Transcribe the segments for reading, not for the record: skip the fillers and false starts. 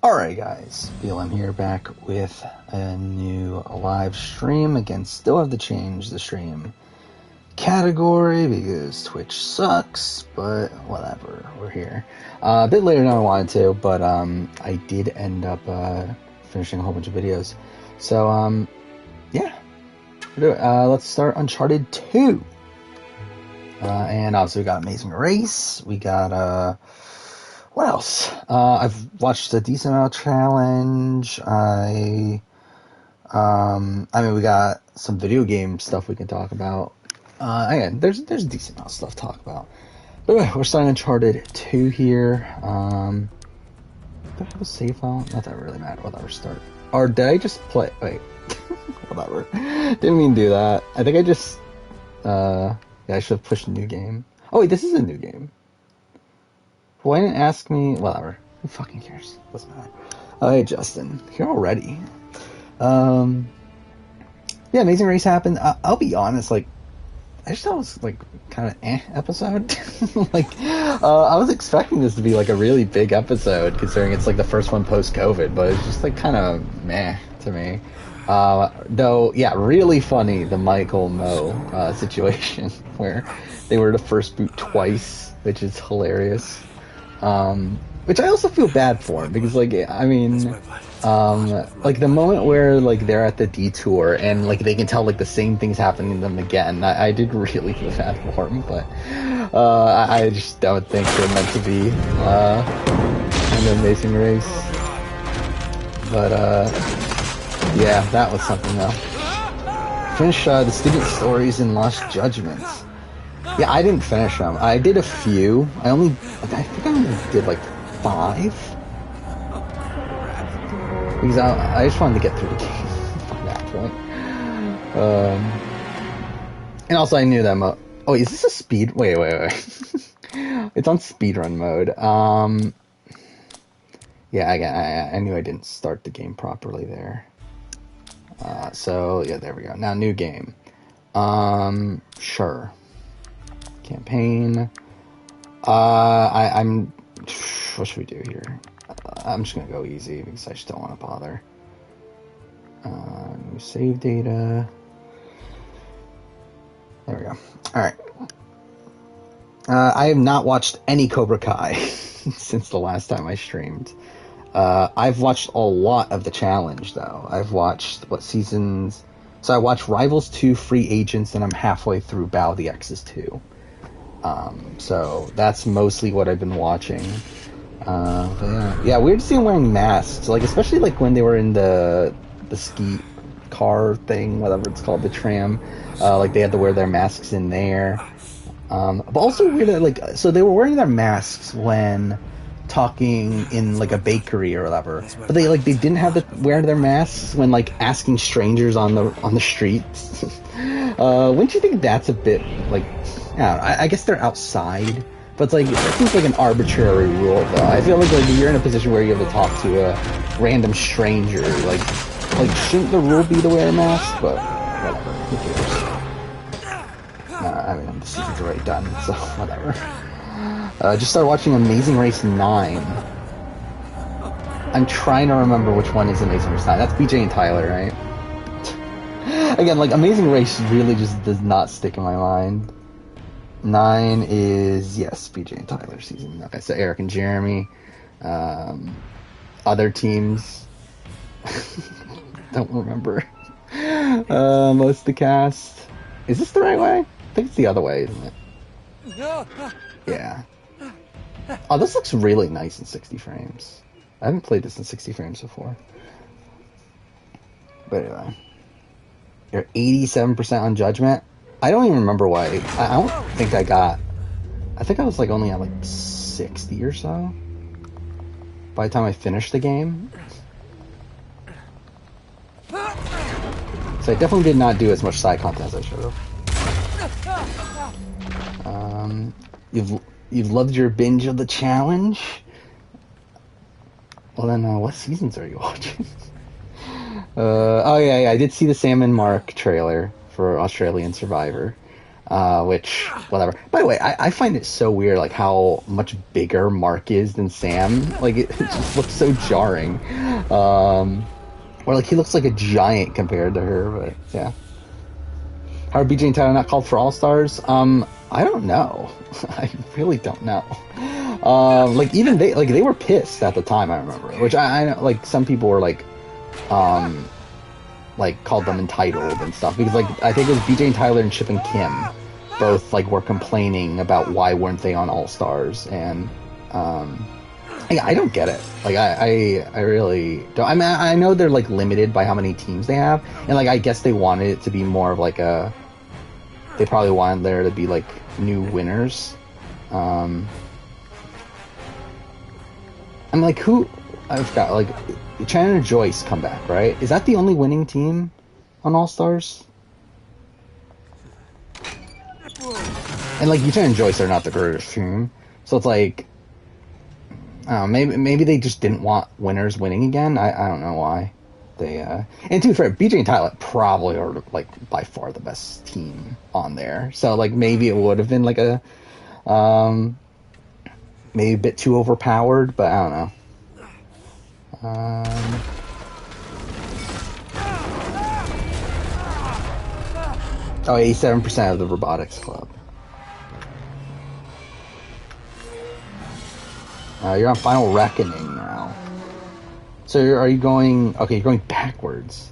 Alright guys, BLM here back with a new live stream. Again, still have to change the stream category because Twitch sucks, but whatever, we're here. A bit later than I wanted to, but I did end up finishing a whole bunch of videos. So, yeah, let's start Uncharted 2. And also we got Amazing Race, we got, what else? I've watched a decent amount of challenge. I mean, we got some video game stuff we can talk about. Again, there's a decent amount of stuff to talk about. But anyway, we're starting Uncharted 2 here. Do I have a save file? Not that it really matters. Whatever, start. Or did I just play? Wait. Whatever. Didn't mean to do that. I think I just, yeah, I should have pushed a new game. Oh wait, this is a new game. Why didn't ask me? Whatever. Who fucking cares? Doesn't matter. Oh, hey, Justin. Here already. Yeah, Amazing Race happened. I'll be honest, like, I just thought it was, like, kind of episode. Like, I was expecting this to be, like, a really big episode, considering it's, like, the first one post-COVID, but it's just, like, kind of meh to me. Though, yeah, really funny, the Michael Moe situation, where they were to first boot twice, which is hilarious. Which I also feel bad for, because, like, I mean, like, the moment where, like, they're at the detour, and, like, they can tell, like, the same thing's happening to them again, I did really feel bad for them, but, I just don't think they're meant to be, an Amazing Race. But, yeah, that was something, though. Finish, the student stories and Lost Judgments. Yeah, I didn't finish them. I did a few. I think I only did like 5. Because I just wanted to get through the game at that point. And also I knew that oh, is this a speed? Wait. It's on speedrun mode. Yeah, I knew I didn't start the game properly there. So, yeah, there we go. Now, new game. Sure. Campaign. I'm. What should we do here? I'm just gonna go easy because I just don't want to bother. New save data. There we go. All right. I have not watched any Cobra Kai since the last time I streamed. I've watched a lot of the challenge though. I've watched seasons. So I watched Rivals 2, Free Agents, and I'm halfway through Battle of the Exes 2. So that's mostly what I've been watching. Yeah, weird to see them wearing masks, like, especially like when they were in the ski car thing, whatever it's called, the tram, like they had to wear their masks in there. But also weird that, like, so they were wearing their masks when talking in like a bakery or whatever, but they didn't have to wear their masks when like asking strangers on the streets. Wouldn't you think that's a bit like, I guess they're outside, but it's like, it seems like an arbitrary rule though. I feel like you're in a position where you have to talk to a random stranger, like shouldn't the rule be to wear a mask? But whatever, who cares? I mean, the season's already done, so whatever. Just started watching Amazing Race 9. I'm trying to remember which one is Amazing Race 9. That's BJ and Tyler, right? Again, like, Amazing Race really just does not stick in my mind. 9 is, yes, BJ and Tyler season. Okay, so Eric and Jeremy. Other teams. Don't remember. Most of the cast. Is this the right way? I think it's the other way, isn't it? Yeah. Oh, this looks really nice in 60 frames. I haven't played this in 60 frames before. But anyway. You're 87% on Judgment. I don't even remember why. I don't think I think I was like only at like 60 or so by the time I finished the game. So I definitely did not do as much side content as I should have. You've loved your binge of the challenge? Well then, what seasons are you watching? Oh yeah, I did see the Sam and Mark trailer for Australian Survivor. which, whatever. By the way, I find it so weird, like, how much bigger Mark is than Sam. Like, it just looks so jarring. Or, like, he looks like a giant compared to her, but, yeah. How are BJ and Tyler not called for All-Stars? I don't know. I really don't know. Like, even they were pissed at the time, I remember. Which I know, like, some people were, like, called them entitled and stuff. Because, like, I think it was BJ and Tyler and Chip and Kim both, like, were complaining about why weren't they on All-Stars. And, yeah, I don't get it. Like, I really don't. I mean, I know they're, like, limited by how many teams they have. And, like, I guess they wanted it to be more of, like, a... They probably wanted there to be, like, new winners. I'm like, who... I forgot, like... Chandler and Joyce come back, right? Is that the only winning team on All-Stars? And, like, Chandler and Joyce are not the greatest team. So it's like... maybe they just didn't want winners winning again. I don't know why. And to be fair, BJ and Tyler probably are, like, by far the best team on there. So, like, maybe it would have been, like, a, maybe a bit too overpowered, but I don't know. Oh, 87% of the robotics club. You're on Final Reckoning now. So are you going... Okay, you're going backwards.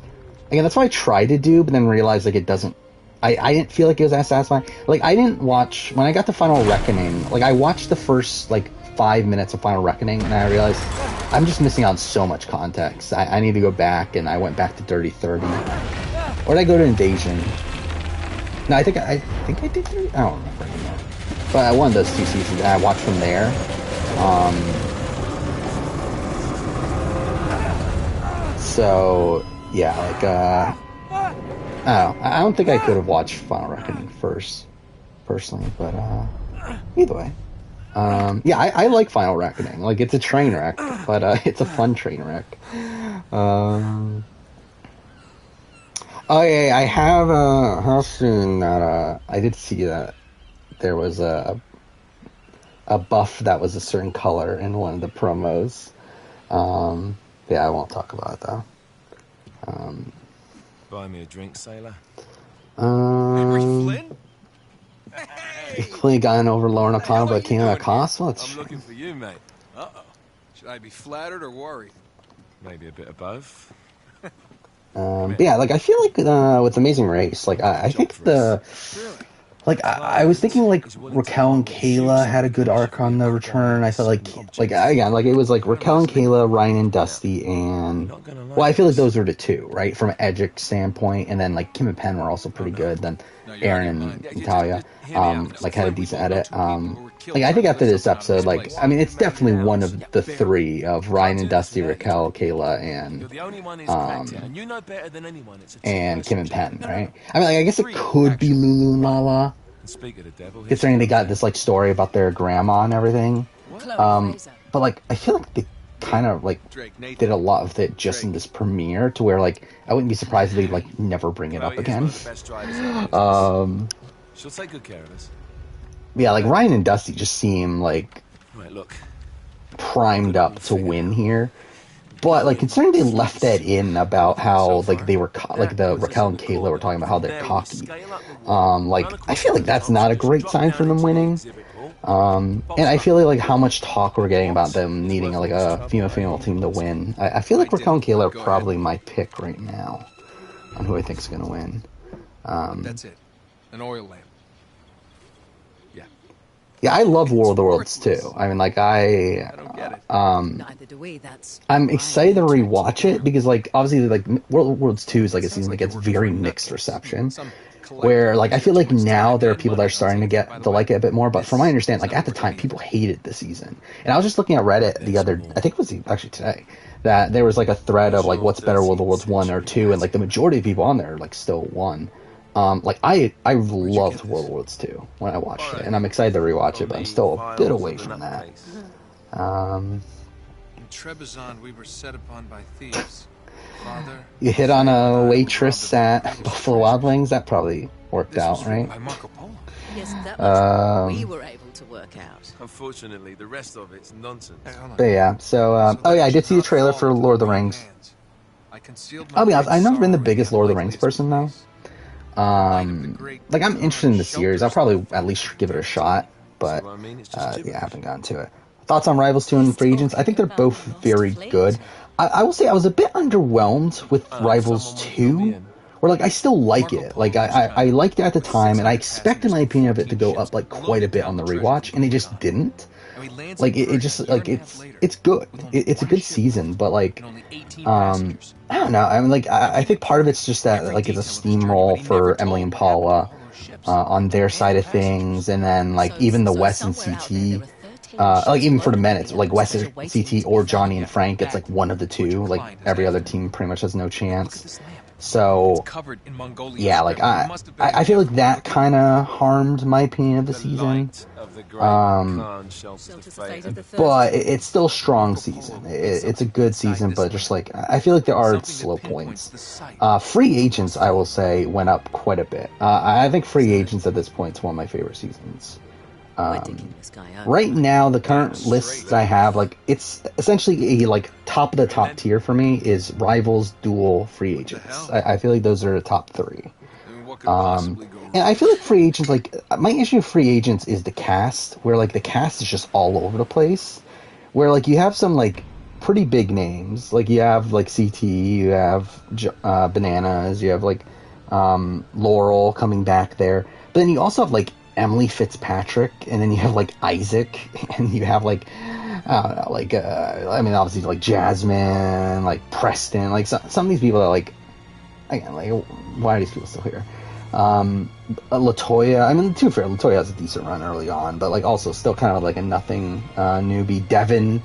Again, that's what I tried to do, but then realized, like, it doesn't... I didn't feel like it was as satisfying. Like, I didn't watch... When I got to Final Reckoning, like, I watched the first, like, 5 minutes of Final Reckoning, and I realized I'm just missing out on so much context. I need to go back, and I went back to Dirty 30. Or did I go to Invasion? No, I think I did 30? I don't remember anymore. But one of those two seasons, and I watched from there. So, yeah, like, I don't think I could have watched Final Reckoning first, personally, but, either way. Yeah, I like Final Reckoning. Like, it's a train wreck, but, it's a fun train wreck. Oh, yeah, I have seen that, I did see that there was a buff that was a certain color in one of the promos. Yeah, I won't talk about it, though. Buy me a drink, sailor. Henry Flynn? Hey! Clearly gotten over Lauren O'Connor, but came at a cost? Well, I'm looking for you, mate. Uh-oh. Should I be flattered or worried? Maybe a bit of both. But yeah, like, I feel like with Amazing Race, like, I think the... Like, I was thinking, like, Raquel and Kayla had a good arc on the return. I felt like, again, like, it was, like, Raquel and Kayla, Ryan and Dusty, and... Well, I feel like those were the two, right? From an Edgic standpoint, and then, like, Kim and Penn were also pretty good. Then Aaron and Natalia, like, had a decent edit. Like, I think after this episode, like, I mean, it's definitely one of the three of Ryan and Dusty, Raquel, Kayla, and Kim and Penn, right? I mean, like, I guess it could be Lulu and Lala, considering they got this, like, story about their grandma and everything. But, like, I feel like they kind of, like, did a lot of it just in this premiere, to where, like, I wouldn't be surprised if they, like, never bring it up again. She'll take good care of us. Yeah, like, Ryan and Dusty just seem, like, primed up to win here. But, like, considering they left that in about how, like, they were, like, the Raquel and Kayla were talking about how they're cocky. Like, I feel like that's not a great sign for them winning. And I feel like how much talk we're getting about them needing, like, a female team to win. I feel like Raquel and Kayla are probably my pick right now on who I think is going to win. That's it. An oil lamp. Yeah, I love War of the Worlds too. I mean, like, I don't get it. I'm excited to rewatch it because, like, obviously, like, World of the Worlds 2 is, like, a season that gets very mixed reception. Where, like, I feel like now there are people that are starting to like it a bit more, but from my understanding, like, at the time, people hated the season. And I was just looking at Reddit the other, I think it was actually today, that there was, like, a thread of, like, what's better, World of the Worlds 1 or 2, and, like, the majority of people on there, like, still 1. Like, I loved World of Worlds 2 when I watched it, and I'm excited to rewatch it, but I'm still a bit away from that. In Trebizond, we were set upon by thieves. Father, you hit on a waitress at Buffalo Wild Wings, that probably worked This was out, written right? by Marco Polo. Yes, that much we were able to work out. Unfortunately, the rest of it's nonsense. Hey, hold on. But yeah, so So I that did see the not trailer fall for into Lord of the wrong Rings. hands. I concealed my I'll be honest, great I've never been the sorrow in biggest Lord of the unlikely Rings person though. place. Light of the great Like I'm interested in the series. I'll probably at least give it a shot, See but what I mean? It's just yeah, I gibberish. haven't gotten to it. Thoughts on Rivals 2 and Free Agents? I think they're Talking both about the very lost fleet. good. I will say I was a bit underwhelmed with Rivals Someone wanna fill me 2. in. Where like I still like Marco it. Like Polo was I founded liked it at the with time, and I 600 expected my passengers opinion of it to 14 go ships up like quite a loaded bit down on the with treasure rewatch, from and it King just Kong. didn't. And we lands Like in it Persia just a year like and a half later it's good. with only It's a one good ship season, but like and only 18 passengers. I don't know. I mean, like I think part of it's just that Every like it's a detail of his journey, but steamroll he never for Emily told and what happened to Paula all those ships on their and side the of things, and then like even the Wes and somewhere out there, there CT. are 13 Like ships even for the loaded men, with it's the like others Wes that or are waiting CT to be or Johnny found. and Frank. It's That like one of the is what two. your Like client has every asked other for. team pretty much has no Look at chance. this lamp. It's So covered in Mongolian yeah, like script. It must have been I a feel gift like from that Marco. kind of harmed my opinion of the The season. light of the great Um, Khan shelters the Shelters the fate fate of of the the but thirsty. it's still a strong Marco season. Polo hid It's a something good inside season, this but just lamp. like I feel like there are Something slow that pinpoints points. the site Free of the Agents, lost I will fleet. say, went up quite a bit. I think Free Agents at this point is one of my favorite seasons. We're digging this guy out. Right now, the current Damn lists straight. I have, like it's essentially a like top of the top then? tier for me is Rivals, Duel, Free the Agents. hell? I feel like those are the top three. I mean, what could possibly go wrong? And I feel like Free Agents, like my issue with Free Agents is the cast, where like the cast is just all over the place. Where like you have some like pretty big names, like you have like CT, you have Bananas, you have like Laurel coming back there, but then you also have like Emily Fitzpatrick, and then you have like Isaac, and you have like I don't know, like I mean obviously like Jasmine, like Preston, like some of these people are like again like why are these people still here? Latoya, I mean to be fair, Latoya has a decent run early on, but like also still kind of like a nothing newbie. Devin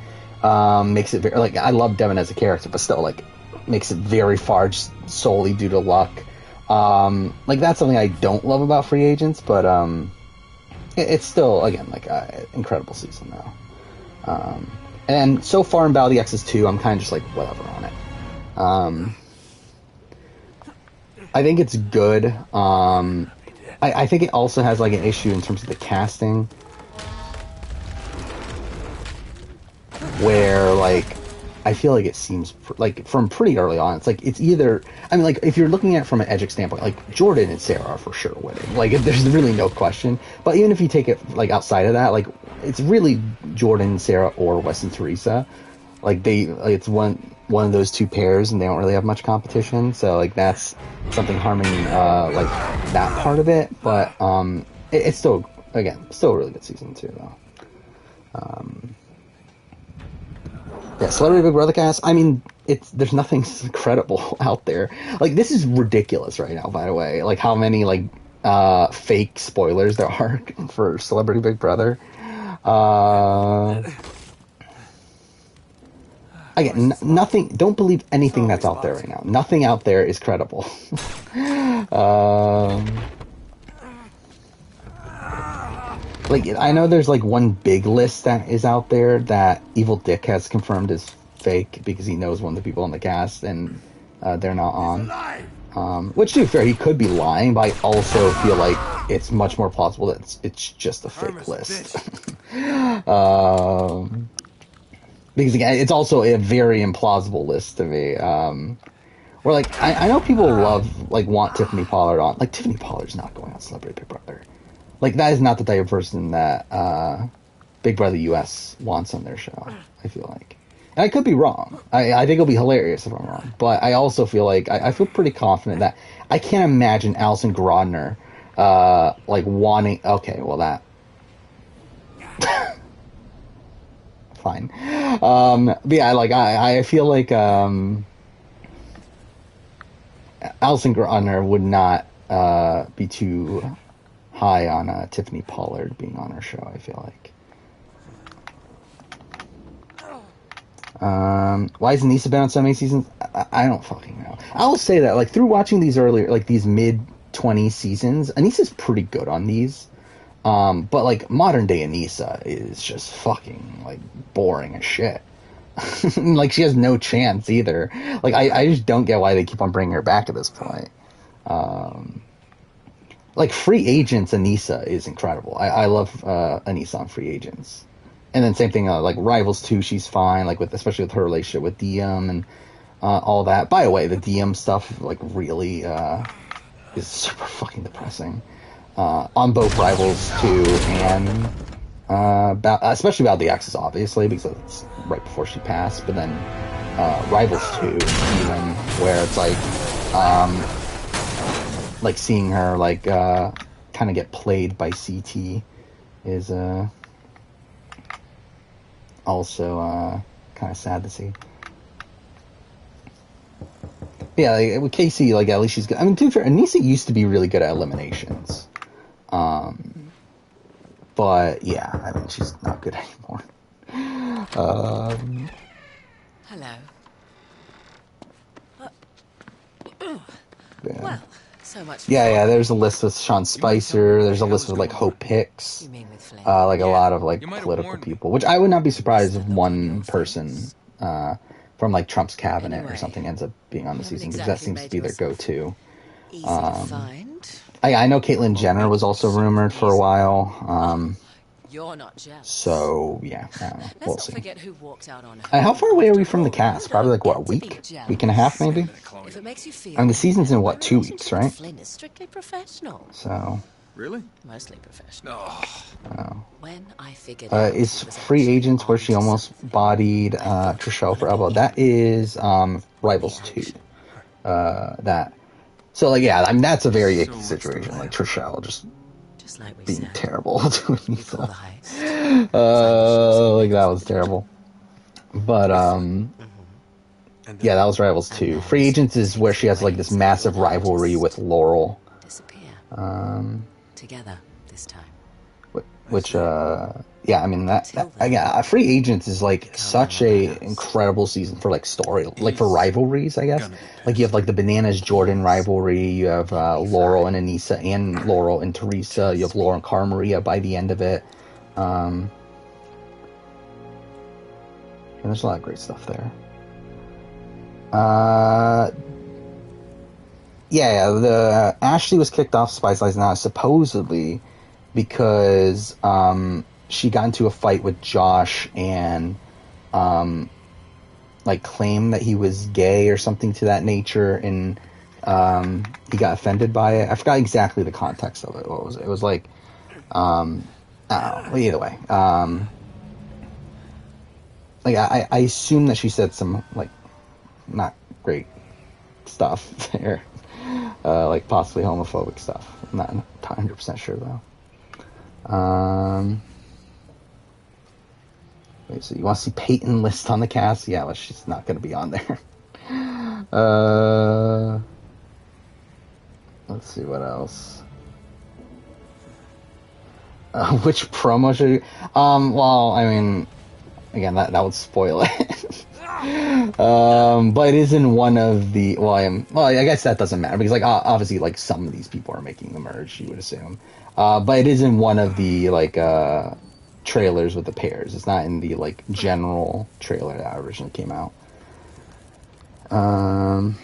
makes it very like I love Devin as a character, but still like makes it very far just solely due to luck. Like that's something I don't love about Free Agents, but it's still again like incredible season though. And so far in Battle of the X's 2, I'm kind of just like whatever on it. I think it's good. I think it also has like an issue in terms of the casting, where like I feel like it seems like from pretty early on, it's like it's either I mean like if you're looking at it from an Edgic standpoint, like Jordan and Sarah are for sure winning. Like there's really no question. But even if you take it like outside of that, like it's really Jordan, Sarah, or Wes and Teresa. Like it's one of those two pairs, and they don't really have much competition. So like that's something harming like that part of it. But it's still still a really good season too, though. Yeah, Celebrity Big Brother cast. I mean, there's nothing credible out there. Like this is ridiculous right now. By the way, like how many like fake spoilers there are for Celebrity Big Brother. Again, nothing. Don't believe anything that's out there right now. Nothing out there is credible. Like I know there's like one big list that is out there that Evil Dick has confirmed is fake because he knows one of the people on the cast and they're not on. Which, to be fair, he could be lying, but I also feel like it's much more plausible that it's just a fake list. Because again, it's also a very implausible list to me. Where like I know people want Tiffany Pollard on. Like Tiffany Pollard's not going on Celebrity Big Brother. Like that is not the type of person that Big Brother US wants on their show. I feel like, and I could be wrong. I think it'll be hilarious if I'm wrong. But I also feel like I feel pretty confident that I can't imagine Alison Grodner like wanting. Okay, well that. Fine. But yeah, like I feel like Alison Grodner would not be too high on Tiffany Pollard being on her show. I feel like. Why has Anissa been on so many seasons? I don't fucking know. I will say that like through watching these earlier, like these mid-20 seasons, Anissa's pretty good on these. But like modern day Anissa is just fucking like boring as shit. Like she has no chance either. Like I just don't get why they keep on bringing her back at this point. like Free Agents, Anissa is incredible. I love Anissa on Free Agents. And then same thing, like Rivals 2, she's fine, like especially with her relationship with DM and all that. By the way, the DM stuff like really is super fucking depressing on both Rivals 2 and especially about the Axis, obviously, because it's right before she passed. But then Rivals 2, even where it's like seeing her like kind of get played by CT is also kind of sad to see. Yeah, like, with Casey, like at least she's good. I mean, to be fair, Anissa used to be really good at eliminations, but yeah, I mean, she's not good anymore. Hello. Yeah. Well, so much for Yeah. There's a list with Sean Spicer. There's a list with like Hope Hicks. You mean with Flynn? Like a lot of like You might have political warned me. people, which I would not be surprised if one person from like Trump's cabinet or Anyway, something ends up being on the you haven't season, because that exactly seems to made be their yourself go-to. Easy to find. I know Caitlyn Jenner was also rumored for a while. You're not jealous. So yeah, I don't know. Let's We'll not see. forget who walked out on her. How far away are we from the After all, cast? you Probably don't like what, a get to be week, jealous. week and a half, maybe. If it makes you feel I mean, the season's in what, my 2 weeks, relationship right? with Flynn is strictly professional. So Really? Mostly professional. Oh. When I figured out is he was Free actually Agents where she onto almost something, bodied I thought Trishelle you'd for wanna elbow? be That in is Rivals the 2. action. That. So like yeah, I mean that's a very So icky what's situation. the Like plan? Trishelle just Just like we being said. terrible to We pull the Anissa. heist. Like that was terrible. But And yeah, that was Rivals And 2. then Free Agents is take where she the has like this reins massive and rivalry just with Laurel. disappear. Together this time. Which yeah, I mean that Till then, yeah, Free Agents is like come such remember a us. incredible season for like story, like for He's rivalries, I guess. gonna be Like you have like the Bananas Jordan Yes. rivalry, you have It'll be Laurel fine. and Anissa, and Laurel and Teresa, you have Laurel and Cara Maria by the end of it. And there's a lot of great stuff there. Yeah, the Ashley was kicked off Spice Lies Now supposedly because she got into a fight with Josh and like claimed that he was gay or something to that nature, and he got offended by it. I forgot exactly the context of it. What was it? It was like I don't know. Either way, like I assume that she said some like not great stuff there. Like possibly homophobic stuff. I'm not 100% sure though. Wait, so you want to see Peyton List on the cast? Yeah, well, she's not going to be on there. Let's see what else. Which promo should you... well, I mean, again, that would spoil it. But it is in one of the... Well, I guess that doesn't matter, because, like, obviously, like, some of these people are making the merge, you would assume. But it is in one of the, like, trailers with the pairs. It's not in the, like, general trailer that originally came out. Oh,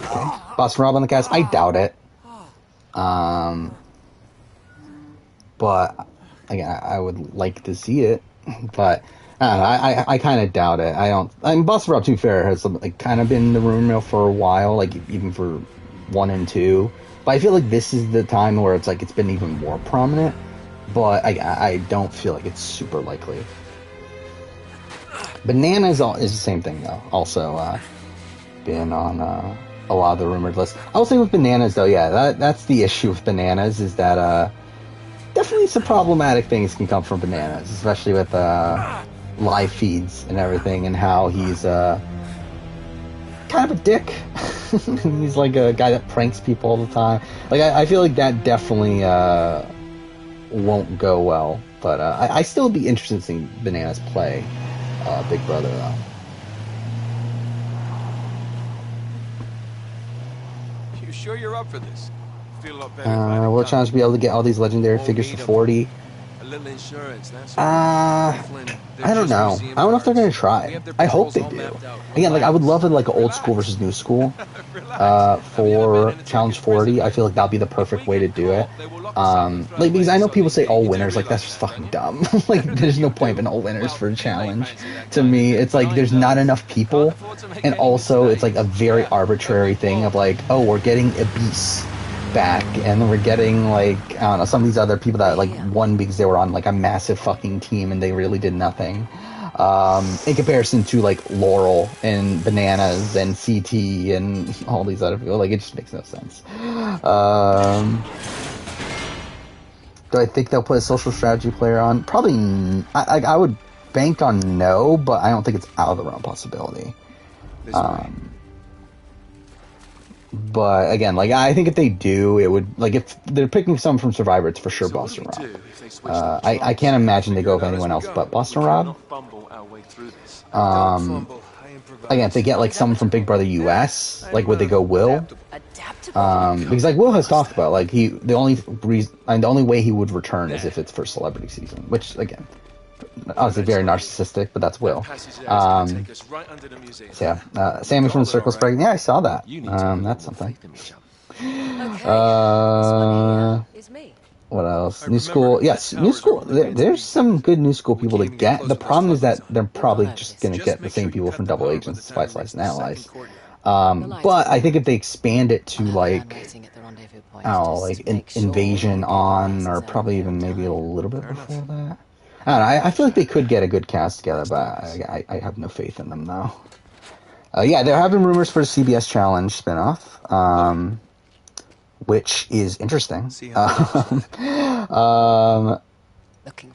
okay. Boston Rob on the cast? I doubt it. But again, I would like to see it, but I kind of doubt it. I mean, Boston Rob, to be fair, has like kind of been in the rumor mill for a while, like even for 1 and 2. But I feel like this is the time where it's like it's been even more prominent. But I don't feel like it's super likely. Bananas is the same thing though. Also been on a lot of the rumored lists. I will say with Bananas though, yeah, that's the issue with Bananas, is that definitely some problematic things can come from Bananas, especially with live feeds and everything, and how he's kind of a dick. He's like a guy that pranks people all the time. Like I feel like that definitely won't go well. But I still would be interested in seeing Bananas play Big Brother though. You sure you're up for this? Feel a lot better. Will challenge be able to get all these legendary figures for 40? A little insurance, that's all. I don't know. I don't know if they're gonna try. I hope they do. Again, like I would love it like an old school versus new school. For Challenge 40, I feel like that'd be the perfect way to do it. Like because I know people say all winners, like that's just fucking dumb. Like there's no point in all winners for a challenge. To me, it's like there's not enough people, and also it's like a very arbitrary thing of like, oh, we're getting Abyss back, and we're getting like I don't know some of these other people that like won because they were on like a massive fucking team and they really did nothing. In comparison to like Laurel and Bananas and CT and all these other people, like it just makes no sense. Do I think they'll put a social strategy player on? Probably. I would bank on no, but I don't think it's out of the realm possibility. But again, like I think if they do, it would like if they're picking someone from Survivor, it's for sure Boston Rob. I can't imagine they go with anyone else but Boston Rob. Again, if they get like someone from Big Brother US, like would they go Will? Because like Will has talked about like the only way he would return is if it's for celebrity season, which again, obviously very narcissistic, but that's Will. So yeah, Sammy from the Circle Spread. Yeah, I saw that. That's something. What else? New school. Yes, new school. There's some good new school people to get. The problem is that they're probably just going to get the same people from Double Agents, Spy Slice, and Allies. But I think if they expand it to like, like Invasion on, or probably even maybe a little bit before that. I don't know. I feel like they could get a good cast together, but I have no faith in them though. Yeah, there have been rumors for the CBS Challenge spinoff. Which is interesting. Looking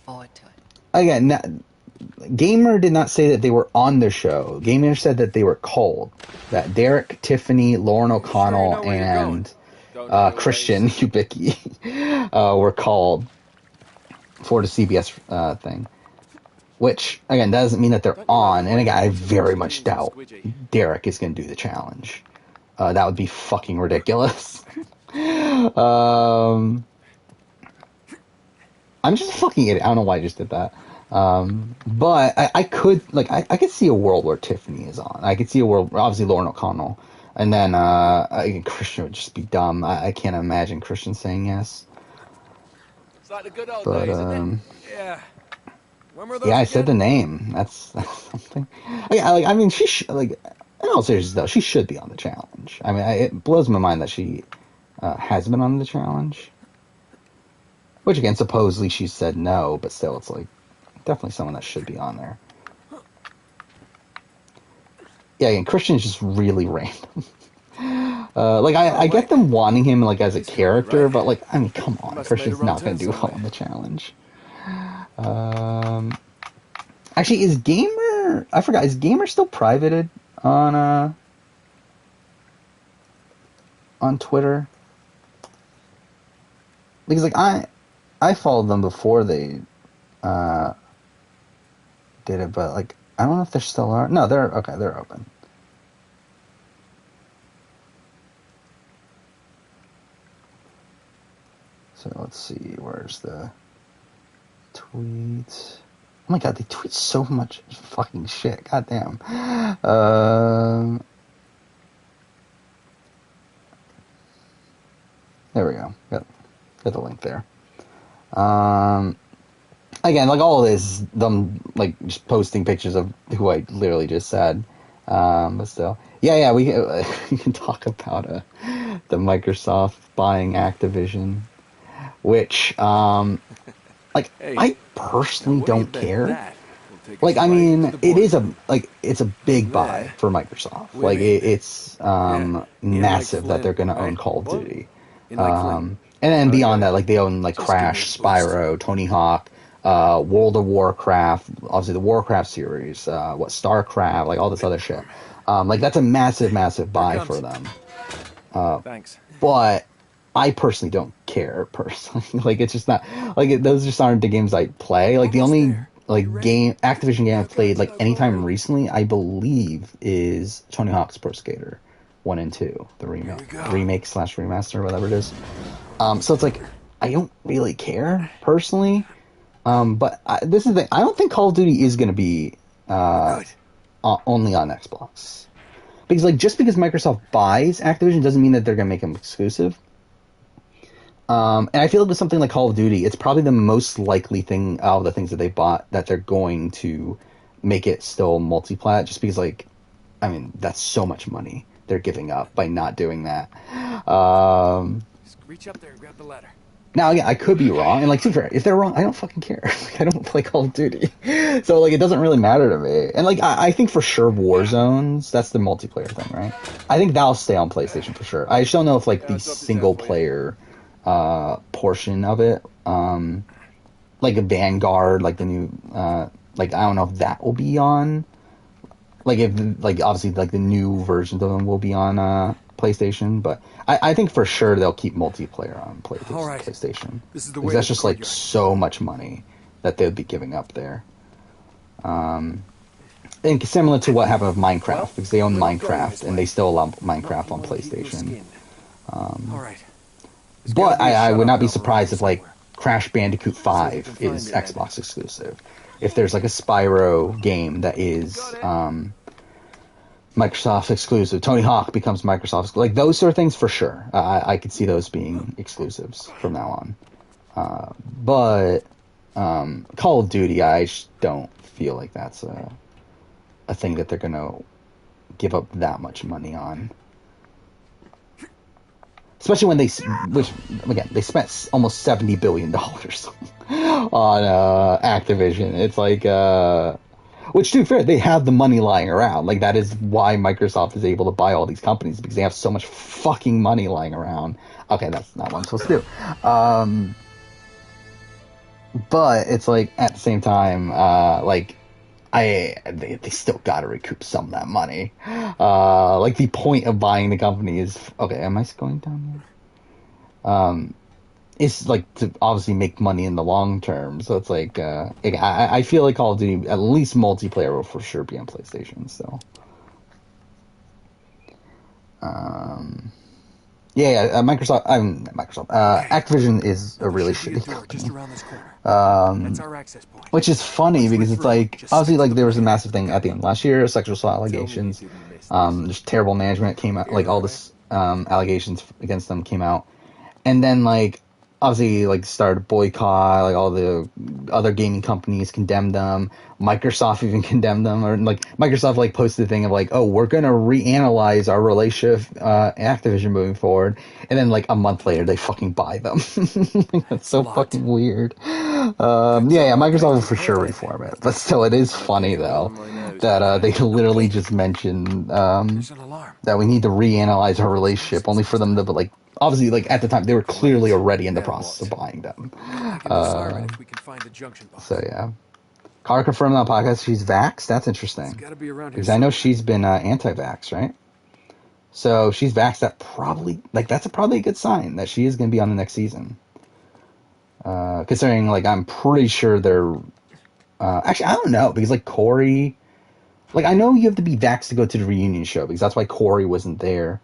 forward to it. Again, Gamer did not say that they were on the show. Gamer said that they were called. That Derek, Tiffany, Lauren O'Connell, and Christian Ubicki were called for the CBS thing. Which, again, doesn't mean that they're on. And again, I very much doubt Derek is going to do the challenge. That would be fucking ridiculous. I'm just a fucking idiot. I don't know why I just did that. But I could I could see a world where Tiffany is on. I could see a world, obviously Lauren O'Connell, and then Christian would just be dumb. I can't imagine Christian saying yes. It's like the good old But days, isn't it? Yeah. When were those yeah, I again? said the name. That's something. I mean, she in all seriousness though, she should be on the challenge. I mean, it blows my mind that she has been on the challenge. Which again, supposedly she said no, but still, it's like definitely someone that should be on there. Yeah, and Christian's just really random. I get them wanting him like as a character, but like, I mean, come on, Christian's not going to do well on the challenge. Actually, is Gamer? I forgot. Is Gamer still privated on Twitter? Because like I followed them before they did it, but like I don't know if they're still are. No, they're okay. They're open. So let's see. Where's the tweets? Oh my god, they tweet so much fucking shit. God damn. There we go. Got the link there. Again, like all of this, them like just posting pictures of who I literally just said. But still, yeah, we can talk about the Microsoft buying Activision, which I personally don't care. Like, I mean, it is it's a big buy for Microsoft. Like, it's massive that they're going to own Call of Duty. And then beyond that, like they own like Crash, Spyro, Tony Hawk, World of Warcraft, obviously the Warcraft series, StarCraft, like all this other shit. Like that's a massive buy for them. Thanks. But I personally don't care personally. Like it's just not like those just aren't the games I play. Like the only Activision game I've played like anytime recently, I believe, is Tony Hawk's Pro Skater 1 and 2, the remake/remaster, whatever it is. So it's like I don't really care personally. But this is the thing. I don't think Call of Duty is going to be only on Xbox. Because, like, just because Microsoft buys Activision doesn't mean that they're going to make them exclusive. And I feel like with something like Call of Duty, it's probably the most likely thing out of the things that they bought that they're going to make it still multi-plat, just because, like, I mean, that's so much money they're giving up by not doing that. Just reach up there and grab the ladder. Now, again, I could be wrong, and, like, to be fair, if they're wrong, I don't fucking care. Like, I don't play Call of Duty. So, like, it doesn't really matter to me. And, like, I think for sure Warzones, that's the multiplayer thing, right? I think that'll stay on PlayStation for sure. I just don't know if, like, the single-player portion of it, like a Vanguard, like the new, like, I don't know if that will be on, like, if, like, obviously, like, the new versions of them will be on, PlayStation, but I think for sure they'll keep multiplayer on PlayStation. This is the because that's just, like, so much money that they would be giving up there. I think similar to what happened with Minecraft, because they own Minecraft, and they still allow Minecraft on PlayStation. But I would not be surprised if, like, Crash Bandicoot 5 is Xbox exclusive. If there's, like, a Spyro game that is Microsoft exclusive, Tony Hawk becomes Microsoft exclusive. Like, those sort of things for sure. I could see those being exclusives from now on. But Call of Duty, I just don't feel like that's a thing that they're going to give up that much money on. Especially when they spent almost $70 billion on Activision. It's like, which, to be fair, they have the money lying around. Like, that is why Microsoft is able to buy all these companies, because they have so much fucking money lying around. Okay, that's not what I'm supposed to do. But it's like, at the same time, like, they still gotta recoup some of that money. Like, the point of buying the company is, okay, am I going down there? It's like to obviously make money in the long term. So it's like, I feel like Call of Duty, at least multiplayer, will for sure be on PlayStation. So, Activision is a really shitty company. That's our access point. Which is funny because it's like, obviously, like, there was a massive thing at the end of last year, sexual assault allegations, just terrible management came out, like, all this allegations against them came out, and then, like, obviously, like, started a boycott, like, all the other gaming companies condemned them, Microsoft even condemned them, or, like, Microsoft, like, posted a thing of, like, oh, we're gonna reanalyze our relationship, Activision moving forward, and then, like, a month later, they fucking buy them. Like, that's so fucking weird. Microsoft will for sure reform it, but still, it is funny, though, that, they literally just mentioned, that we need to reanalyze our relationship, only for them to, like, obviously, like, at the time, they were clearly already in the process of buying them. So, yeah. Cara confirmed on the podcast she's vaxxed. That's interesting. Because I know she's been anti-vax, right? So she's vaxxed. That probably, like, that's probably a good sign that she is going to be on the next season. Considering, like, I'm pretty sure they're... actually, I don't know, because, like, Corey... Like, I know you have to be vaxxed to go to the reunion show, because that's why Corey wasn't there.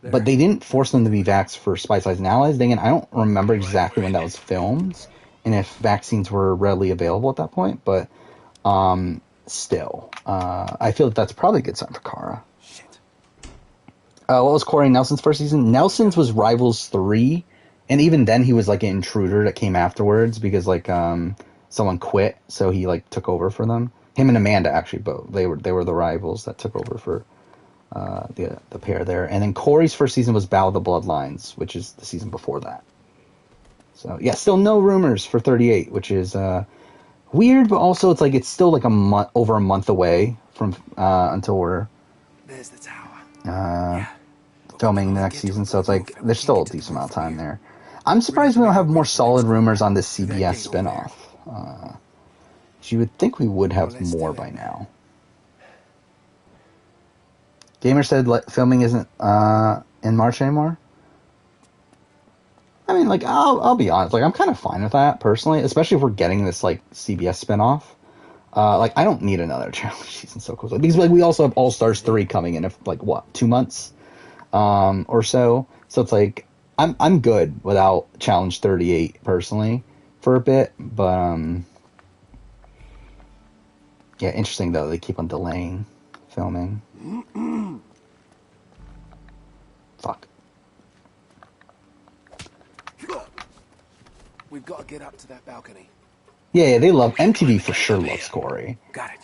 But they didn't force them to be vaxxed for Spice Spies and Allies. Then I don't remember exactly when that was filmed, and if vaccines were readily available at that point. But still, I feel that's probably a good sign for Kara. What was Corey Nelson's first season? Nelson's was Rivals 3, and even then he was like an intruder that came afterwards because like someone quit, so he like took over for them. Him and Amanda actually both they were the rivals that took over for the pair there. And then Corey's first season was Battle of the Bloodlines, which is the season before that. So yeah, still no rumors for 38, which is weird, but also it's like it's still like over a month away from until we're There's the tower. filming the next season. So it's like there's still a decent amount of time there. I'm surprised we don't have more solid rumors on this CBS spinoff. You would think we would have more by now. Gamer said filming isn't in March anymore. I mean, like, I'll be honest. Like, I'm kind of fine with that, personally. Especially if we're getting this, like, CBS spinoff. Like, I don't need another challenge season so close. Because, like, we also have All-Stars 3 coming in, like, what, 2 months? Or so. So it's like, I'm good without Challenge 38, personally. for a bit, but yeah, interesting though. They keep on delaying filming. Fuck. We've got to get up to that balcony. Yeah, they love MTV for sure. Loves Corey. Got it.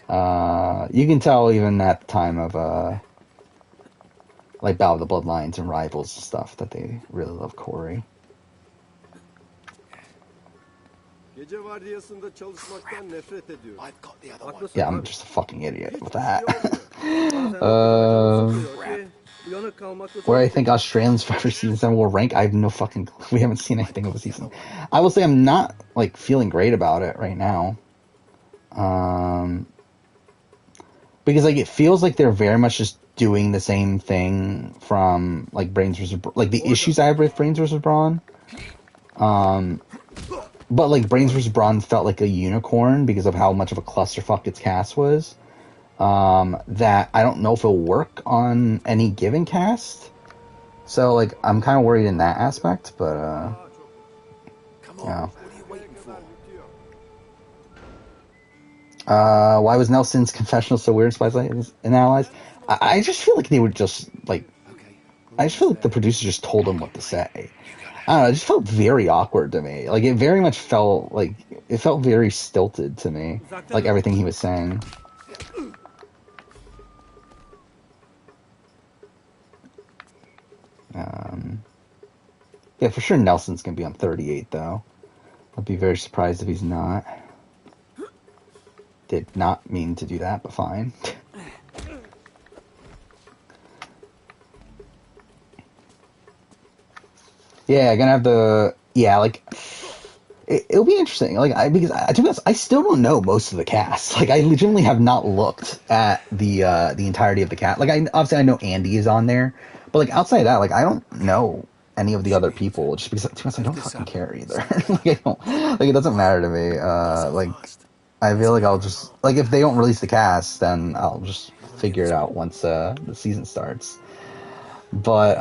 You can tell even at the time of like Battle of the Bloodlines and Rivals and stuff that they really love Corey. I've got the other one. Yeah, I'm just a fucking idiot with that. Where I think Australians for season 7 will rank, I have no fucking clue. We haven't seen anything of the season. I will say I'm not like feeling great about it right now. Because like it feels like they're very much just doing the same thing from like Brains vs. like the issues I have with Brains vs. Brawn. But like Brains vs. Brawn felt like a unicorn because of how much of a clusterfuck its cast was. That I don't know if it'll work on any given cast. So like I'm kind of worried in that aspect, but Come on, yeah. what are you waiting for? Why was Nelson's confessional so weird in Spies and Allies? I just feel like they were just like, I just feel like the producer just told him what to say. I don't know, it just felt very awkward to me. Like it very much felt like, it felt very stilted to me. Like everything he was saying. Yeah, for sure Nelson's gonna be on 38 though. I'd be very surprised if he's not. Did not mean to do that, but fine. Yeah, gonna have the like it'll be interesting. Like because to be honest, I still don't know most of the cast. Like I legitimately have not looked at the entirety of the cast. Like obviously I know Andy is on there, but like outside of that, like I don't know any of the other people. Just because to be honest, I don't fucking care either. Like I don't, like it doesn't matter to me. Like I feel like I'll just like if they don't release the cast, then I'll just figure it out once the season starts. But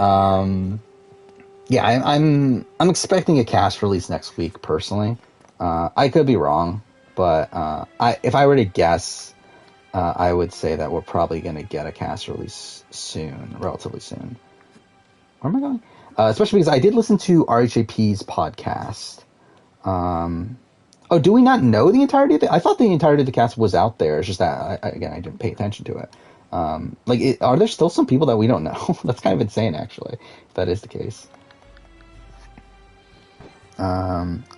yeah, I'm expecting a cast release next week personally. I could be wrong, but if I were to guess, I would say that we're probably going to get a cast release soon, relatively soon. Where am I going? Especially because I did listen to RHAP's podcast. Oh, do we not know the entirety of it? I thought the entirety of the cast was out there. It's just that, I didn't pay attention to it. Are there still some people that we don't know? That's kind of insane, actually, if that is the case.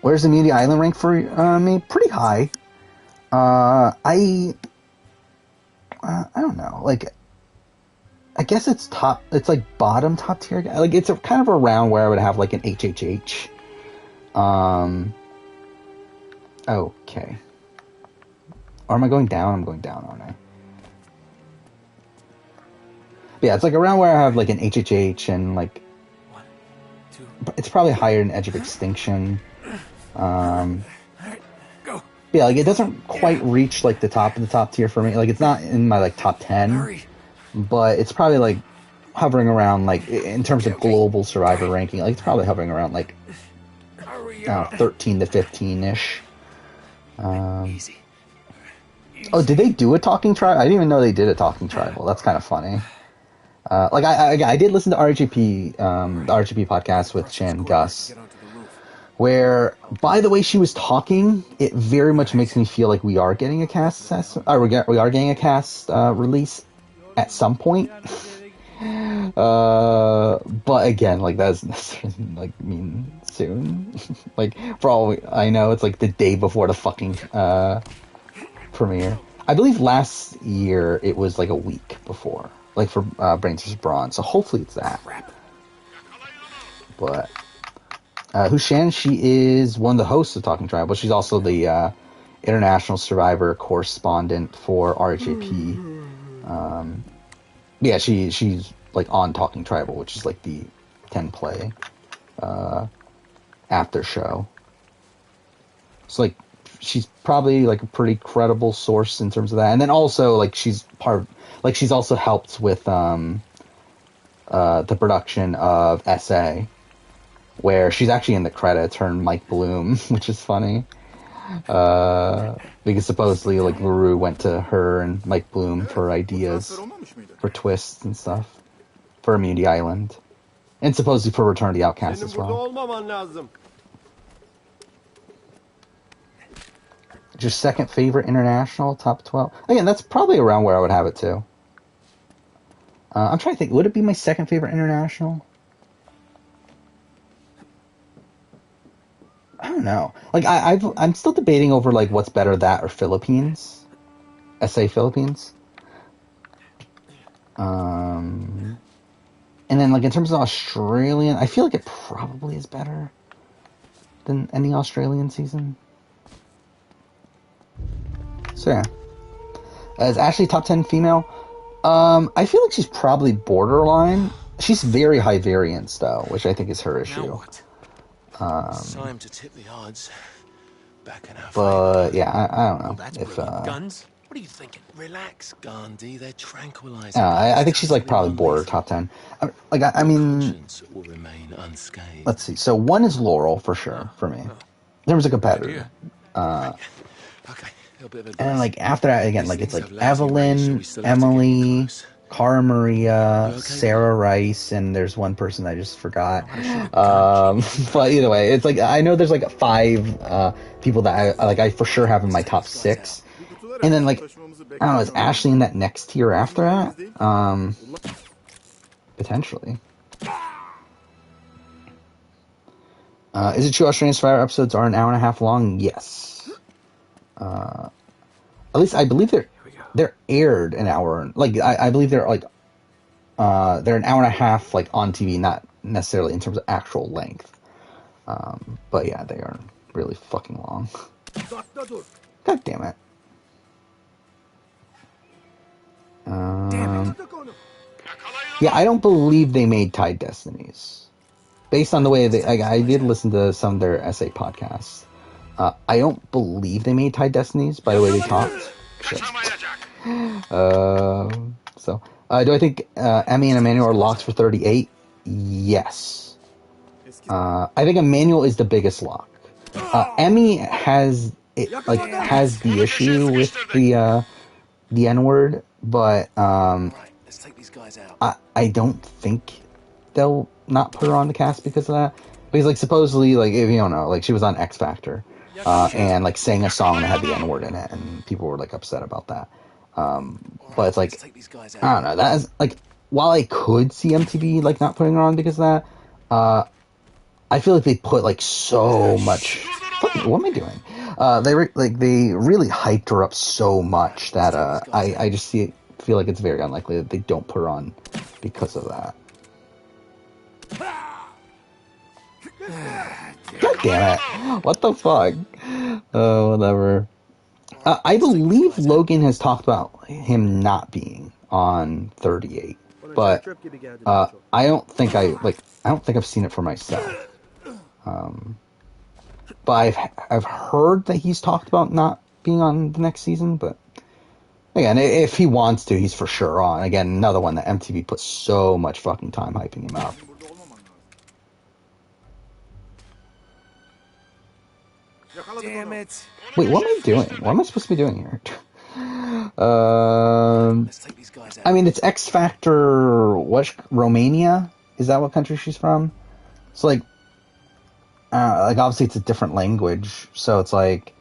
Where's the Media Island rank for me? Pretty high. I don't know. Like, I guess it's top. It's like bottom top tier. Like, it's kind of around where I would have like an HHH. Okay. Or am I going down? I'm going down, aren't I? But yeah, it's like around where I have like an HHH and like. It's probably higher than Edge of Extinction. Yeah, like it doesn't quite reach like the top of the top tier for me. Like it's not in my like top 10, but it's probably like hovering around like in terms of global survivor ranking. Like it's probably hovering around like 13 to 15-ish. Oh, did they do a talking tribal? I didn't even know they did a talking tribal. That's kind of funny. Like I did listen to RGP, the RGP podcast with Shan Gus, where by the way she was talking, it very much makes me feel like we are getting a cast we are getting a cast release at some point. But again, like that doesn't necessarily like mean soon. Like for all I know, it's like the day before the fucking premiere. I believe last year it was like a week before. Like for Brains vs. Brawn, so hopefully it's that. But who's Shan? She is one of the hosts of Talking Tribal. She's also the international survivor correspondent for RHAP. Yeah, she's like on Talking Tribal, which is like the 10 play after show. So like she's probably like a pretty credible source in terms of that, and then also like she's part of. Like, she's also helped with the production of SA, where she's actually in the credits, her and Mike Bloom, which is funny. Because supposedly, like, LaRue went to her and Mike Bloom for ideas for twists and stuff for Immunity Island, and supposedly for Return of the Outcast as well. Your second favorite international, top 12? Again, that's probably around where I would have it too. I'm trying to think, would it be my second favorite international? I don't know. Like, I'm still debating over, like, what's better, that or Philippines. SA Philippines. And then, like, in terms of Australian, I feel like it probably is better than any Australian season. So, yeah. Is Ashley top 10 female? I feel like she's probably borderline. She's very high variance, though, which I think is her issue. Time to tip the odds back in our But, favor. yeah, I don't know. Oh, that's brilliant. Guns? What are you thinking? Relax, Gandhi. They're tranquilizing. I think she's, like, probably border top 10. I mean, will remain unscathed. let's see. So, one is Laurel, for sure, for me. There was a competitor. Okay. And then, like, after that, again, like, it's, like, Evelyn, Emily, Cara Maria, Sarah Rice, and there's one person I just forgot. But either way, it's, like, I know there's, like, 5 people that I for sure have in my top 6. And then, like, I don't know, is Ashley in that next tier after that? Potentially. Is it true Australian Survivor episodes are an hour and a half long? Yes. At least I believe they're aired an hour. Like, I believe they're, like, they're an hour and a half, like, on TV, not necessarily in terms of actual length. But yeah, they are really fucking long. God damn it. Yeah, I don't believe they made Tide Destinies. Based on the way I did listen to some of their essay podcasts. I don't believe they made Tide Destinies by the way they talked. Shit. Do I think Emmy and Emmanuel are locked for 38? Yes. I think Emmanuel is the biggest lock. Emmy has the issue with the N-word, but Let's take these guys out. I don't think they'll not put her on the cast because of that. Because, like, supposedly, like, if you don't know, like, she was on X Factor, and, like, sang a song that had the N-word in it, and people were, like, upset about that. But it's like, I don't know, that is, like, while I could see MTV, like, not putting her on because of that, I feel like they put, like, so much, what am I doing? They really hyped her up so much that, I just feel like it's very unlikely that they don't put her on because of that. God damn it. What the fuck? Whatever. I believe Logan has talked about him not being on 38, but I don't think I've seen it for myself. But I've heard that he's talked about not being on the next season, but again, if he wants to, he's for sure on. Again, another one that MTV put so much fucking time hyping him up. Damn it. Wait, what am I doing? What am I supposed to be doing here? I mean, it's X Factor, Romania? Is that what country she's from? So, like obviously it's a different language, so it's like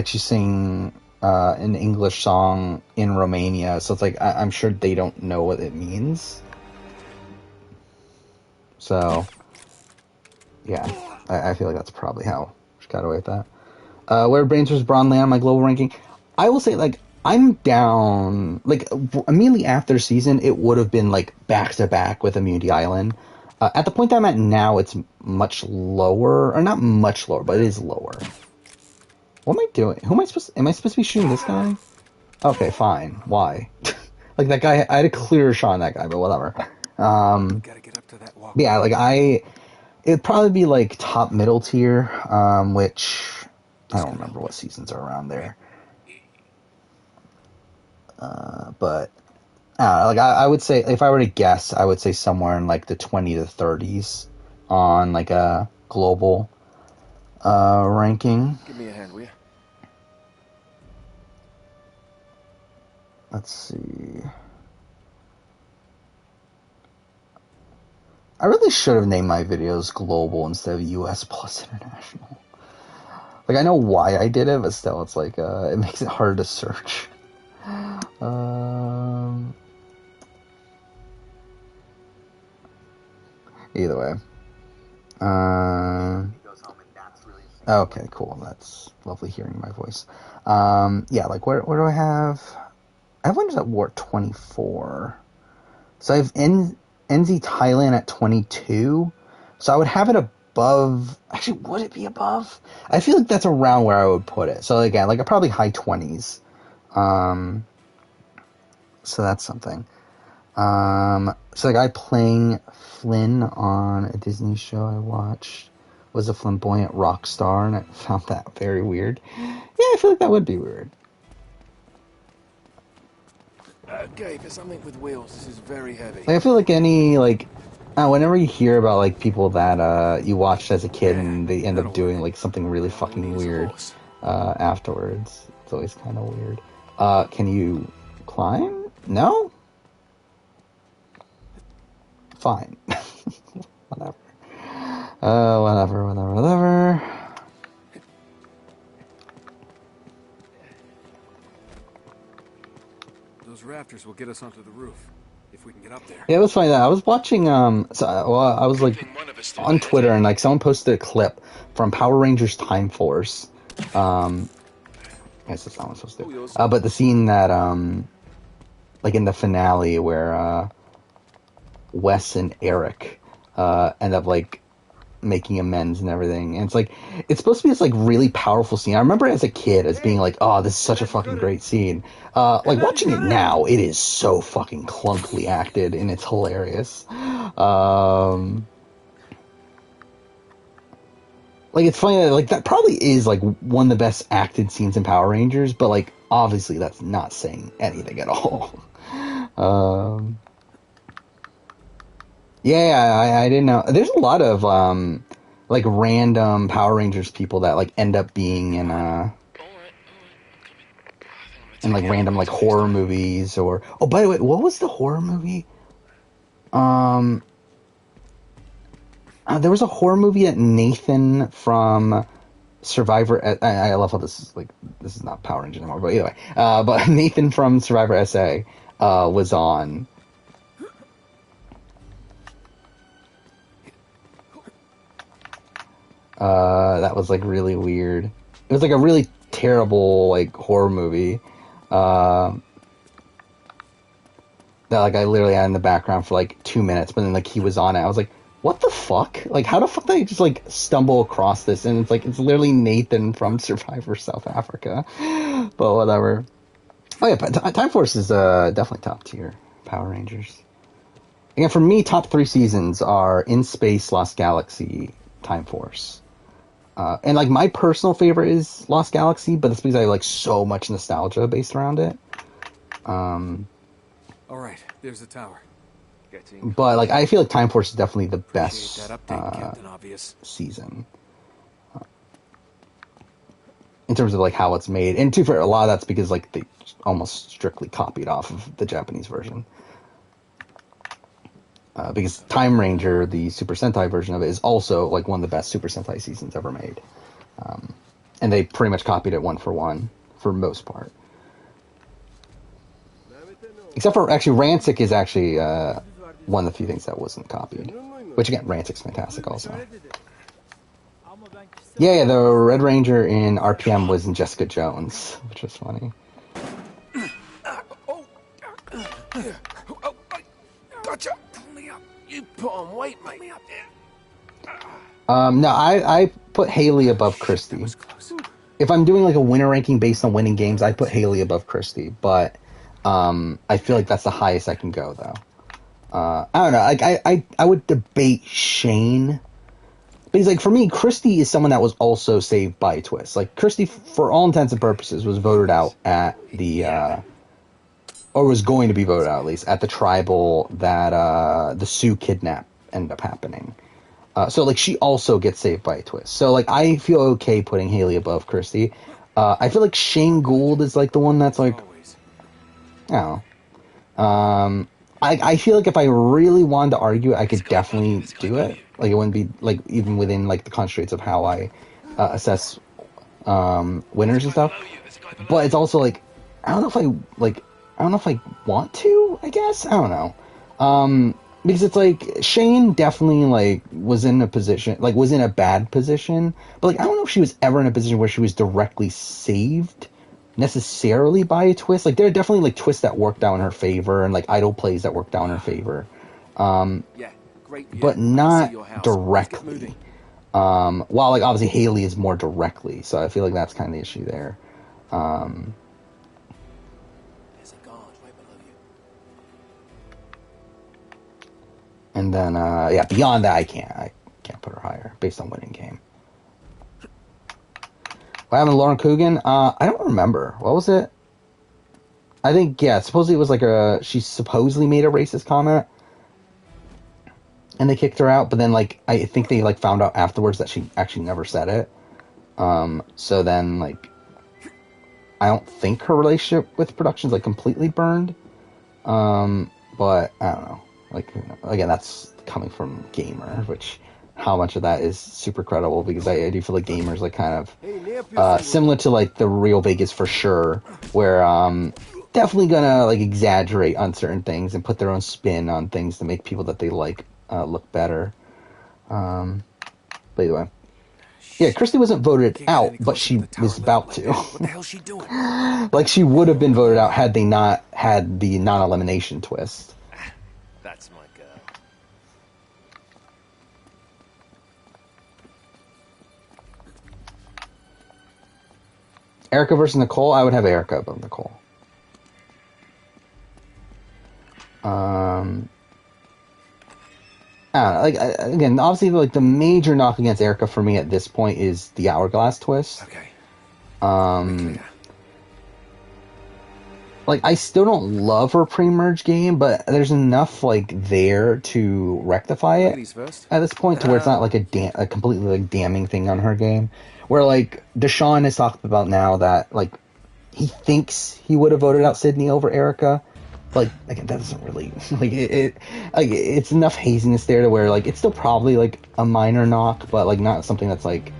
she's singing an English song in Romania, so it's like, I'm sure they don't know what it means. So, yeah, I feel like that's probably how she got away with that. Where Brains vs. Braun land on my global ranking? I will say, like, I'm down, like, immediately after season, it would have been, like, back-to-back with Immunity Island. At the point that I'm at now, it's much lower, or not much lower, but it is lower. What am I doing? Am I supposed to be shooting this guy? Okay, fine. Why? Like, that guy, I had a clear shot on that guy, but whatever. Gotta get up to that walk. Yeah, like, it'd probably be, like, top middle tier, which, I don't remember what seasons are around there. But, like, I would say, if I were to guess, I would say somewhere in, like, the 20 to 30s on, like, a global. ranking. Give me a hand, will you? Let's see. I really should have named my videos global instead of US plus international. Like, I know why I did it, but still, it's like, it makes it hard to search. Either way. Okay, cool. That's lovely hearing my voice. Yeah, like, where do I have? I have ones at War 24. So I have NZ Thailand at 22. So I would have it above. Actually, would it be above? I feel like that's around where I would put it. So again, like probably high 20s. So that's something. So the guy playing Flynn on a Disney show I watched was a flamboyant rock star, and I found that very weird. Yeah, I feel like that would be weird. Okay, for something with wheels, this is very heavy. Like, I feel like whenever you hear about like people that you watched as a kid and they end up doing like something really fucking weird afterwards, it's always kind of weird. Can you climb? No? Fine. Whatever. Whatever. Those rafters will get us onto the roof if we can get up there. Yeah, it was funny that I was watching. I was like on Twitter, and like someone posted a clip from Power Rangers Time Force. I guess that's not what I'm supposed to do. But the scene that like in the finale where Wes and Eric end up like making amends and everything, and it's like it's supposed to be this like really powerful scene. I remember as a kid as being like, oh, this is such a fucking great scene. Like watching it now, it is so fucking clunkily acted and it's hilarious. Like it's funny that like that probably is like one of the best acted scenes in Power Rangers, but like obviously that's not saying anything at all. Yeah, I didn't know. There's a lot of like random Power Rangers people that like end up being in like random like horror movies or by the way, what was the horror movie? There was a horror movie that Nathan from Survivor. I love how this is not Power Rangers anymore, but either way, but Nathan from Survivor SA was on. That was like really weird. It was like a really terrible like horror movie. That like I literally had in the background for like 2 minutes, but then like he was on it. I was like, what the fuck? Like how the fuck did I just like stumble across this? And it's like it's literally Nathan from Survivor South Africa. But whatever. Oh yeah, Time Force is definitely top tier Power Rangers. Again, for me, top 3 seasons are In Space, Lost Galaxy, Time Force. And like my personal favorite is Lost Galaxy, but that's because I have like so much nostalgia based around it. All right, there's the tower. But like I feel like Time Force is definitely the best season in terms of like how it's made. And for a lot of that's because like they almost strictly copied off of the Japanese version. Because Time Ranger, the Super Sentai version of it, is also like one of the best Super Sentai seasons ever made. And they pretty much copied it one for most part. Except for, actually, Rancic is actually one of the few things that wasn't copied. Which, again, Rancic's fantastic also. Yeah, the Red Ranger in RPM was in Jessica Jones, which was funny. Gotcha! You put on weight, mate. No, I put Haley above Christy. If I'm doing like a winner ranking based on winning games, I put Haley above Christy. But I feel like that's the highest I can go, though. I don't know. Like I would debate Shane. Because like for me, Christy is someone that was also saved by a twist. Like Christy, for all intents and purposes, was voted out at the or was going to be voted out at least at the tribal that the Sioux kidnap ended up happening. So like she also gets saved by a twist. So like I feel okay putting Haley above Christy. I feel like Shane Gould is like the one that's like, I don't know. I feel like if I really wanted to argue, I could definitely do it. Like it wouldn't be like even within like the constraints of how I assess winners and stuff. But it's also like I don't know if I want to. I guess I don't know. Because it's like Shane definitely like was in a bad position, but like I don't know if she was ever in a position where she was directly saved necessarily by a twist. Like there are definitely like twists that worked out in her favor and like idle plays that worked out in her favor, but not directly. While like obviously Haley is more directly, so I feel like that's kind of the issue there. And then beyond that I can't put her higher based on winning game. What happened to Lauren Coogan? I don't remember. What was it? I think, supposedly it was like she supposedly made a racist comment and they kicked her out, but then like I think they like found out afterwards that she actually never said it. So then like I don't think her relationship with production's like completely burned. But I don't know. Like again, that's coming from Gamer, which how much of that is super credible, because I do feel like Gamer's like kind of similar to like the real Vegas for sure, where definitely gonna like exaggerate on certain things and put their own spin on things to make people that they like look better. By the way, yeah, Christy wasn't voted out, but she was about to. What the hell's she doing? Like she would have been voted out had they not had the non-elimination twist. That's my girl. Erica versus Nicole, I would have Erica above Nicole. I don't know, like again, obviously, like the major knock against Erica for me at this point is the hourglass twist. Okay. Like I still don't love her pre-merge game, but there's enough like there to rectify it at this point to where it's not like a completely like damning thing on her game. Where like Deshaun has talked about now that like he thinks he would have voted out Sydney over Erica. Like again, that doesn't really like it's enough haziness there to where like it's still probably like a minor knock, but like not something that's like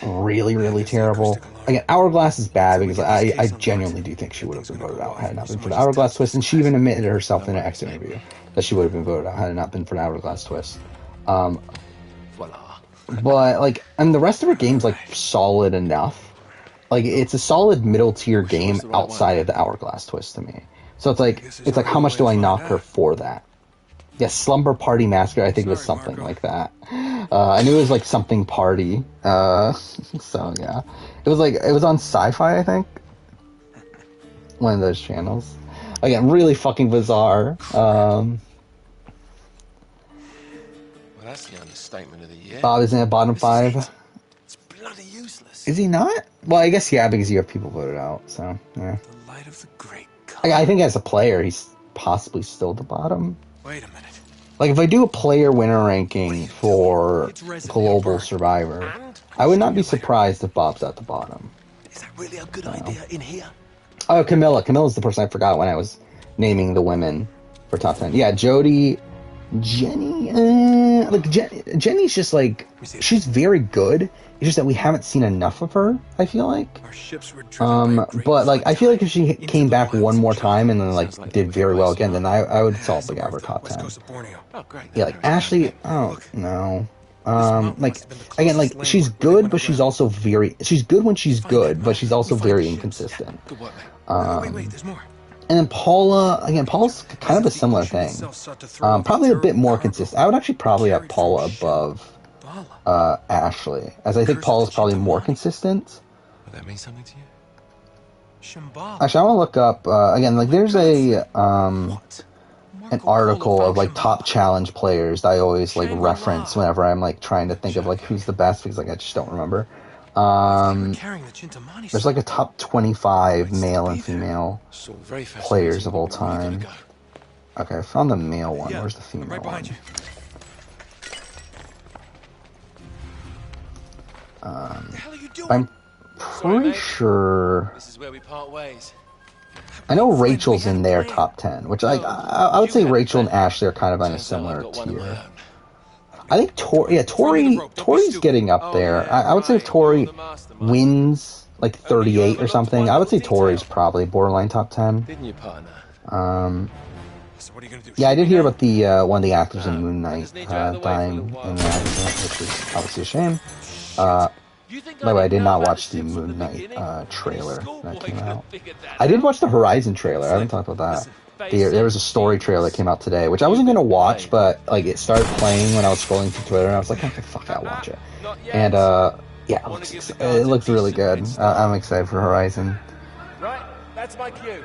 really really terrible. Again, Hourglass is bad because I genuinely do think she would have been voted out had it not been for the Hourglass twist, and she even admitted herself in an exit interview that she would have been voted out had it not been for the Hourglass twist. But like, and the rest of her game's like solid enough. Like it's a solid middle tier game outside of the Hourglass twist to me. So it's like how much do I knock her for that? Yeah, Slumber Party Massacre, I think it was something like that. I knew it was like something party. So yeah, it was on Sci-Fi, I think. One of those channels. Again, really fucking bizarre. Well, that's the understatement of the year. Bob is in at bottom 5. It's bloody useless. Is he not? Well, I guess yeah, because you have people voted out. So yeah. The light of the great. I think as a player, he's possibly still at the bottom. Wait a minute. Like, if I do a player winner ranking for Global Survivor, I would not be surprised if Bob's at the bottom. Is that really a good idea in here? Oh, Camilla. Camilla's the person I forgot when I was naming the women for top 10. Yeah, Jody, Jenny, Jenny's just like, she's very good. It's just that we haven't seen enough of her, I feel like. But like, I feel like if she came back one more time and then like did very well again, then I would solidly have her top 10. Yeah, like Ashley, oh no. Like again, like she's good, but she's also she's good when she's good, but she's also very inconsistent. And then Paula's kind of a similar thing. Probably a bit more consistent. I would actually probably have Paula above Ashley, as I think Paula's probably more consistent. Would that mean something to you? Actually, I want to look up again. Like, there's an article of like top challenge players that I always like reference whenever I'm like trying to think of like who's the best, because like I just don't remember. There's like a top 25 male and female players of all time. Okay, I found the male one. Where's the female one? the hell are you doing? I'm Sorry, pretty mate. sure. This is where we part ways. I know Rachel's in their top 10, which I would say Rachel and Ashley are kind of on a similar tier. I think Tori's getting up there. I would say if Tori wins like 38 or something, I would say Tori's probably borderline top 10. Didn't you, partner? So what are you gonna do? Yeah, I did hear about the one of the actors in Moon Knight dying in an accident, which is obviously a shame. By the way, I did not watch the Moon Knight trailer that came out. I did watch the Horizon trailer. I haven't talked about that. There was a story trailer that came out today, which I wasn't going to watch, but like it started playing when I was scrolling through Twitter, and I was like, okay, fuck, I'll watch it. And yeah, it looks really good. I'm excited for Horizon. Right, that's my cue.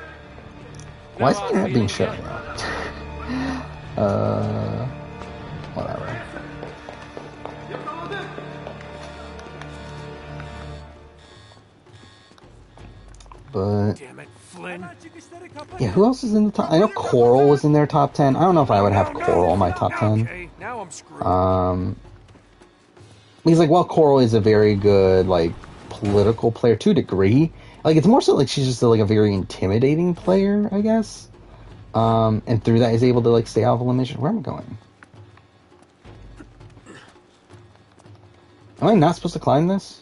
Why is my head being shut now? Whatever. But Damn it, Flynn. yeah, who else is in the top? I know Coral was in their top 10. I don't know if I would have Coral in my top 10. Okay, now I'm screwed. Because like, while Coral is a very good like political player to a degree, like it's more so like she's just like a very intimidating player, I guess. And through that is able to like stay out of elimination. Where am I going? Am I not supposed to climb this?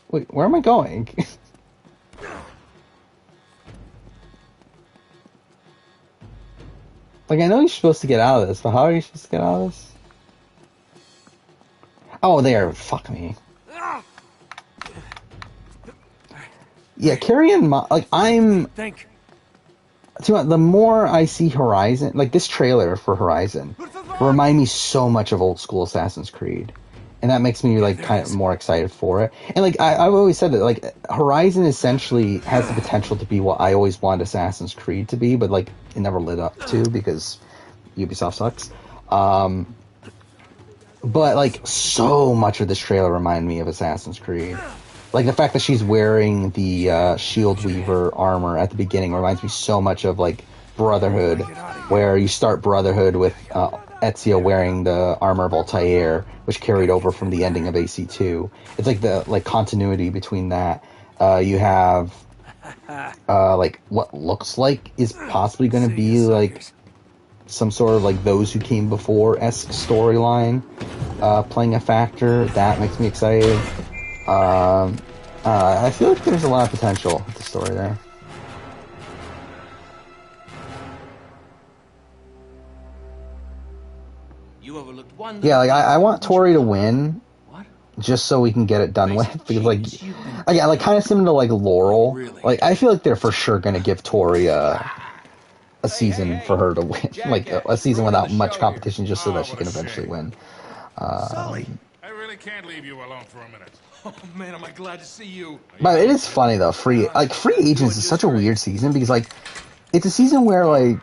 Wait, where am I going? Like, I know you're supposed to get out of this, but how are you supposed to get out of this? Oh, there. Fuck me. Yeah, Carrie and like, Think. the more I see Horizon, like this trailer for Horizon, remind me so much of old school Assassin's Creed. And that makes me like kind of more excited for it. And like I've always said that like Horizon essentially has the potential to be what I always wanted Assassin's Creed to be, but like it never lit up to because Ubisoft sucks. But like so much of this trailer reminded me of Assassin's Creed. Like the fact that she's wearing the Shield Weaver armor at the beginning reminds me so much of like Brotherhood, where you start Brotherhood with Ezio wearing the armor of Altair, which carried over from the ending of AC2. It's like the like continuity between that. You have like what looks like is possibly going to be like some sort of like Those Who Came Before-esque storyline playing a factor. That makes me excited. I feel like there's a lot of potential with the story there. You overlooked one. Yeah, like I want Tori to win, just so we can get it done with. Because like, again, like kind of similar to like Laurel. Like I feel like they're for sure gonna give Tori a season for her to win, like a season without much competition, just so that she can eventually win. Sully. I really can't leave you alone for a minute. Oh man, am I glad to see you. But it is funny though. Free Agents is such a weird season because like it's a season where like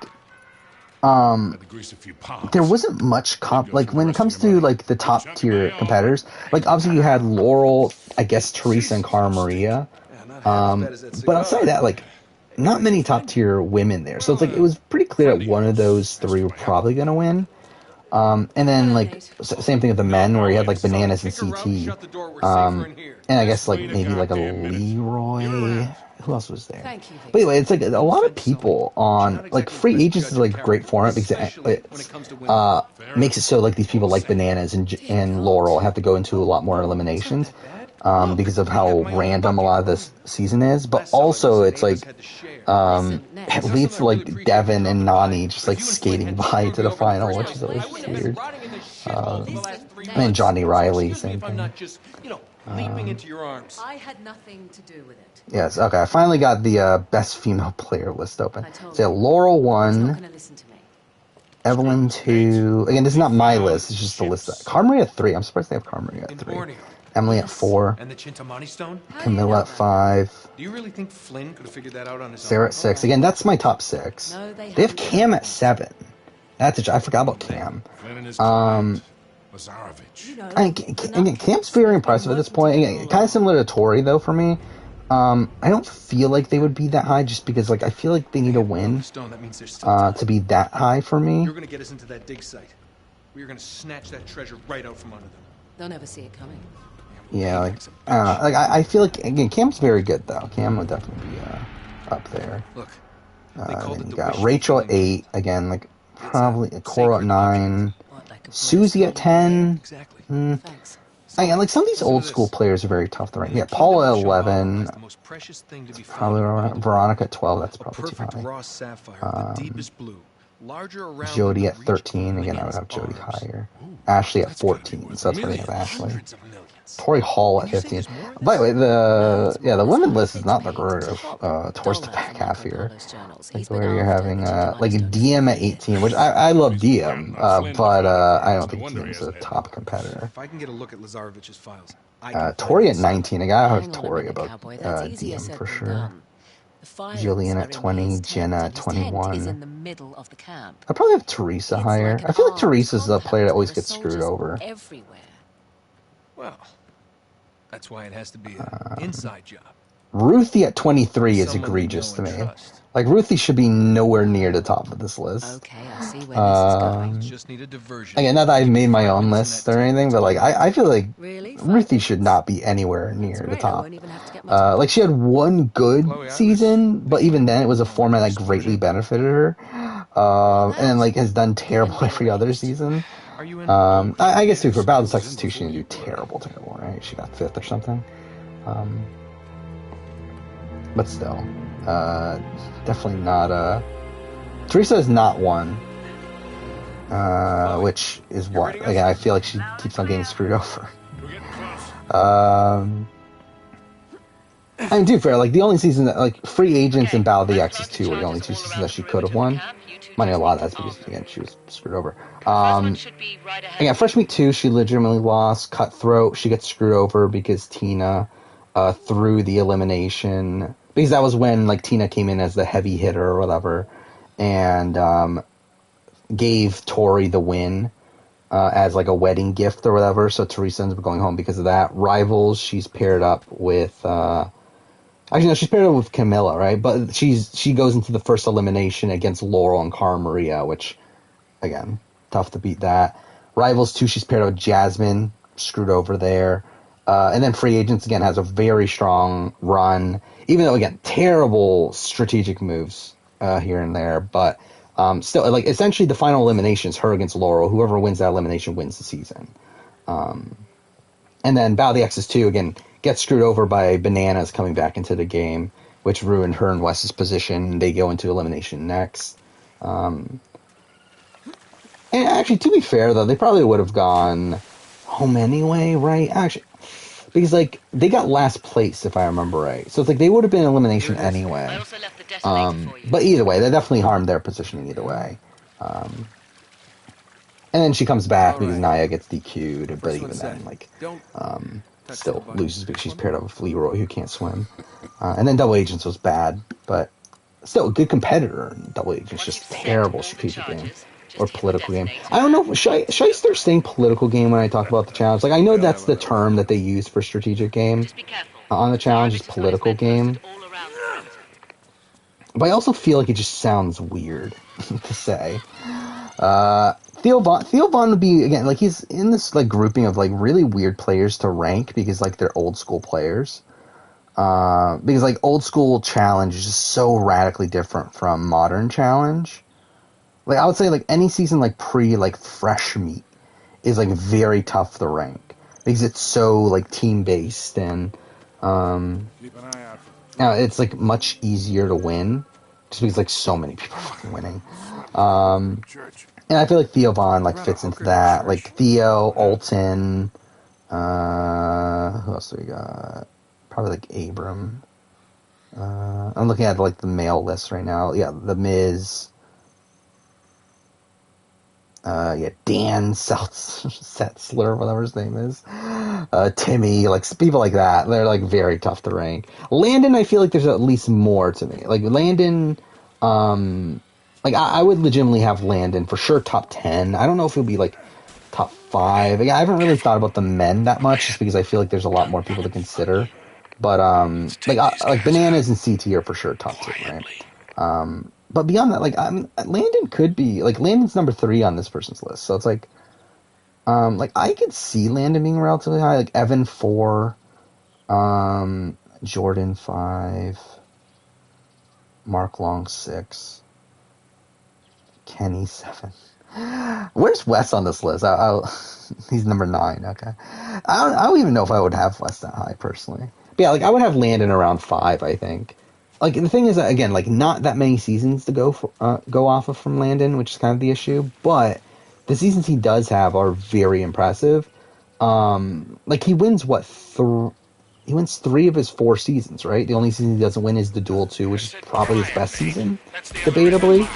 there wasn't much like when it comes to like the top tier competitors, like obviously you had Laurel, I guess Teresa and Cara Maria, but outside of that, like not many top tier women there, so it's like it was pretty clear that one of those three were probably going to win. And then like same thing with the men, where you had like Bananas and CT, and I guess like maybe like a Leroy. Who else was there? But anyway, it's like a lot of people on like Free Agents is like great format because it makes it so like these people like Bananas and Laurel have to go into a lot more eliminations because of how random a lot of this season is. But also it's like it leads to like Devin and Nani just like skating by to the final, which is always weird. And Johnny Riley, same thing. Leaping into your arms. I had nothing to do with it. Yes, okay. I finally got the best female player list open. So Laurel 1, Evelyn 2. Again, this is not my list. It's just the list. Carmery at 3. I'm surprised they have Carmery at 3. Emily at 4. And the Chintamani stone? Camilla at 5. Do you really think Flynn could have figured that out on his own? Sarah at 6. Again, that's my top 6. No, they have Cam at 7. I forgot about Cam. Again, Cam's very impressive at this point. Again, kind of similar to Tori, though, for me. I don't feel like they would be that high just because, like, I feel like they need a win to be that high for me. You're gonna get us into that dig site. We're gonna snatch that treasure right out from under them. They'll never see it coming. Yeah, like, I don't know. Like, I feel like, again, Cam's very good, though. Cam would definitely be up there. Look, Then you got Rachel at 8, again, like, probably Cora at 9, Susie at 10. Exactly. Thanks. Again, like, some of these old school players are very tough to rank. Yeah, Paula at 11, probably Veronica at 12, that's probably too high. Raw sapphire, the deepest blue. Larger around Jody at 13, again, I would have Jody higher. Ashley at 14, so that's where they have Ashley. Tori Hall at 15. By the way, the women list is not the great towards the back half here. Like where you're having like a DM at 18, which I love DM, but I don't think DM's a top competitor. If I can get a look at Lazarevich's files, Tori at 19. I gotta have Tori about DM for sure. Jillian at 20, Jenna at 21. I'd probably have Teresa higher. I feel like Teresa's the player that always gets screwed over. Well, that's why it has to be an inside job. Ruthie at 23 is egregious to me. Like, Ruthie should be nowhere near the top of this list. Okay, I see where this is going. Just need a diversion. Again, not that I've made my own list or anything, but like I feel like Ruthie should not be anywhere near the top. Like, she had one good season, but even then it was a format that greatly benefited her. And then, like, has done terrible every other season. I guess too, for Battle of the Sexes 2, she didn't do terrible, right? She got 5th or something. But still, definitely not, Teresa is not one, which is what, again, I feel like she keeps on getting screwed over. I mean, to be fair, like, the only season that, like, Free Agents and Battle of the X's 2 were the only 2 seasons that she could have won. Mind you, a lot of that's because, again, she was screwed over. Again, Fresh Meat 2, she legitimately lost. Cutthroat, she gets screwed over because Tina threw the elimination. Because that was when, like, Tina came in as the heavy hitter or whatever, and gave Tori the win as, like, a wedding gift or whatever. So Teresa ends up going home because of that. Rivals, she's paired up with... Actually, no, she's paired up with Camilla, right? But she goes into the first elimination against Laurel and Cara Maria, which, again, tough to beat that. Rivals 2, she's paired up with Jasmine, screwed over there. And then Free Agents, again, has a very strong run, even though, again, terrible strategic moves here and there. But still, like, essentially the final elimination is her against Laurel. Whoever wins that elimination wins the season. And then Battle of the X's 2, again, gets screwed over by Bananas coming back into the game, which ruined her and Wes's position. They go into elimination next. And actually, to be fair, though, they probably would have gone home anyway, right? Actually, because, like, they got last place, if I remember right. So it's like they would have been in elimination anyway. But either way, that definitely harmed their positioning either way. And then she comes back because Nia gets DQ'd, but even then, like, still loses because she's paired up with Leroy, who can't swim. And then Double Agents was bad, but still a good competitor. Double Agents, just terrible strategic game. Or political game. I don't know. Should I start saying political game when I talk about the challenge? Like, I know that's the term that they use for strategic game on the challenge is political game. But I also feel like it just sounds weird to say. Theo Von would be, again, like, he's in this, like, grouping of, like, really weird players to rank because, like, they're old school players. Because, like, old school challenge is just so radically different from modern challenge. Like, I would say, like, any season, like, like, Fresh Meat is, like, very tough to rank. Because it's so, like, team-based and, it's, like, much easier to win. Just because, like, so many people are fucking winning. And I feel like Theo Von, like, fits into that. Like, Theo, Alton, who else do we got? Probably, like, Abram. I'm looking at, like, the male list right now. Yeah, The Miz... Dan Setzler, whatever his name is. Timmy, like, people like that. They're, like, very tough to rank. Landon, I feel like there's at least more to me. Like, Landon, like, I would legitimately have Landon for sure top 10. I don't know if he'll be, like, top 5. I haven't really thought about the men that much, just because I feel like there's a lot more people to consider But like Bananas and CT are for sure top 2, right? But beyond that, like Landon could be like Landon's number 3 on this person's list, so it's like I could see Landon being relatively high, like Evan 4, Jordan 5, Mark Long 6, Kenny 7. Where's Wes on this list? He's number 9. Okay, I don't even know if I would have Wes that high personally. But yeah, like I would have Landon around 5. I think. Like the thing is that again, like not that many seasons to go off of from Landon, which is kind of the issue. But the seasons he does have are very impressive. Like he wins he wins 3 of his 4 seasons, right? The only season he doesn't win is the Duel 2, which is probably his best season, debatably.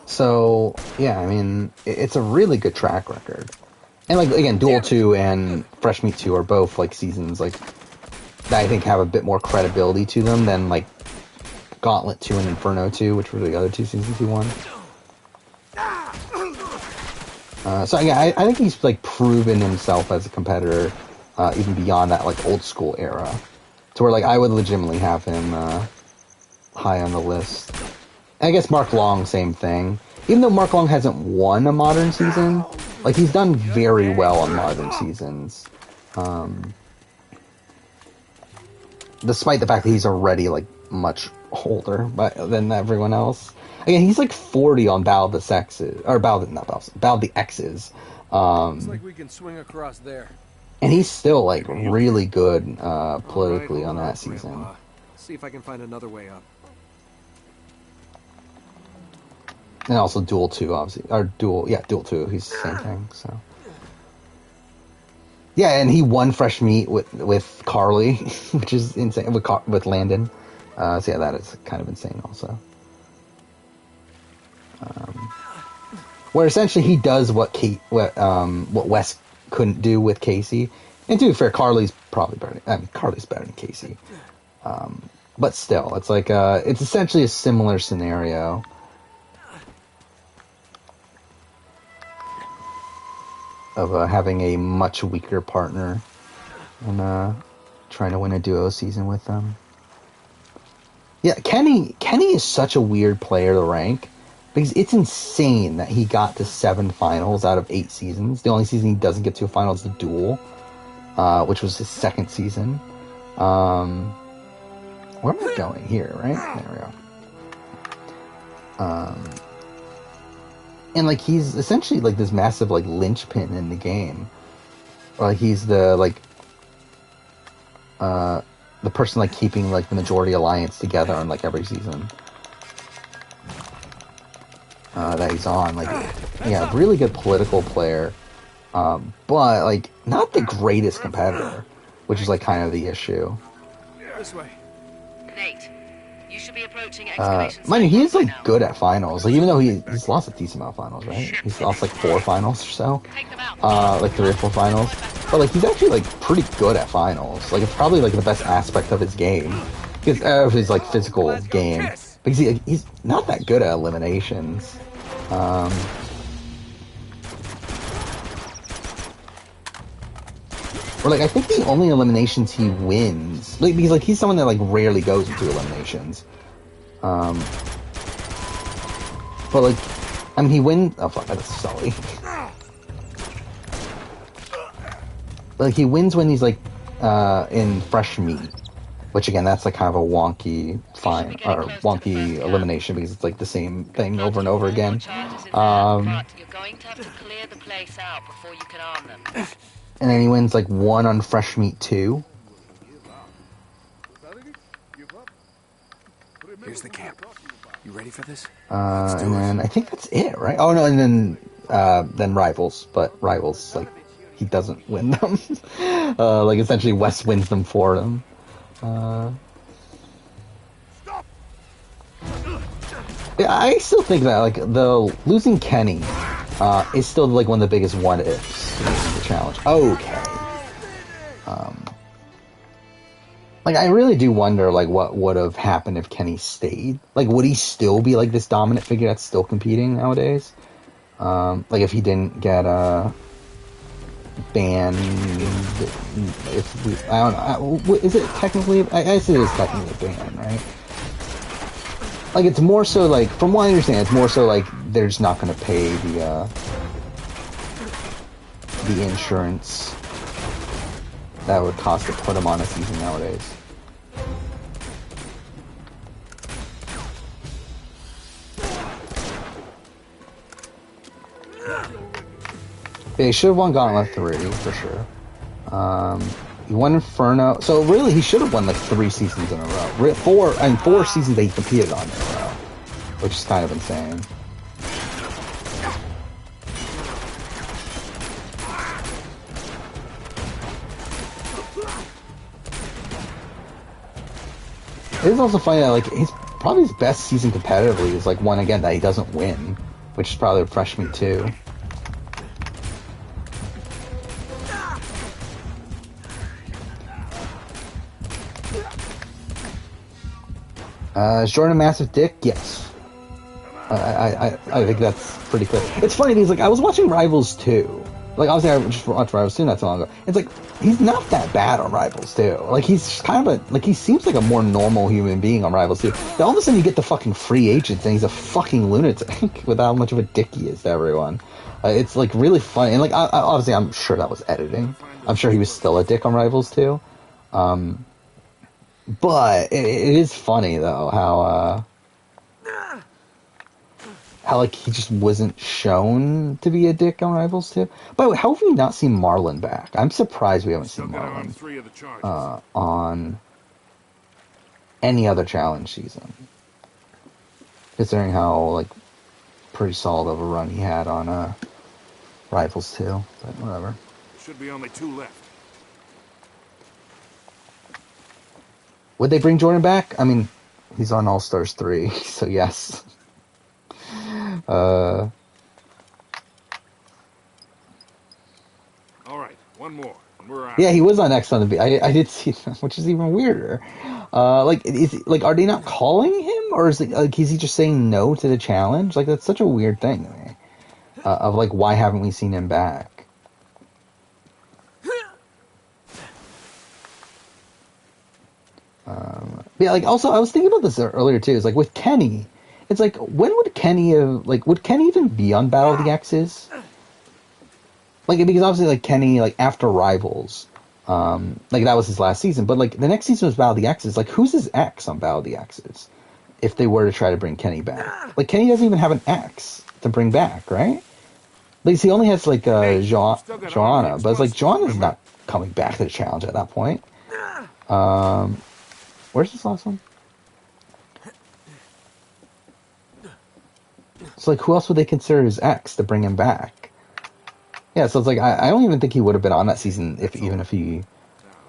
So, yeah, I mean, it's a really good track record. And, like, again, Duel 2 and Fresh Meat 2 are both, like, seasons, like, that I think have a bit more credibility to them than, like, Gauntlet 2 and Inferno 2, which were the other 2 seasons he won. So, yeah, I think he's, like, proven himself as a competitor, even beyond that, like, old school era. To where, like, I would legitimately have him high on the list. And I guess Mark Long, same thing. Even though Mark Long hasn't won a modern season, like, he's done very well on modern seasons. Despite the fact that he's already, like, much older than everyone else. Again, he's like 40 on Battle of the Sexes, or Battle of the X's. Looks like we can swing across there. And he's still, like, really good politically on that season. See if I can find another way up. And also Duel 2, obviously. Or Duel 2, he's the same thing, so. Yeah, and he won Fresh Meat with Carly, which is insane, with Landon. So yeah, that is kind of insane also. Where essentially he does what Wes couldn't do with Casey. And to be fair, Carly's probably better. Carly's better than Casey. But still, it's like it's essentially a similar scenario. Of having a much weaker partner and trying to win a duo season with them. Yeah, Kenny is such a weird player to rank because it's insane that he got to 7 finals out of 8 seasons. The only season he doesn't get to a final is the Duel, which was his 2nd season. Where am I going here? Right there we go. And, like, he's essentially, like, this massive, like, linchpin in the game. Or, like, he's the, like, the person, like, keeping, like, the majority alliance together on, like, every season. That he's on. Like, yeah, really good political player. But, like, not the greatest competitor. Which is, like, kind of the issue. This way. Nate, you should be approaching excavation mind you, he is, like, now. good at finals. Like, even though he's lost a decent amount of finals, right? He's lost, like, 4 finals or so. Like, 3 or 4 finals. But, like, he's actually, like, pretty good at finals. Like, it's probably, like, the best aspect of his game. Because, of his, like, physical game. Because he's not that good at eliminations. Or, like, I think the only eliminations he wins... Like, because, like, he's someone that, like, rarely goes into eliminations. But, like, I mean, he wins... Oh, fuck, that's Sully. Like, he wins when he's, like, in Fresh Meat. Which, again, that's, like, kind of a wonky wonky elimination because it's, like, the same thing over and over again. You're going to have to clear the place out before you can arm them. And then he wins, like, 1 on Fresh Meat 2. Here's the camp. You ready for this? And then I think that's it, right? Oh, no, and then Rivals. But Rivals, like, he doesn't win them. Like, essentially, Wes wins them for him. Yeah, I still think that, like, losing Kenny is still, like, one of the biggest what-ifs in the challenge. Okay. Like, I really do wonder, like, what would have happened if Kenny stayed. Like, would he still be, like, this dominant figure that's still competing nowadays? Like, if he didn't get, banned. If we, I don't know, is it technically? I guess it is technically banned, right? Like it's more so like, from what I understand, it's more so like they're just not going to pay the insurance that would cost to put them on a season nowadays. They should have won Gauntlet 3, for sure. He won Inferno. So really, he should have won like 3 seasons in a row. 4 seasons that he competed on in a row. Which is kind of insane. It is also funny that like probably his best season competitively is like one again that he doesn't win. Which is probably refreshed me too. Is Jordan a massive dick? Yes. I think that's pretty clear. It's funny because like I was watching Rivals 2. Like obviously I just watched Rivals 2 not so long ago. It's like he's not that bad on Rivals 2. Like he's kind of he seems like a more normal human being on Rivals 2. Then all of a sudden you get the fucking free agent and he's a fucking lunatic with how much of a dick he is to everyone. It's like really funny and like obviously I'm sure that was editing. I'm sure he was still a dick on Rivals 2. But it is funny though how like he just wasn't shown to be a dick on Rivals 2. By the way, how have we not seen Marlon back? I'm surprised we haven't seen Marlon on any other challenge season. Considering how like pretty solid of a run he had on Rivals 2. But whatever. Should be only 2 left. Would they bring Jordan back? I mean, he's on All Stars 3, so yes. All right, one more, and we're out. Yeah, he was on X on the Beach. I did see that, which is even weirder. Like, are they not calling him, or is he just saying no to the challenge? Like, that's such a weird thing to me. Of like, why haven't we seen him back? Yeah, like also I was thinking about this earlier too. It's like with Kenny, it's like when would Kenny would Kenny even be on Battle of the X's? Like because obviously like Kenny like after Rivals, like that was his last season. But like the next season was Battle of the X's. Like who's his ex on Battle of the X's? If they were to try to bring Kenny back, like Kenny doesn't even have an ex to bring back, right? Like he only has like Joanna, but it's like Joanna's not coming back to the challenge at that point. Where's this last one? It's like, who else would they consider his ex to bring him back? Yeah, so it's like, I don't even think he would have been on that season even if he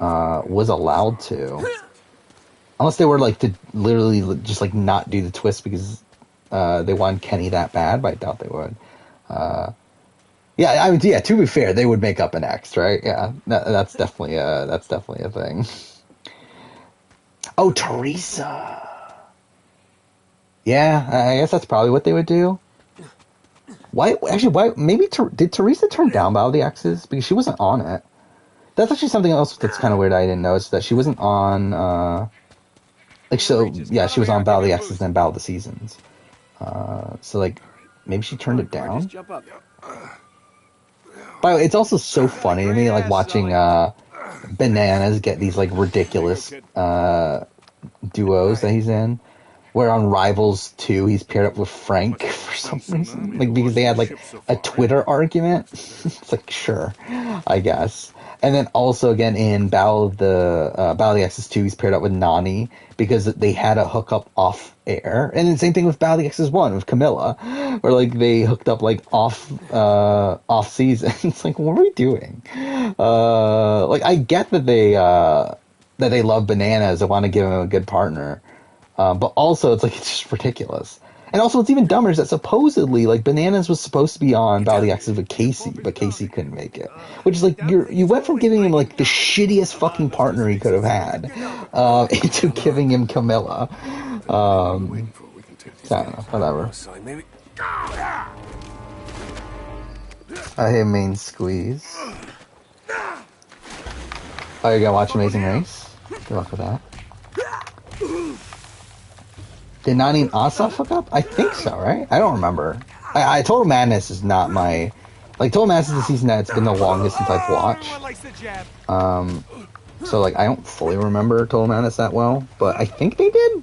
was allowed to. Unless they were like to literally just like not do the twist because they wanted Kenny that bad, but I doubt they would. Yeah, I mean, yeah. To be fair, they would make up an ex, right? Yeah, that's definitely a thing. Oh, Teresa. Yeah, I guess that's probably what they would do. Why? Maybe did Teresa turn down Battle of the X's because she wasn't on it? That's actually something else that's kind of weird. I didn't notice that she wasn't on. Yeah, she was on Battle of the X's and then Battle of the Seasons. So like, maybe she turned it down. By the way, it's also so funny to me, like watching Bananas get these like ridiculous duos that he's in. Where on Rivals 2 he's paired up with Frank for some reason, like because they had like a Twitter argument. It's like sure, I guess. And then also again in Battle of the X's 2 he's paired up with Nani because they had a hookup off air. And then same thing with Battle of the X's 1 with Camilla, where like they hooked up like off season. It's like what are we doing? Like I get that they love Bananas and want to give him a good partner. But also, it's like it's just ridiculous. And also, what's even dumber is that supposedly, like, Bananas was supposed to be on Battle of the X's with Casey, but Casey couldn't make it. Which is like, you went from giving him, like, the shittiest fucking partner he could have had, into giving him Camilla. I don't know, whatever. I hate main squeeze. Oh, you're gonna watch Amazing Race? Good luck with that. Did Nani and Asaf hook up? I think so, right? I don't remember. Total Madness is not my... Like, Total Madness is the season that's been the longest since I've watched. So, like, I don't fully remember Total Madness that well, but I think they did?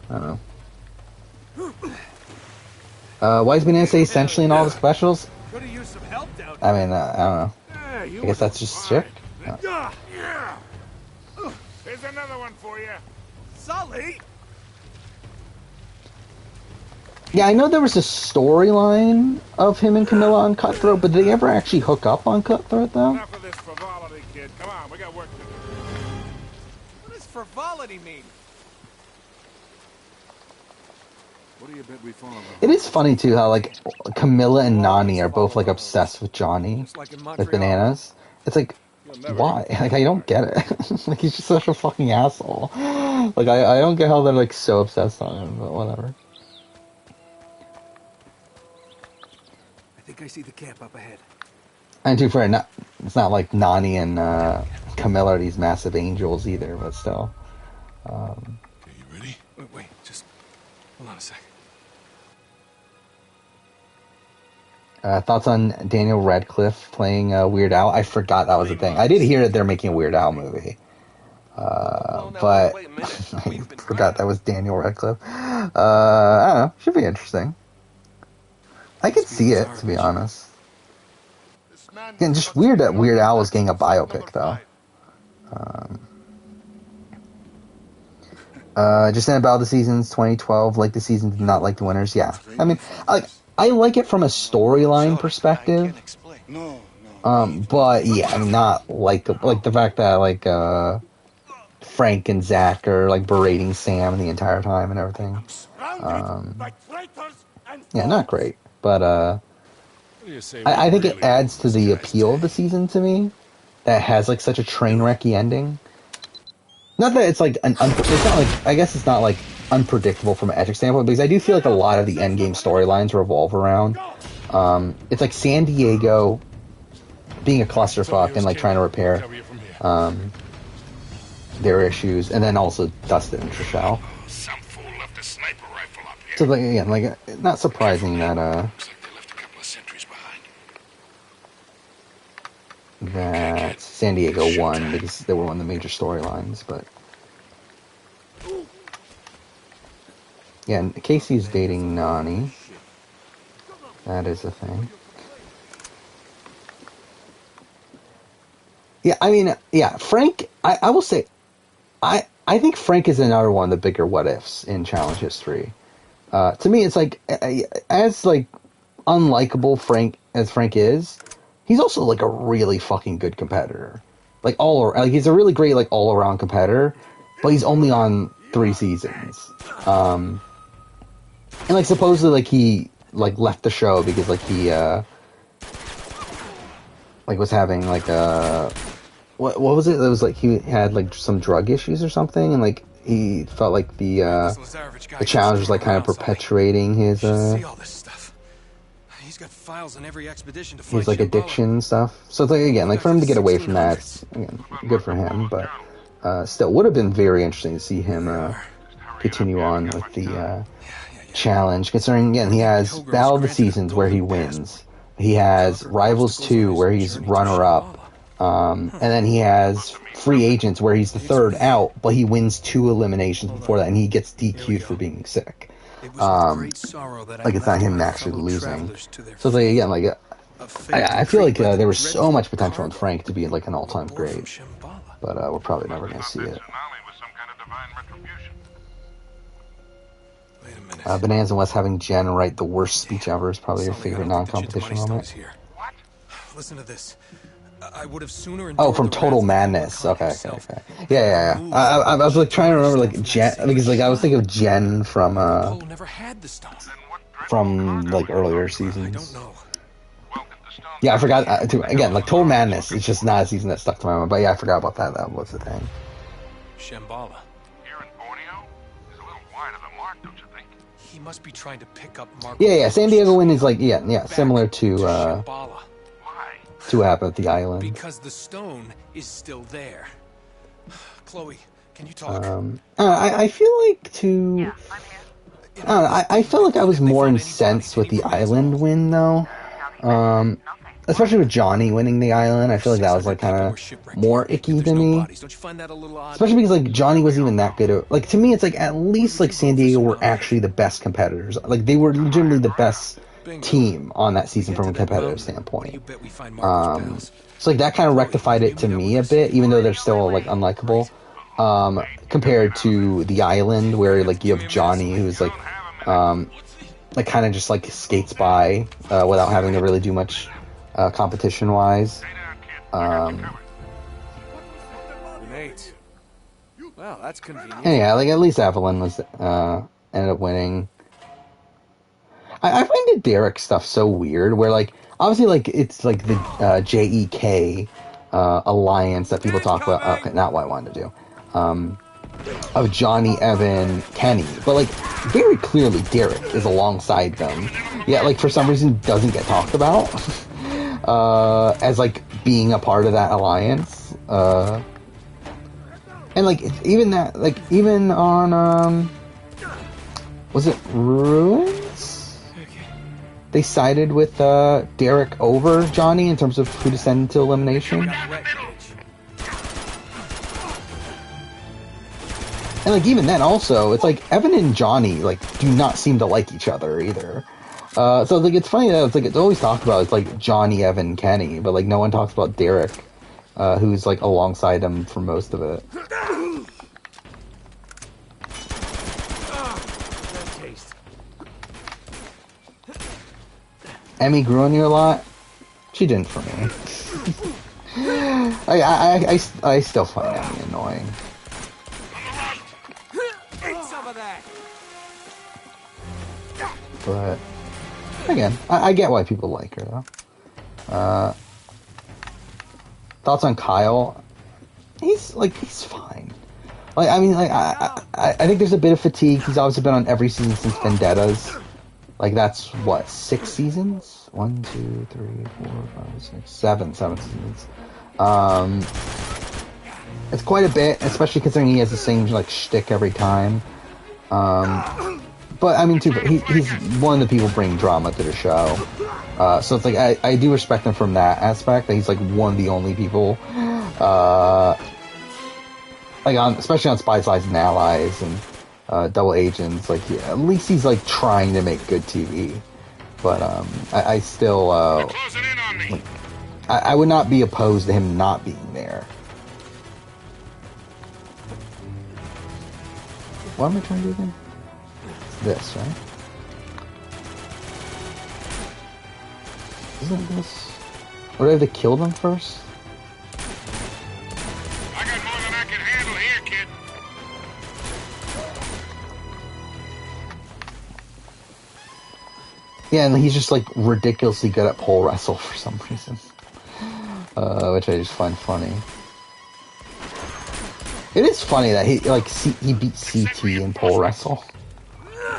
I don't know. Why is Banana say essentially in all the specials? I mean, I don't know. I guess that's just shit. Here's another one for you. Sully? Yeah, I know there was a storyline of him and Camilla on Cutthroat, but did they ever actually hook up on Cutthroat, though? Enough of this frivolity, kid. Come on, we got work to do. What does frivolity mean? What do you bet we follow? It is funny, too, how, like, Camilla and Nani are both, like, obsessed with Johnny. Like, Bananas. It's like, why? Like, I don't get it. Like, he's just such a fucking asshole. Like, I don't get how they're, like, so obsessed on him, but whatever. I think I see the camp up ahead. And to be fair, it's not like Nani and Camilla are these massive angels either, but still. Okay, you ready? Wait, just hold on a sec. Thoughts on Daniel Radcliffe playing Weird Al? I forgot that was a thing. I did hear that they're making a Weird Al movie. But I forgot that was Daniel Radcliffe. I don't know. Should be interesting. I could see it, to be honest. Again, just weird that Weird Al was getting a biopic, though. Just saying about the seasons 2012, like the season did not like the winners. Yeah, I mean, I like it from a storyline perspective. But yeah, I'm not like the fact that like Frank and Zach are like berating Sam the entire time and everything. Yeah, not great, but I think it adds to the appeal of the season to me. That has like such a train wrecky ending. Not that it's like it's not like, I guess it's not like unpredictable from an ethics standpoint, because I do feel like a lot of the endgame storylines revolve around it's like San Diego being a clusterfuck and like trying to repair their issues, and then also Dustin and Trishelle. Some fool left a sniper rifle up here. So like, again, like not surprising that Looks like they left a couple of sentries behind. that San Diego won because they were one of the major storylines, but yeah, and Casey's dating Nani. That is a thing. Yeah, I mean, yeah, Frank, I will say, I think Frank is another one of the bigger what ifs in Challenge history. To me, it's like, as like unlikable Frank is, he's also like a really fucking good competitor. Like he's a really great like all around competitor, but he's only on 3 seasons. And like supposedly like he like left the show because like he like was having like what was it? It was like he had like some drug issues or something, and like he felt like the challenge was like kind of perpetuating his See all this stuff. He's got files on every expedition to fight his like Shambhala. addiction and stuff. So it's like, again, like for him to get away from that, it's, again, good for him, but still would have been very interesting to see him continue on with the challenge, considering again he has Battle of the Seasons where he wins, he has Rivals 2 where he's runner up, and then he has Free Agents where he's the third out, but he wins 2 eliminations before that and he gets DQ'd for being sick. Like it's not him actually losing. So it's like, again, like I feel like there was so much potential in Frank to be like an all-time great, but we're probably never gonna see it. Bonanza West having Jen write the worst speech ever is probably your favorite non-competition moment. Listen to this. I would have sooner. Oh, from Total Madness. Okay. Yeah. I was like trying to remember like Jen, because like I was thinking of Jen from never had the stone. from like earlier seasons. Yeah, I forgot. Again, like Total Madness is just not a season that stuck to my mind. But yeah, I forgot about that. That was the thing. Shambhala. Here in Borneo is a little wide of the mark, don't you think? He must be trying to pick up Mark. Yeah. San Diego Win is like similar to Shambhala. what happened at the island. Because the stone is still there. Chloe, can you talk? I feel like to... I don't know, I felt like I was more incensed with the island win, though. Especially with Johnny winning the island, I feel like that was like kind of more icky to me. Don't you find that a little odd? Especially because like Johnny wasn't even that good. Like to me, it's like at least like San Diego were actually the best competitors. Like they were legitimately the best team on that season from a competitive standpoint. So like that kind of rectified it to me a bit, even though they're still like unlikable. Compared to the island where like you have Johnny who's like kind of just like skates by without having to really do much competition wise. Grenades. Well, that's convenient. And yeah, like at least Evelyn was ended up winning. I find the Derek stuff so weird, where like obviously like it's like the JEK alliance that people talk about. Okay, not what I wanted to do. Of Johnny, Evan, Kenny, but like very clearly Derek is alongside them. Yet like for some reason doesn't get talked about as like being a part of that alliance. And like even that, like even on was it Ruins? They sided with Derek over Johnny in terms of who to send to elimination. And like even then also, it's like Evan and Johnny like do not seem to like each other either. So like it's funny that it's always talked about, it's like Johnny, Evan, Kenny, but like no one talks about Derek, who's like alongside them for most of it. Emmy grew on you a lot. She didn't for me. I still find Emmy annoying. But again, I get why people like her though. Thoughts on Kyle? He's fine. Like I mean, like I think there's a bit of fatigue. He's obviously been on every season since Vendettas. Like that's what, 6 seasons? 1, 2, 3, 4, 5, 6, 7 seasons. It's quite a bit, especially considering he has the same like shtick every time. But I mean, too, he's one of the people bringing drama to the show. So it's like I do respect him from that aspect. That he's like one of the only people, especially on Spies, Lies, and Allies and Double Agents. Like at least he's like trying to make good TV. But I still I would not be opposed to him not being there. What am I trying to do again? This, right? Isn't this... Or do I have to kill them first? I got more than I can handle here, kid. Yeah, and he's just like ridiculously good at pole wrestle for some reason. Which I just find funny. It is funny that he beat CT in pole wrestle.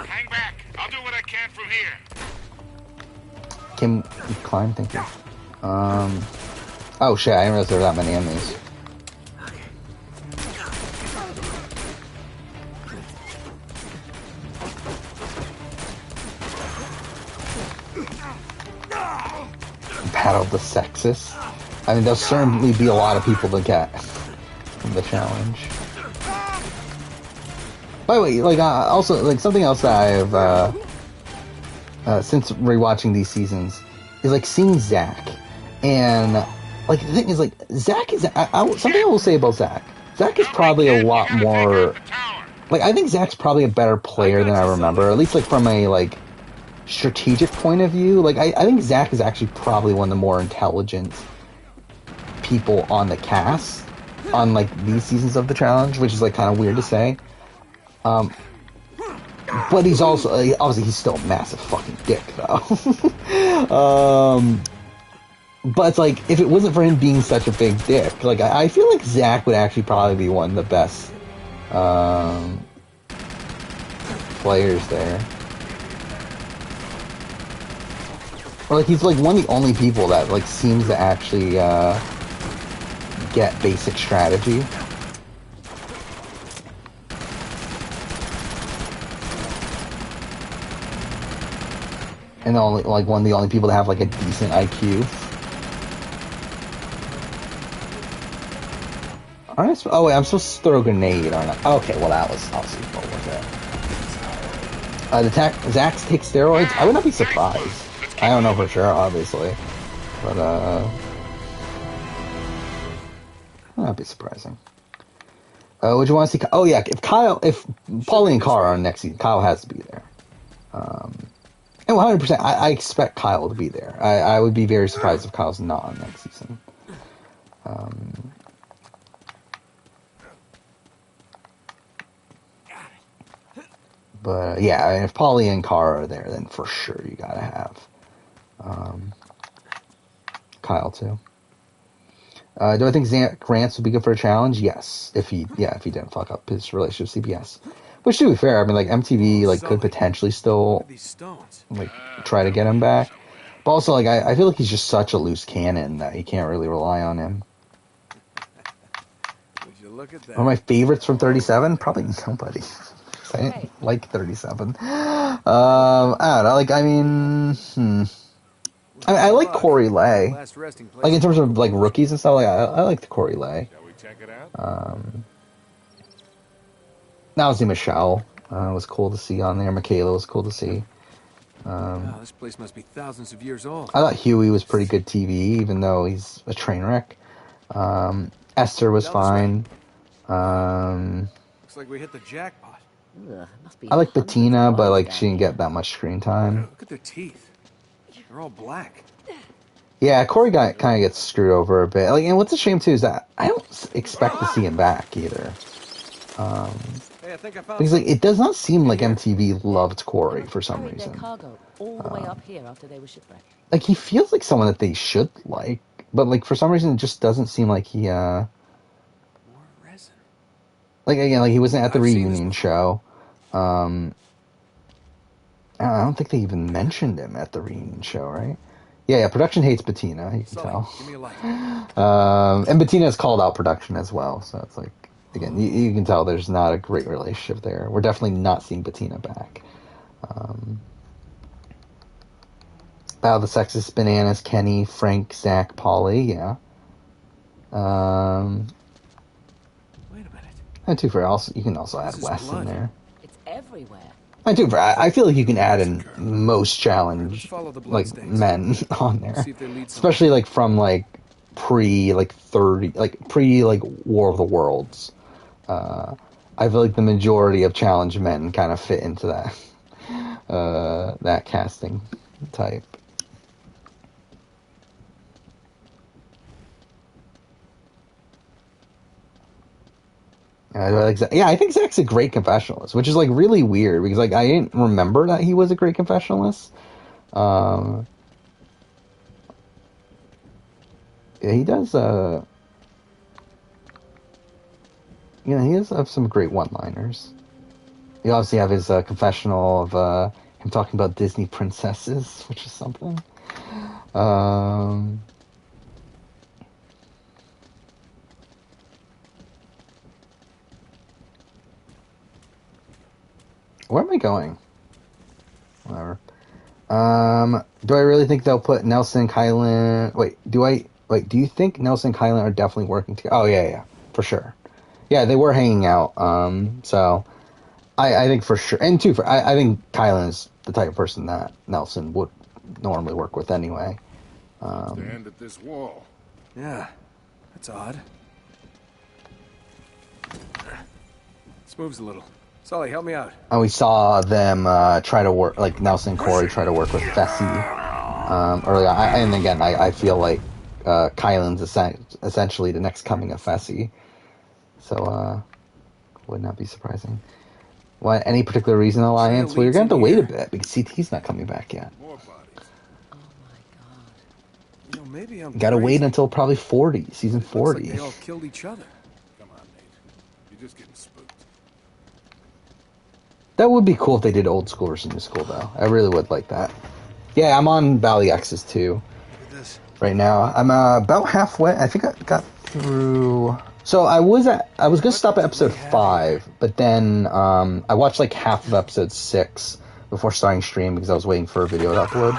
Hang back. I'll do what I can from here. Can we climb? Thank you. Oh shit, I didn't realize there were that many enemies. Battle of the Sexes. I mean, there'll certainly be a lot of people to get from the challenge. By the way, like, also, like, something else that I've, since rewatching these seasons, is, like, seeing Zach. And, like, the thing is, like, Zach is, something I will say about Zach. Zach is probably a lot more, like, I think Zach's probably a better player than I remember, at least, like, from a, like, strategic point of view. Like, I think Zach is actually probably one of the more intelligent people on the cast on, like, these seasons of the challenge, which is, like, kind of weird to say. But he's also, obviously he's still a massive fucking dick, though. But it's like, if it wasn't for him being such a big dick, like, I feel like Zach would actually probably be one of the best, players there. Or, like, he's, like, one of the only people that, like, seems to actually, get basic strategy. And one of the only people to have like a decent IQ. Aren't I? Oh wait, I'm supposed to throw a grenade, aren't I? Okay, well that was obviously what was it? Zax take steroids? I would not be surprised. I don't know for sure, obviously, but would not be surprising. Would you want to see? Oh yeah, if Paulie and Carl are next season, Kyle has to be there. And 100%, I expect Kyle to be there. I would be very surprised if Kyle's not on next season. But yeah, I mean, if Paulie and Carl are there, then for sure you gotta have Kyle too. Do I think Zach Rance would be good for a challenge? Yes, if he didn't fuck up his relationship with CBS. Which, to be fair, I mean, like MTV could potentially still try to get him back. But also, I feel like he's just such a loose cannon that you can't really rely on him. Would you look at that? One of my favorites from 37? Probably nobody. I didn't like 37. I don't know. I like Corey Lay. Like, in terms of, rookies and stuff, I liked Corey Lay. Shall we check it out? Obviously, Michelle was cool to see on there. Michaela was cool to see. Wow, this place must be thousands of years old. I thought Huey was pretty good TV, even though he's a train wreck. Esther was fine. Looks like we hit the jackpot. I like Bettina, but she didn't get that much screen time. Look at their teeth. They're all black. Yeah, Corey kind of gets screwed over a bit. And what's a shame too is that I don't expect to see him back either. Hey, I think I found Because it does not seem like MTV loved Corey for some reason. Cargo all the way up here after they were shipwrecked. He feels like someone that they should like, but for some reason it just doesn't seem like he. more resin. Again, he wasn't at the reunion show. I don't think they even mentioned him at the reunion show, right? Yeah, production hates Bettina, you can tell. Give me a light. And Bettina's called out production as well, so it's again, you can tell there's not a great relationship there. We're definitely not seeing Bettina back. Battle of the Sexes, Bananas, Kenny, Frank, Zach, Paulie, yeah. Wait a minute. And you can also add Wes in there. It's everywhere. I feel like you can add in most challenge men on there, especially from pre 30 pre War of the Worlds. I feel like the majority of challenge men kind of fit into that that casting type. I think Zach's a great confessionalist, which is really weird because I didn't remember that he was a great confessionalist. Yeah, he does. He does have some great one-liners. You obviously have his confessional of him talking about Disney princesses, which is something. Where am I going? Whatever. Do I really think they'll put Nelson and Kylan? Do you think Nelson and Kylan are definitely working together? Oh, yeah, for sure. Yeah, they were hanging out. So I think for sure. And two, I think Kylan is the type of person that Nelson would normally work with anyway. Stand at this wall. Yeah, that's odd. This moves a little. Sully, help me out. And we saw them try to work, Nelson and Corey try to work with Fessy early on. And again, I feel like Kylan's essentially the next coming of Fessy. So, would not be surprising. What, any particular reason, Alliance? Well, you're going to have to wait a bit because CT's not coming back yet. More bodies. Oh my god. You know, maybe I'm Got to crazy. wait until probably 40, season It looks 40. like they all killed each other. Come on, Nate. You're just getting spooked. That would be cool if they did old school versus new school, though. I really would like that. Yeah, I'm on Valley X's too. Look at this. Right now, I'm about halfway. I think I got through. So I was gonna stop at episode 5, but then I watched half of episode 6 before starting stream because I was waiting for a video to upload.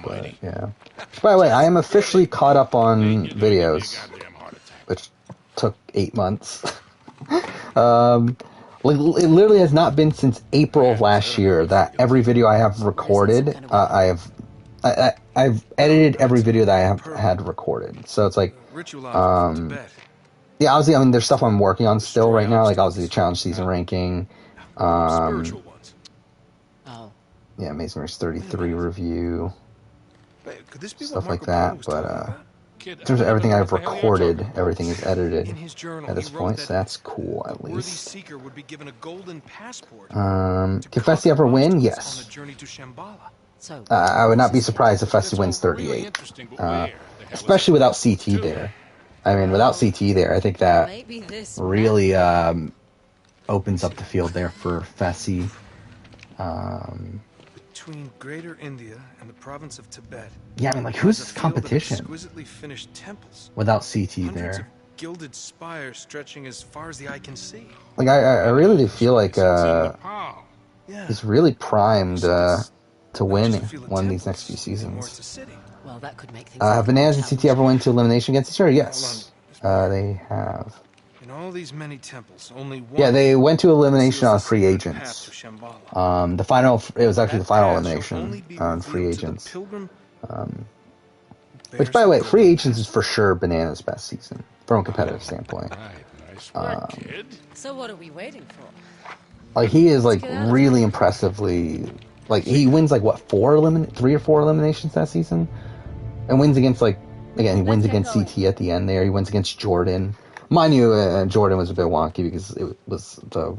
But, yeah. By the way, I am officially caught up on videos, which took 8 months. Like, it literally has not been since April of last year that every video I have recorded, I've edited every video that I have had recorded. So it's like, yeah, obviously, I mean, there's stuff I'm working on still right now, like obviously the challenge season ranking, Spiritual ones. Oh. yeah, Amazing Race 33 review, Could this be stuff what like Marco Polo that, was but talking about? in terms of everything I've recorded, everything is edited In his journal, at this he wrote point, that so that's cool, at worthy least. seeker would be given a golden passport. Can Fessy ever win? Yes. On the journey to Shambhala. So, I would not be surprised if Fessy wins 38. Especially without CT there. I mean, without CT there, I think that maybe this really opens up the field there for Fessy. Between Greater India and the province of Tibet. Yeah, I mean, like, lies who's a field of competition exquisitely finished temples. without CT Hundreds there? of gilded spires stretching as far as the eye can see. Like, I really do feel like Yeah. he's really primed to win Just a few one of these temples, next few and more seasons. to city. Well, that could make things Bananas and CT ever went to elimination against each other? Yes, they have. In all these many temples, only one. Yeah, they went to elimination on seals the free secret agents. path to Shambhala. The final, it was actually the That final path shall elimination only be on free revealed to the agents. pilgrim Which, by the way, free agents is for sure Bananas' best season from a competitive standpoint. Nice work, kid. So what are we waiting for? Like, he is like really impressively, like, he wins like what 3 or 4 eliminations that season, and wins against, like, again, he wins against CT at the end there. He wins against Jordan. Mind you, Jordan was a bit wonky because it was the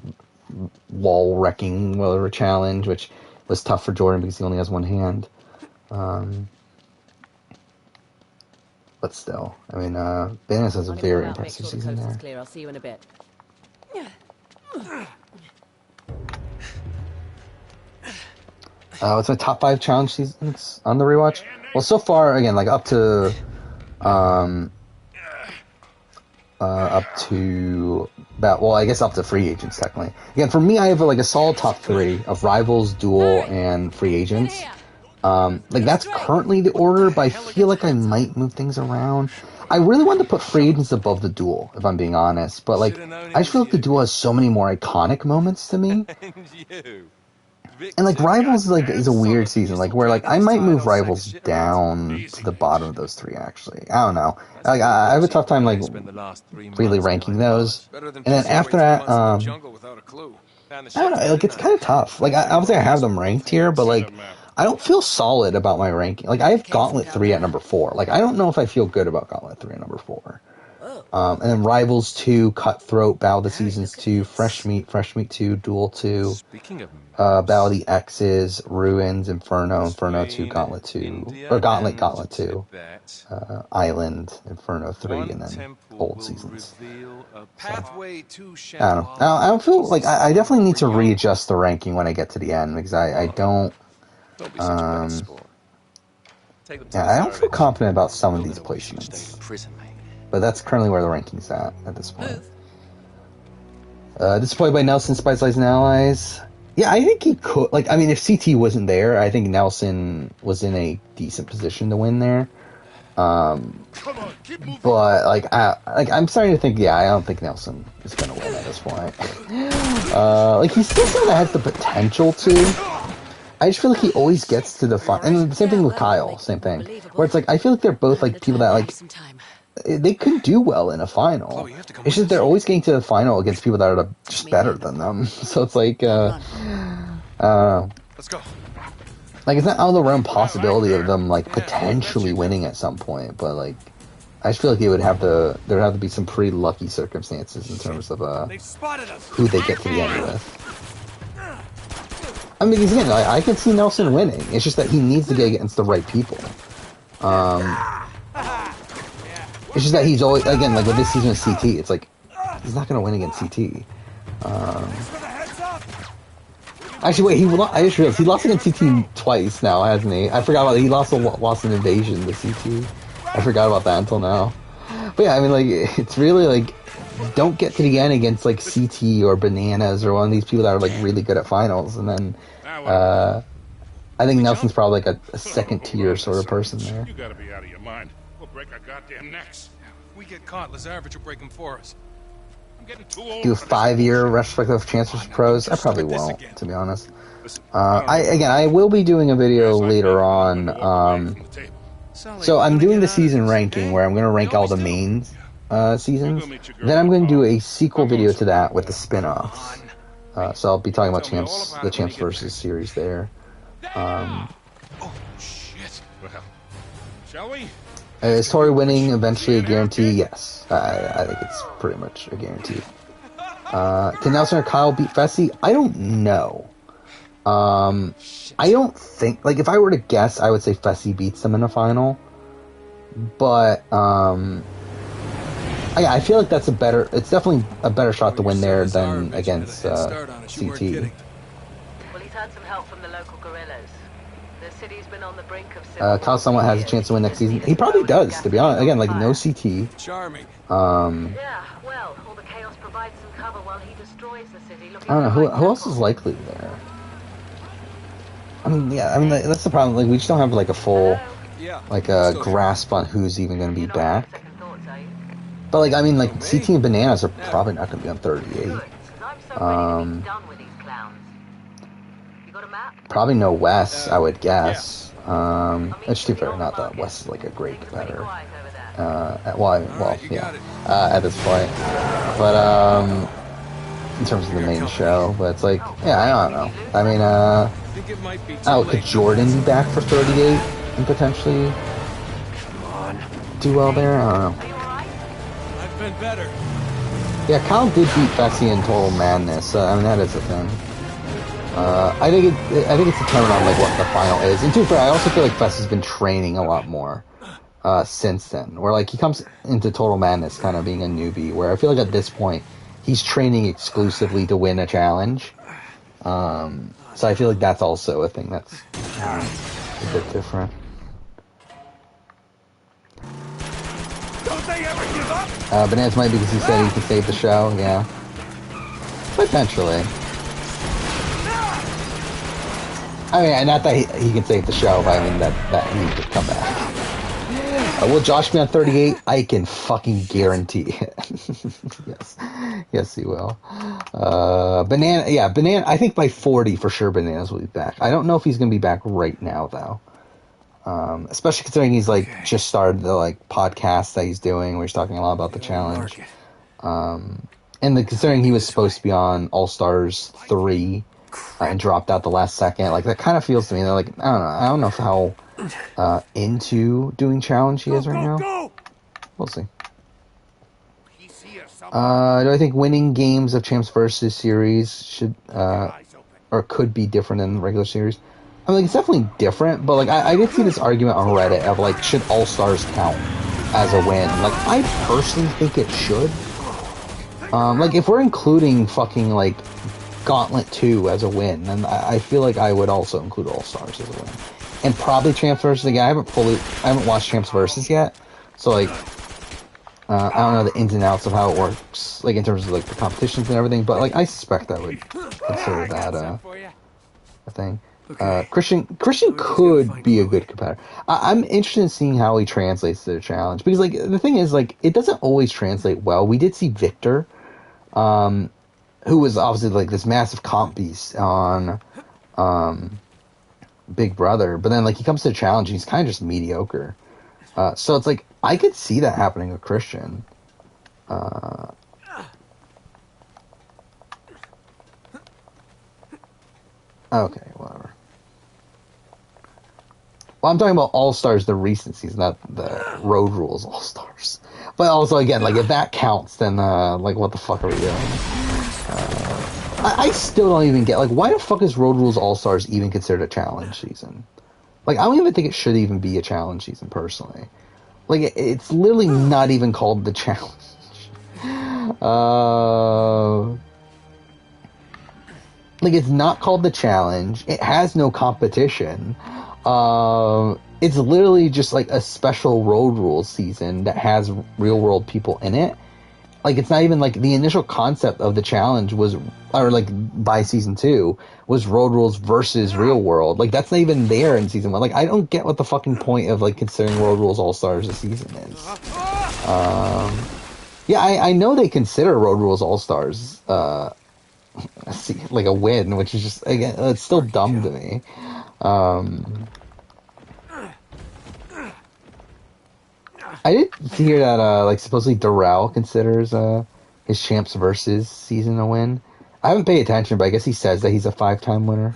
wall wrecking challenge, which was tough for Jordan because he only has one hand. But still, I mean, Bananas has a very impressive season there. Clear. I'll see you in a bit. What's my top 5 challenge seasons on the rewatch? Well, so far, again, like up to about, well, I guess up to free agents technically. Again, for me, I have like a solid top 3 of Rivals, Duel, and free agents. Like, that's currently the order, but I feel like I might move things around. I really wanted to put free agents above the Duel, if I'm being honest, but like, I just feel like the Duel has so many more iconic moments to me. And like, Rivals is a weird season, like, where like I might move Rivals down to the bottom of those 3. Actually, I don't know. Like, I have a tough time like really ranking those. And then after that, I don't know. Like, it's kind of tough. Like, obviously I have them ranked here, but like, I don't feel solid about my ranking. Like, I have Gauntlet 3 at number 4. Like, I don't know if I feel good about Gauntlet 3 at number 4. And then Rivals 2, Cutthroat, Battle of the Seasons 2, Fresh Meat 2, Duel 2, Battle of the X's, Ruins, Inferno 2, Gauntlet 2, or Gauntlet 2, Island, Inferno 3, and then Old Seasons. So, I don't know. I don't feel like I definitely need to readjust the ranking when I get to the end, because I don't. Yeah, I don't feel confident about some of these placements. But that's currently where the ranking's at this point. Disappointed by Nelson, Spice Lies and Allies. Yeah, I think he could. Like, I mean, if CT wasn't there, I think Nelson was in a decent position to win there. But like, I'm starting to think, yeah, I don't think Nelson is going to win at this point. Like, he's still someone that has the potential to. I just feel like he always gets to the final. And the same thing with Kyle, same thing. Where it's like, I feel like they're both like people that like, they could do well in a final. It's just they're always getting to the final against people that are just better than them. So it's like, let's go. Like, it's not out of the realm possibility of them like potentially winning at some point, but like, I just feel like there'd have to be some pretty lucky circumstances in terms of who they get to the end with. I mean, because again, I can see Nelson winning. It's just that he needs to get against the right people. It's just that he's always, again, like with this season of CT, it's like, he's not going to win against CT. Actually, wait, I just realized he lost against CT twice now, hasn't he? I forgot about it. He lost an invasion to CT. I forgot about that until now. But yeah, I mean, like, it's really like, don't get to the end against like CT or Bananas or one of these people that are like really good at finals, and then I think Nelson's probably like a second tier sort of person there. You gotta be out of your mind. We'll break our goddamn necks. If we get caught, Lazarevich will break them for us. I'm getting too old. Do a for this 5-year bullshit. retrospective Chancellors for Pros? I probably Start this won't, again. to be honest. Listen, I will be doing a video later on. So I'm doing the season ranking where I'm going to rank all the main seasons. Then I'm going to do a sequel video to that with the spin-offs. So I'll be talking about the Champs versus series there. Oh, shit. Well, shall we? Is Tori winning eventually a guarantee? Yes. I think it's pretty much a guarantee. Can Nelson or Kyle beat Fessy? I don't know. I don't think... Like, if I were to guess, I would say Fessy beats them in a final. But, I feel like that's a better... It's definitely a better shot to win there than against CT. Well, he's had some help from the local guerrillas. The city's been on the brink of civil Kyle somewhat has a chance to win next season. He probably does, to be honest. Again, like, no CT. Charming. Yeah, well, all the chaos provides some cover while he destroys the city. I don't know, who else is likely there? I mean, that's the problem. Like, we just don't have, like, a full, like, grasp on who's even going to be back. But, like, I mean, like, CT and Bananas are probably not going to be on 38. Probably no Wes, I would guess. It's too fair, not that Wes is, like, a great competitor. At this point. But, in terms of the main show, but it's like, yeah, I don't know. I mean, could Jordan be back for 38 and potentially do well there? I don't know. I've been better. Yeah, Kyle did beat Fessy in Total Madness. I mean, that is a thing. I think it's determined on like what the final is. And to be fair, I also feel like Fessy's been training a lot more since then. Where like he comes into Total Madness kind of being a newbie. Where I feel like at this point he's training exclusively to win a challenge. So I feel like that's also a thing that's a bit different. Don't they ever give up? Bananas might be because he said he could save the show, yeah. Potentially. I mean, not that he can save the show, but I mean that he could come back. Will Josh be on 38? I can fucking guarantee it. Yes, he will. Banana. I think by 40 for sure, Bananas will be back. I don't know if he's gonna be back right now though. Especially considering he's like just started the like podcast that he's doing, where he's talking a lot about the challenge. And considering he was supposed to be on All Stars 3 and dropped out the last second, like that kind of feels to me that like I don't know how into doing challenge he is right now. We'll see. Do I think winning games of Champs versus series should or could be different than the regular series? I mean, like, it's definitely different, but like I did see this argument on Reddit of like, should All Stars count as a win? Like, I personally think it should. Like, if we're including fucking like Gauntlet 2 as a win, then I feel like I would also include All Stars as a win, and probably Champs versus. Again, I haven't watched Champs versus yet, so like I don't know the ins and outs of how it works, like in terms of like the competitions and everything. But like I suspect I would consider that a thing. Christian could be a good competitor. I'm interested in seeing how he translates to the challenge, because like the thing is like it doesn't always translate well. We did see Victor, who was obviously like this massive comp beast on Big Brother, but then like he comes to the challenge and he's kind of just mediocre. So it's like I could see that happening with Christian. Okay, whatever. Well, I'm talking about All Stars, the recent season, not the Road Rules All Stars. But also, again, like if that counts, then like what the fuck are we doing? I still don't even get like why the fuck is Road Rules All Stars even considered a challenge season? Like I don't even think it should even be a challenge season personally. Like it's literally not even called the challenge. Like it's not called the challenge. It has no competition. It's literally just like a special Road Rules season that has real world people in it. like it's not even like the initial concept of the challenge was, or like by season 2 was road rules versus real world. Like that's not even there in season 1. Like I don't get what the fucking point of like considering road rules all stars this season is. Yeah, I know they consider road rules all stars like a win, which is just again it's still dumb to me. I did hear that like supposedly Darrell considers his Champs versus season a win. I haven't paid attention, but I guess he says that he's a 5-time winner.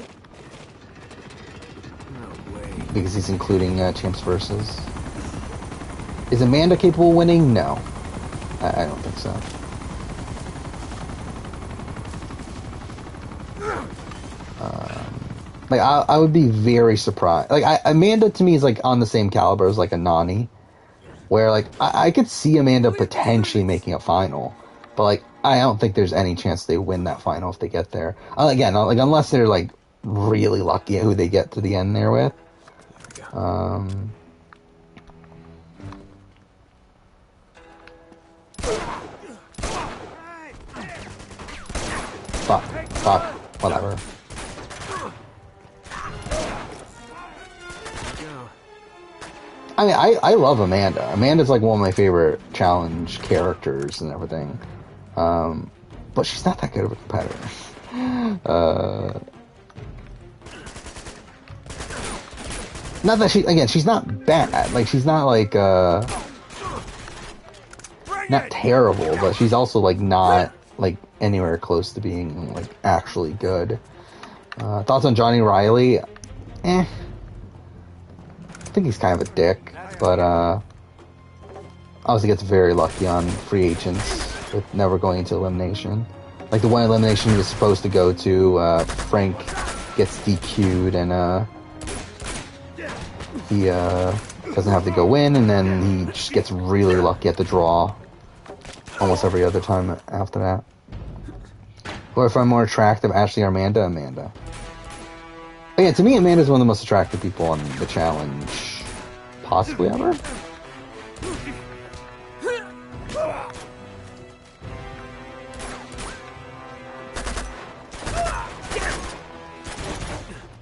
No way. Because he's including Champs versus. Is Amanda capable of winning? No. I don't think so. Like I would be very surprised. Like Amanda to me is like on the same caliber as like a Nani, where like I could see Amanda potentially making a final, but like I don't think there's any chance they win that final if they get there. Again, like unless they're like really lucky at who they get to the end there with. Fuck, whatever. I mean, I love Amanda. Amanda's like one of my favorite challenge characters and everything. But she's not that good of a competitor. Not that she's not bad. Like, she's not like, not terrible, but she's also like not like anywhere close to being like actually good. Thoughts on Johnny Riley? I think he's kind of a dick, but obviously gets very lucky on free agents with never going into elimination. Like the one elimination he was supposed to go to, Frank gets DQ'd and he doesn't have to go in, and then he just gets really lucky at the draw almost every other time after that. Who I find more attractive, Ashley or Amanda? Amanda. Yeah, to me, Amanda's one of the most attractive people on the challenge, possibly ever.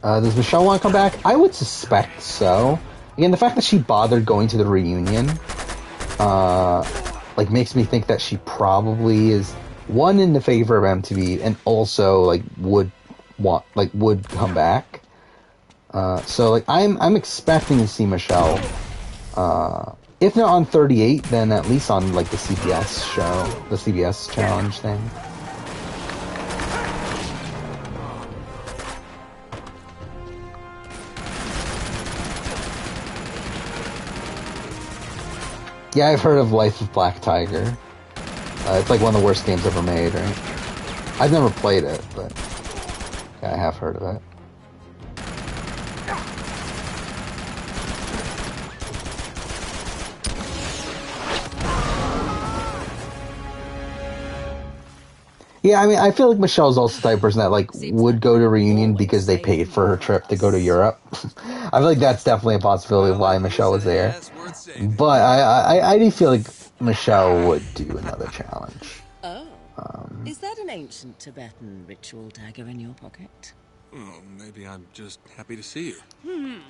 Does Michelle want to come back? I would suspect so. Again, the fact that she bothered going to the reunion, like makes me think that she probably is one in the favor of MTV, and also like would come back. So like I'm expecting to see Michelle, if not on 38, then at least on like the CBS show, the CBS challenge thing. Yeah, I've heard of Life of Black Tiger. It's like one of the worst games ever made, right? I've never played it, but yeah, I have heard of it. Yeah, I mean, I feel like Michelle's also the type of person that like would go to a reunion because they paid for her trip to go to Europe. I feel like that's definitely a possibility of why Michelle was there. But I do feel like Michelle would do another challenge. Oh. Is that an ancient Tibetan ritual dagger in your pocket? Oh, maybe I'm just happy to see you.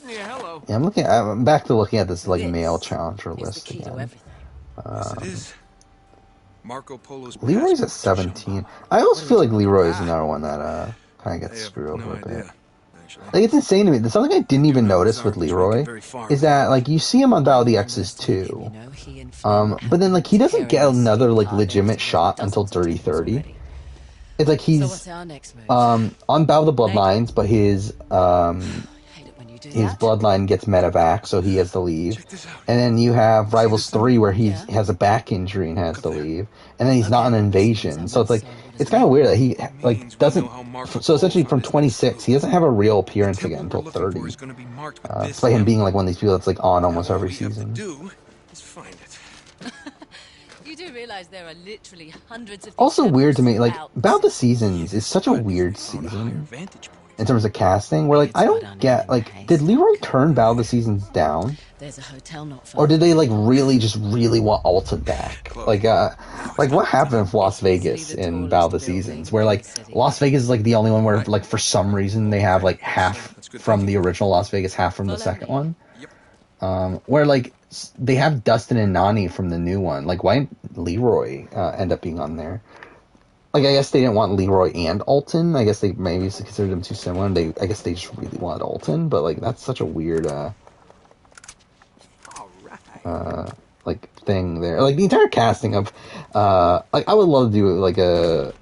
Yeah, hello. Yeah, I'm back to looking at this like This male challenger is list the key to again. everything. Yes, it is. Marco Polo's Leroy's at passport to 17. show. I also feel like Leroy is another one that kind of I gets have screwed no over a bit. idea, actually. Like, it's insane to me. There's something I didn't even notice with Leroy is that like you see him on Battle of the X's too, but then like he doesn't get another like legitimate shot until Dirty 30. It's like he's So what's our next move? on Battle of the Bloodlines, but his bloodline gets medevac, so he has to leave. And then you have Rivals 3 where he has a back injury and has to leave. And then he's not an Invasion. So it's like, it's kind of weird that he like doesn't, so essentially from 26, he doesn't have a real appearance again until 30. Despite him being like one of these people that's like on almost every season. You do realize there are literally hundreds of Also weird to me, like, Battle of the Seasons is such a weird season. in terms of casting, where like I don't get like, did Leroy turn Battle of the Seasons down? There's a hotel not far. Or did they like really want Alton back? Like what happened with Las Vegas in Battle of the Seasons? Where like Las Vegas is like the only one where like for some reason they have like half from the original Las Vegas, half from the second one. Where like they have Dustin and Nani from the new one. Like why didn't Leroy end up being on there? Like I guess they didn't want Leroy and Alton. I guess they maybe considered them too similar. And I guess they just really wanted Alton. But like that's such a weird like thing there. Like the entire casting of like I would love to do like a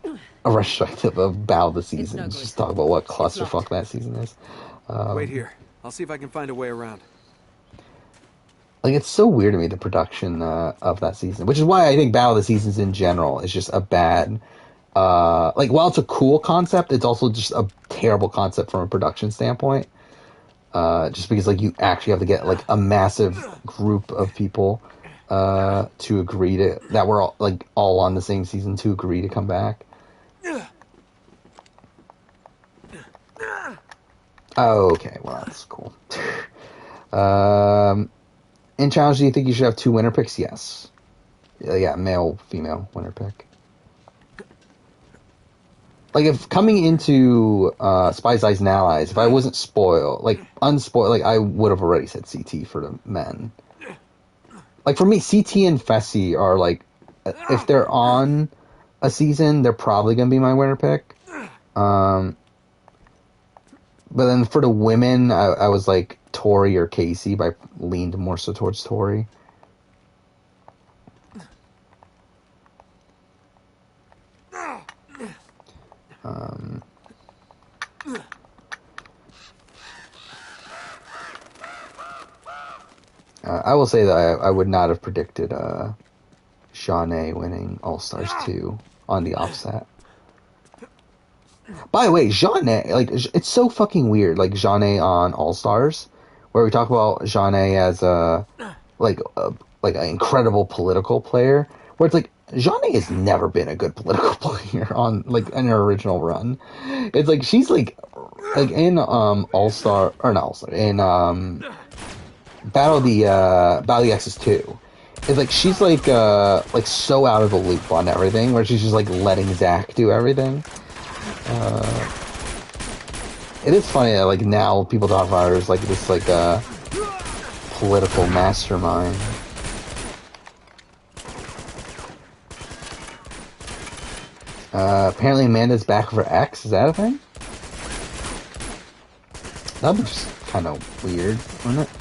retrospective of Battle of the Seasons. Just talk about what clusterfuck that season is. Wait here. I'll see if I can find a way around. Like it's so weird to me, the production of that season, which is why I think Battle of the Seasons in general is just a bad. Like while it's a cool concept, it's also just a terrible concept from a production standpoint. Just because like you actually have to get like a massive group of people to agree to that we're all on the same season to agree to come back. Oh, okay, well that's cool. In challenge, do you think you should have 2 winner picks? Yes. Yeah, male, female winner pick. Like if coming into Spies, Eyes, and Allies, if I wasn't spoiled, like unspoiled, like I would have already said CT for the men. Like for me, CT and Fessy are like, if they're on a season, they're probably gonna be my winner pick. But then for the women, I was like Tori or Casey, but I leaned more so towards Tori. I will say that I would not have predicted Shawnee winning All-Stars 2 on the offset. By the way, Shawnee, like, it's so fucking weird, like, Shawnee on All-Stars, where we talk about Shawnee as like an incredible political player, where it's like, Shawnee has never been a good political player on, like, in her original run. It's like, she's like in All-Star, or not All-Star, in Battle of the X's 2. It's like she's like so out of the loop on everything, where she's just like letting Zach do everything. It is funny that like now people talk about her as like this like political mastermind. Apparently Amanda's back for X. Is that a thing? That'd be just kind of weird, wouldn't it?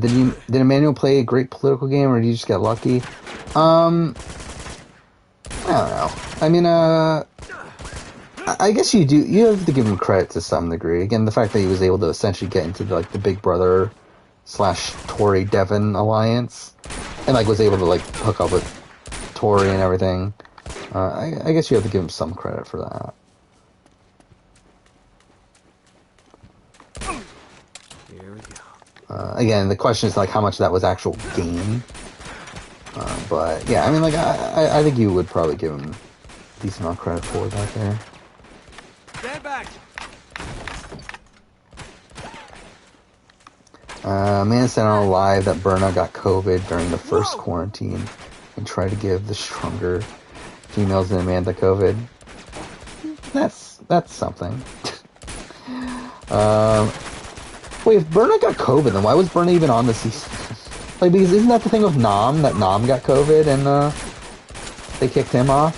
Did Emmanuel play a great political game, or did you just get lucky? I don't know. I mean, I guess you have to give him credit to some degree. Again, the fact that he was able to essentially get into the Big Brother / Tory Devon alliance, and like was able to like hook up with Tory and everything. I guess you have to give him some credit for that. Again, the question is like how much of that was actual game. But yeah, I mean, like I think you would probably give him a decent amount of credit for that there. Stand back. Man said on live that Berna got COVID during the first quarantine and tried to give the stronger females than Amanda COVID. That's something. Wait, if Berna got COVID, then why was Berna even on the season? Like, because isn't that the thing with Nam, that Nam got COVID and they kicked him off?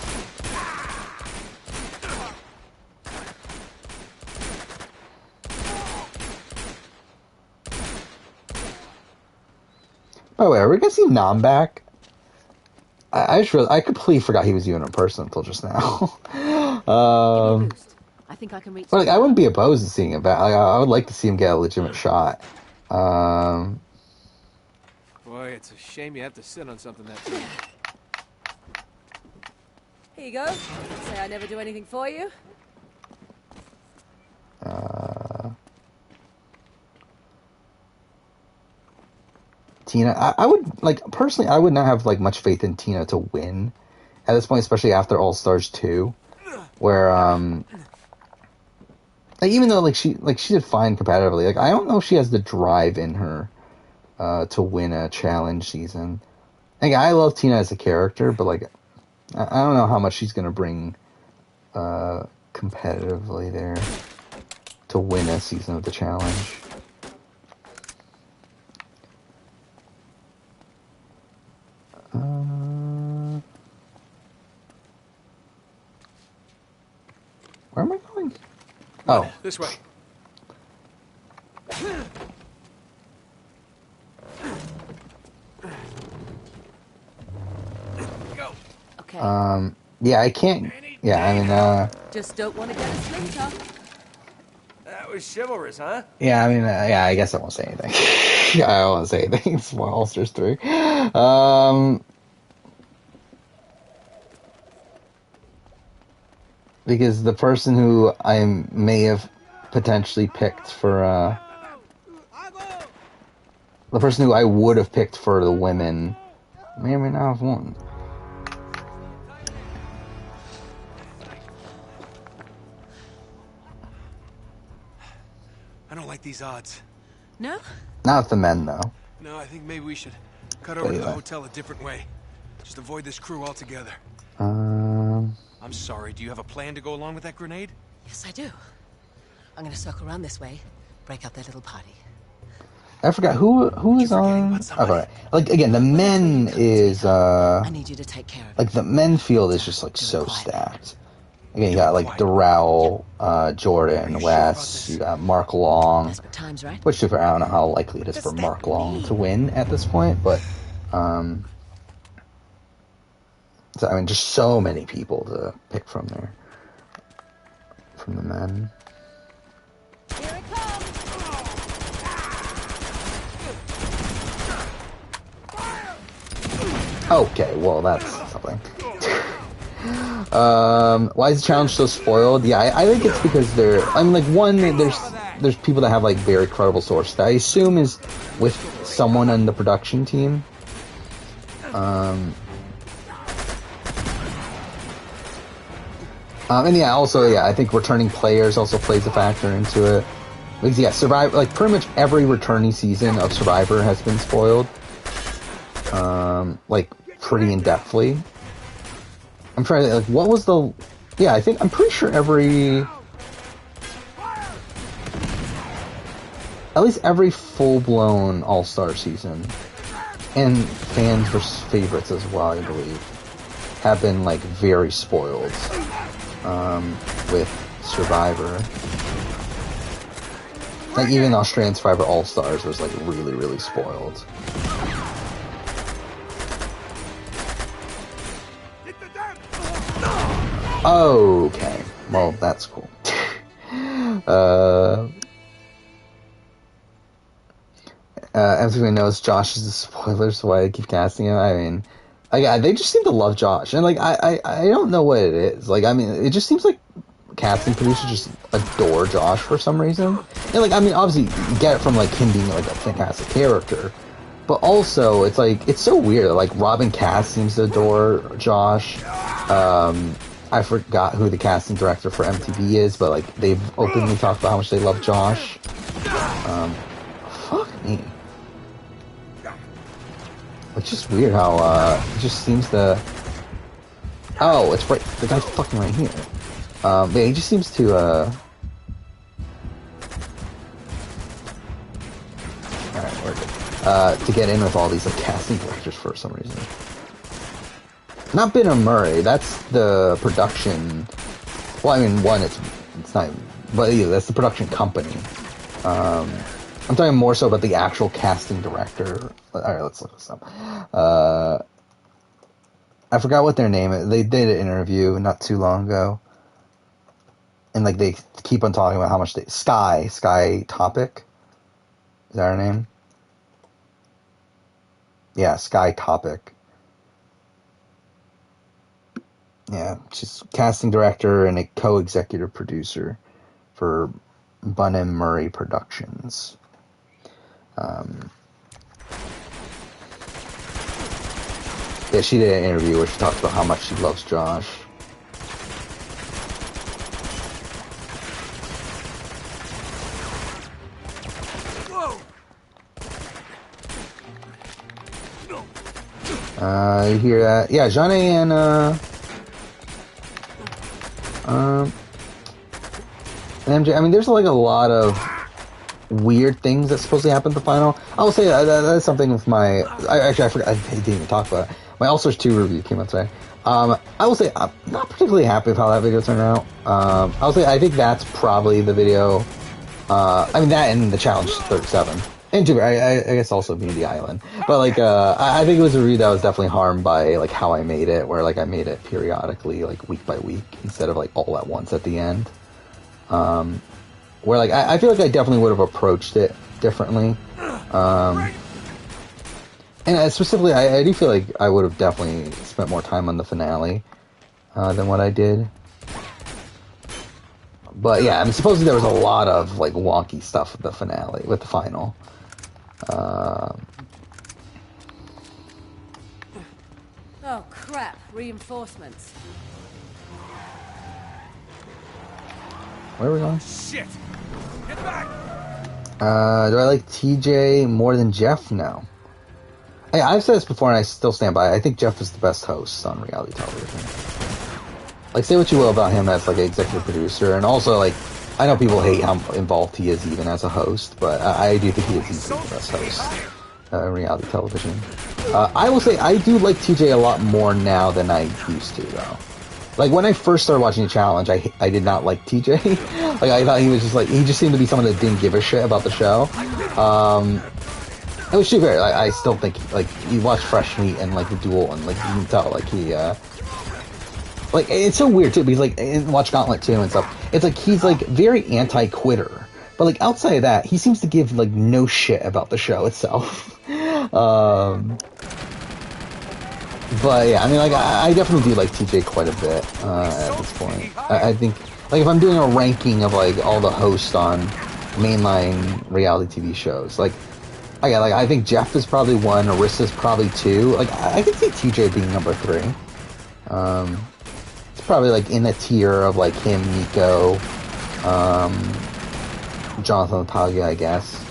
By the way, are we gonna see Nam back? I completely forgot he was even in person until just now. I think I can reach. But like, I wouldn't be opposed to seeing him back. Like, I would like to see him get a legitimate shot. Boy, it's a shame you have to sit on something that big. Here you go. Say I never do anything for you. Tina, I would, like, personally, I would not have, like, much faith in Tina to win at this point, especially after All-Stars 2, where, like, even though, like, she did fine competitively, like, I don't know if she has the drive in her, to win a challenge season. Like, I love Tina as a character, but, like, I don't know how much she's gonna bring, competitively there to win a season of the challenge. Where am I going? Oh, this way. Go. Okay. Yeah, I can't. Yeah, I mean, Just don't want to get a splinter. That was chivalrous, huh? yeah, I mean, yeah, I guess I won't say anything. Yeah, I won't say anything. It's more All-Stars 3. Because the person who I may have potentially picked for, the person who I would have picked for the women may or may not have won. I don't like these odds. No? Not the men, though. No, I think maybe we should cut But over to the anyway. hotel a different way. Just avoid this crew altogether. Um, I'm sorry, do you have a plan to go along with that grenade? Yes, I do. I'm gonna circle around this way, break out their little party. I forgot who is forgetting on. about somebody? Okay, like again, the men is I need you to take care of like the men field is just like Do it so quietly. stacked. Again, you got like Darrell, Jordan, Wes, you got Mark Long. Desperate times, right? Which, to be fair, I don't know how likely it is for Mark Long to win at this point, but so, I mean, just so many people to pick from there, from the men. Here it comes! Okay, well, that's something. Why is the challenge so spoiled? Yeah, I think it's because I mean, like, one, there's people that have, like, very credible sources that I assume is with someone on the production team. And yeah, also, yeah, I think returning players also plays a factor into it. Because, yeah, Survivor, like, pretty much every returning season of Survivor has been spoiled. Like, pretty in-depthly. I'm trying to, like, what was the... Yeah, I'm pretty sure at least every full-blown All-Star season, and fans versus favorites as well, I believe, have been, like, very spoiled, with Survivor. Like, even Australian Survivor All-Stars was, like, really, really spoiled. Okay, well, that's cool. Everybody knows Josh is a spoiler, so why I keep casting him. I mean, they just seem to love Josh, and like I don't know what it is. Like, I mean, it just seems like casting producers just adore Josh for some reason. And like, I mean, obviously you get it from like him being like a fantastic character, but also it's like it's so weird. Like Robin Cass seems to adore Josh. I forgot who the casting director for MTV is, but like they've openly talked about how much they love Josh. Fuck me. It's just weird how it just seems to. Oh, it's right. The guy's fucking right here. Yeah, he just seems to. Alright, we're good. To get in with all these like casting directors for some reason. Not Bitter Murray. That's the production. Well, I mean, one, it's not, but yeah, that's the production company. I'm talking more so about the actual casting director. Alright, let's look this up. I forgot what their name is. They did an interview not too long ago. And like they keep on talking about how much Sky Topic. Is that her name? Yeah, Sky Topic. Yeah, she's casting director and a co-executive producer for Bunham Murray Productions. Yeah, she did an interview where she talked about how much she loves Josh. You hear that? Yeah, Jeanne and MJ. I mean, there's like a lot of weird things that supposedly happened in the final. I will say that's something with my. Actually, I forgot. I didn't even talk about it. My All Stars 2 review came out today. I will say I'm not particularly happy with how that video turned out. I will say I think that's probably the video. I mean that and the challenge 37. And I guess also Beauty Island. But like I think it was a review that was definitely harmed by like how I made it, where like I made it periodically, like week by week, instead of like all at once at the end. Where like I feel like I definitely would have approached it differently. And specifically I do feel like I would have definitely spent more time on the finale than what I did. But yeah, I mean supposedly there was a lot of like wonky stuff with the finale, with the final. Oh, crap. Reinforcements. Where are we going? Shit! Get back! Do I like TJ more than Jeff? No. Hey, I've said this before and I still stand by it. I think Jeff is the best host on reality television. Like, say what you will about him as, like, an executive producer, and also, like, I know people hate how involved he is even as a host, but I do think he is easily the best host in reality television. I will say I do like TJ a lot more now than I used to, though. Like, when I first started watching the challenge, I did not like TJ. Like, I thought he was just, like, he just seemed to be someone that didn't give a shit about the show. It was too fair. I still think, like, you watch Fresh Meat and, like, The Duel, and, like, you can tell, like, he, like, it's so weird, too, because, like, watch Gauntlet, too, and stuff. It's like, he's, like, very anti-quitter. But, like, outside of that, he seems to give, like, no shit about the show itself. But, yeah, I mean, like, I definitely do like TJ quite a bit, at this point. I think, like, if I'm doing a ranking of, like, all the hosts on mainline reality TV shows, like, I think Jeff is probably 1, Arissa's probably 2. Like, I could see TJ being number 3. It's probably, like, in a tier of, like, him, Nico, Jonathan Natalia, I guess.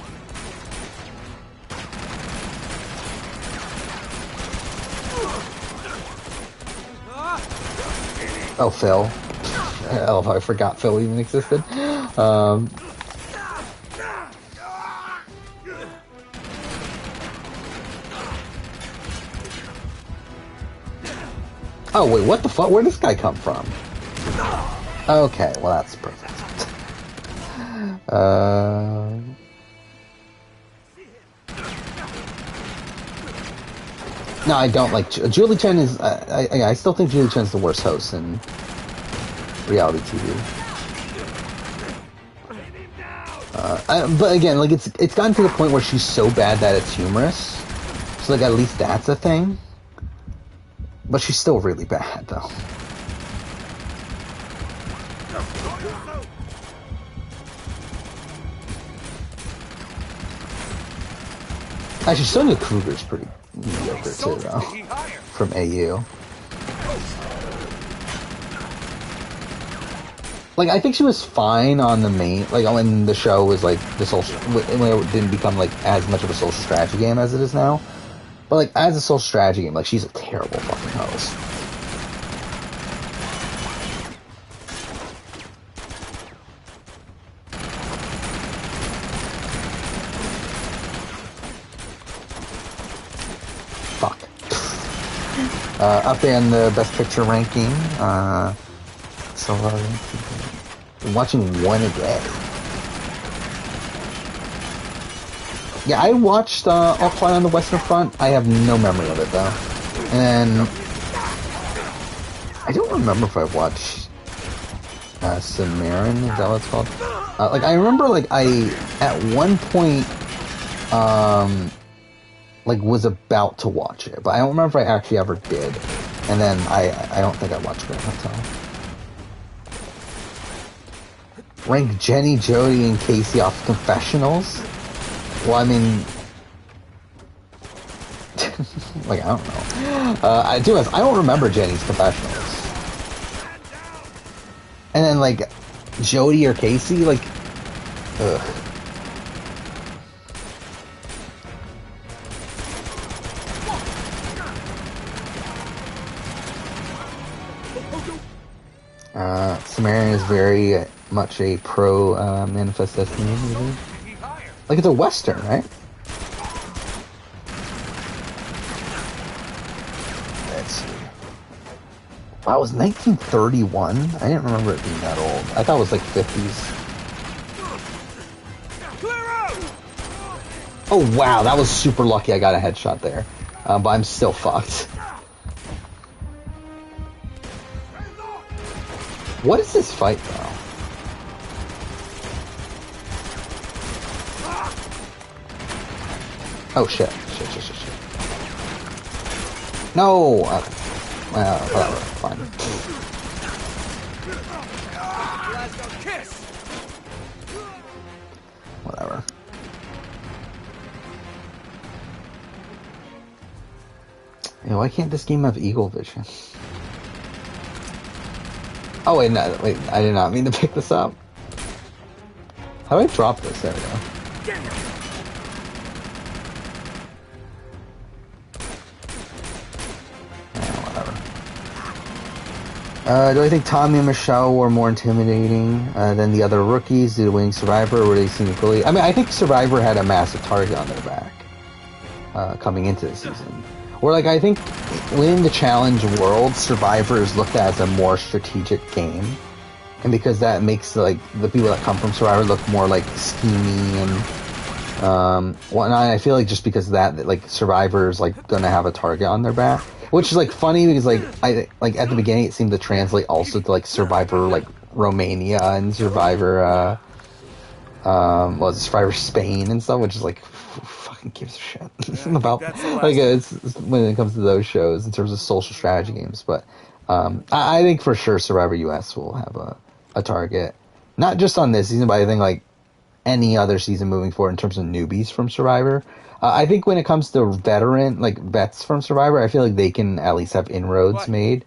Oh, Phil. I love how I forgot Phil even existed. Oh, wait, what the fuck? Where'd this guy come from? Okay, well, that's perfect. No, I don't like... Julie Chen is... I still think Julie Chen's the worst host in reality TV. But again, like, it's gotten to the point where she's so bad that it's humorous. So, like, at least that's a thing. But she's still really bad, though. Actually, Sonia Kruger's pretty mediocre, too, though. From AU. Like, I think she was fine on the main... Like, when the show was, like, the social... When it didn't become, like, as much of a social strategy game as it is now. But, like, as a social strategy game, like, she's a terrible fucking host. Fuck. Up there in the Best Picture ranking, so, I'm watching one a day. Yeah, I watched All Quiet on the Western Front. I have no memory of it, though. And I don't remember if I watched Cimarron, is that what it's called? Like, I remember, like, I, at one point, like, was about to watch it, but I don't remember if I actually ever did. And then I don't think I watched Grand Hotel. Rank Jenny, Jody, and Casey off confessionals? Well, I mean... like, I don't know. I don't remember Jenny's confessionals. And then, like, Jody or Casey, like... Ugh. Sumerian is very much a pro Manifest Destiny movie. Like, it's a Western, right? Let's see. Wow, it was 1931? I didn't remember it being that old. I thought it was like 50s. Oh wow, that was super lucky I got a headshot there. But I'm still fucked. What is this fight, though? Oh shit. Shit. No! Whatever, fine. Whatever. Hey, why can't this game have eagle vision? Oh wait, no, wait, I did not mean to pick this up. How do I drop this? There we go. Whatever. Do I think Tommy and Michelle were more intimidating than the other rookies due to winning Survivor, or were they seen equally? I mean, I think Survivor had a massive target on their back coming into the season. Or like, I think within the challenge world, Survivor is looked at as a more strategic game, and because that makes like the people that come from Survivor look more like schemy and whatnot. I feel like just because of that, like Survivor is like gonna have a target on their back, which is like funny because like at the beginning it seemed to translate also to like Survivor like Romania and Survivor Survivor Spain and stuff, which is like fucking gives a shit about like it's when it comes to those shows in terms of social strategy games. But I think for sure Survivor US will have a target, not just on this season, but I think like any other season moving forward in terms of newbies from Survivor. I think when it comes to vets from Survivor, I feel like they can at least have inroads made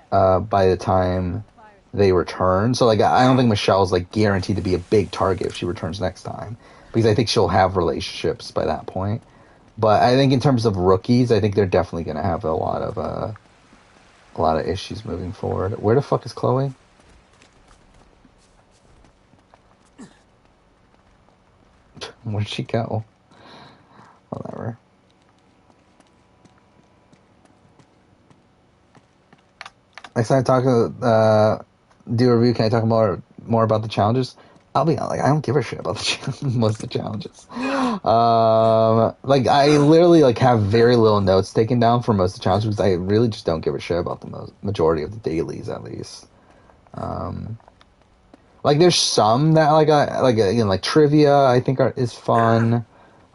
by the time they return. So like I don't think Michelle's like guaranteed to be a big target if she returns next time, because I think she'll have relationships by that point. But I think in terms of rookies, I think they're definitely going to have a lot of issues moving forward. Where the fuck is Chloe? Where'd she go? Whatever. Next time I talk do a review, can I talk more about the challenges? I'll be like, I don't give a shit about most of the challenges. Like I literally like have very little notes taken down for most of the challenges because I really just don't give a shit about the majority of the dailies, at least. Like there's some that like trivia I think is fun.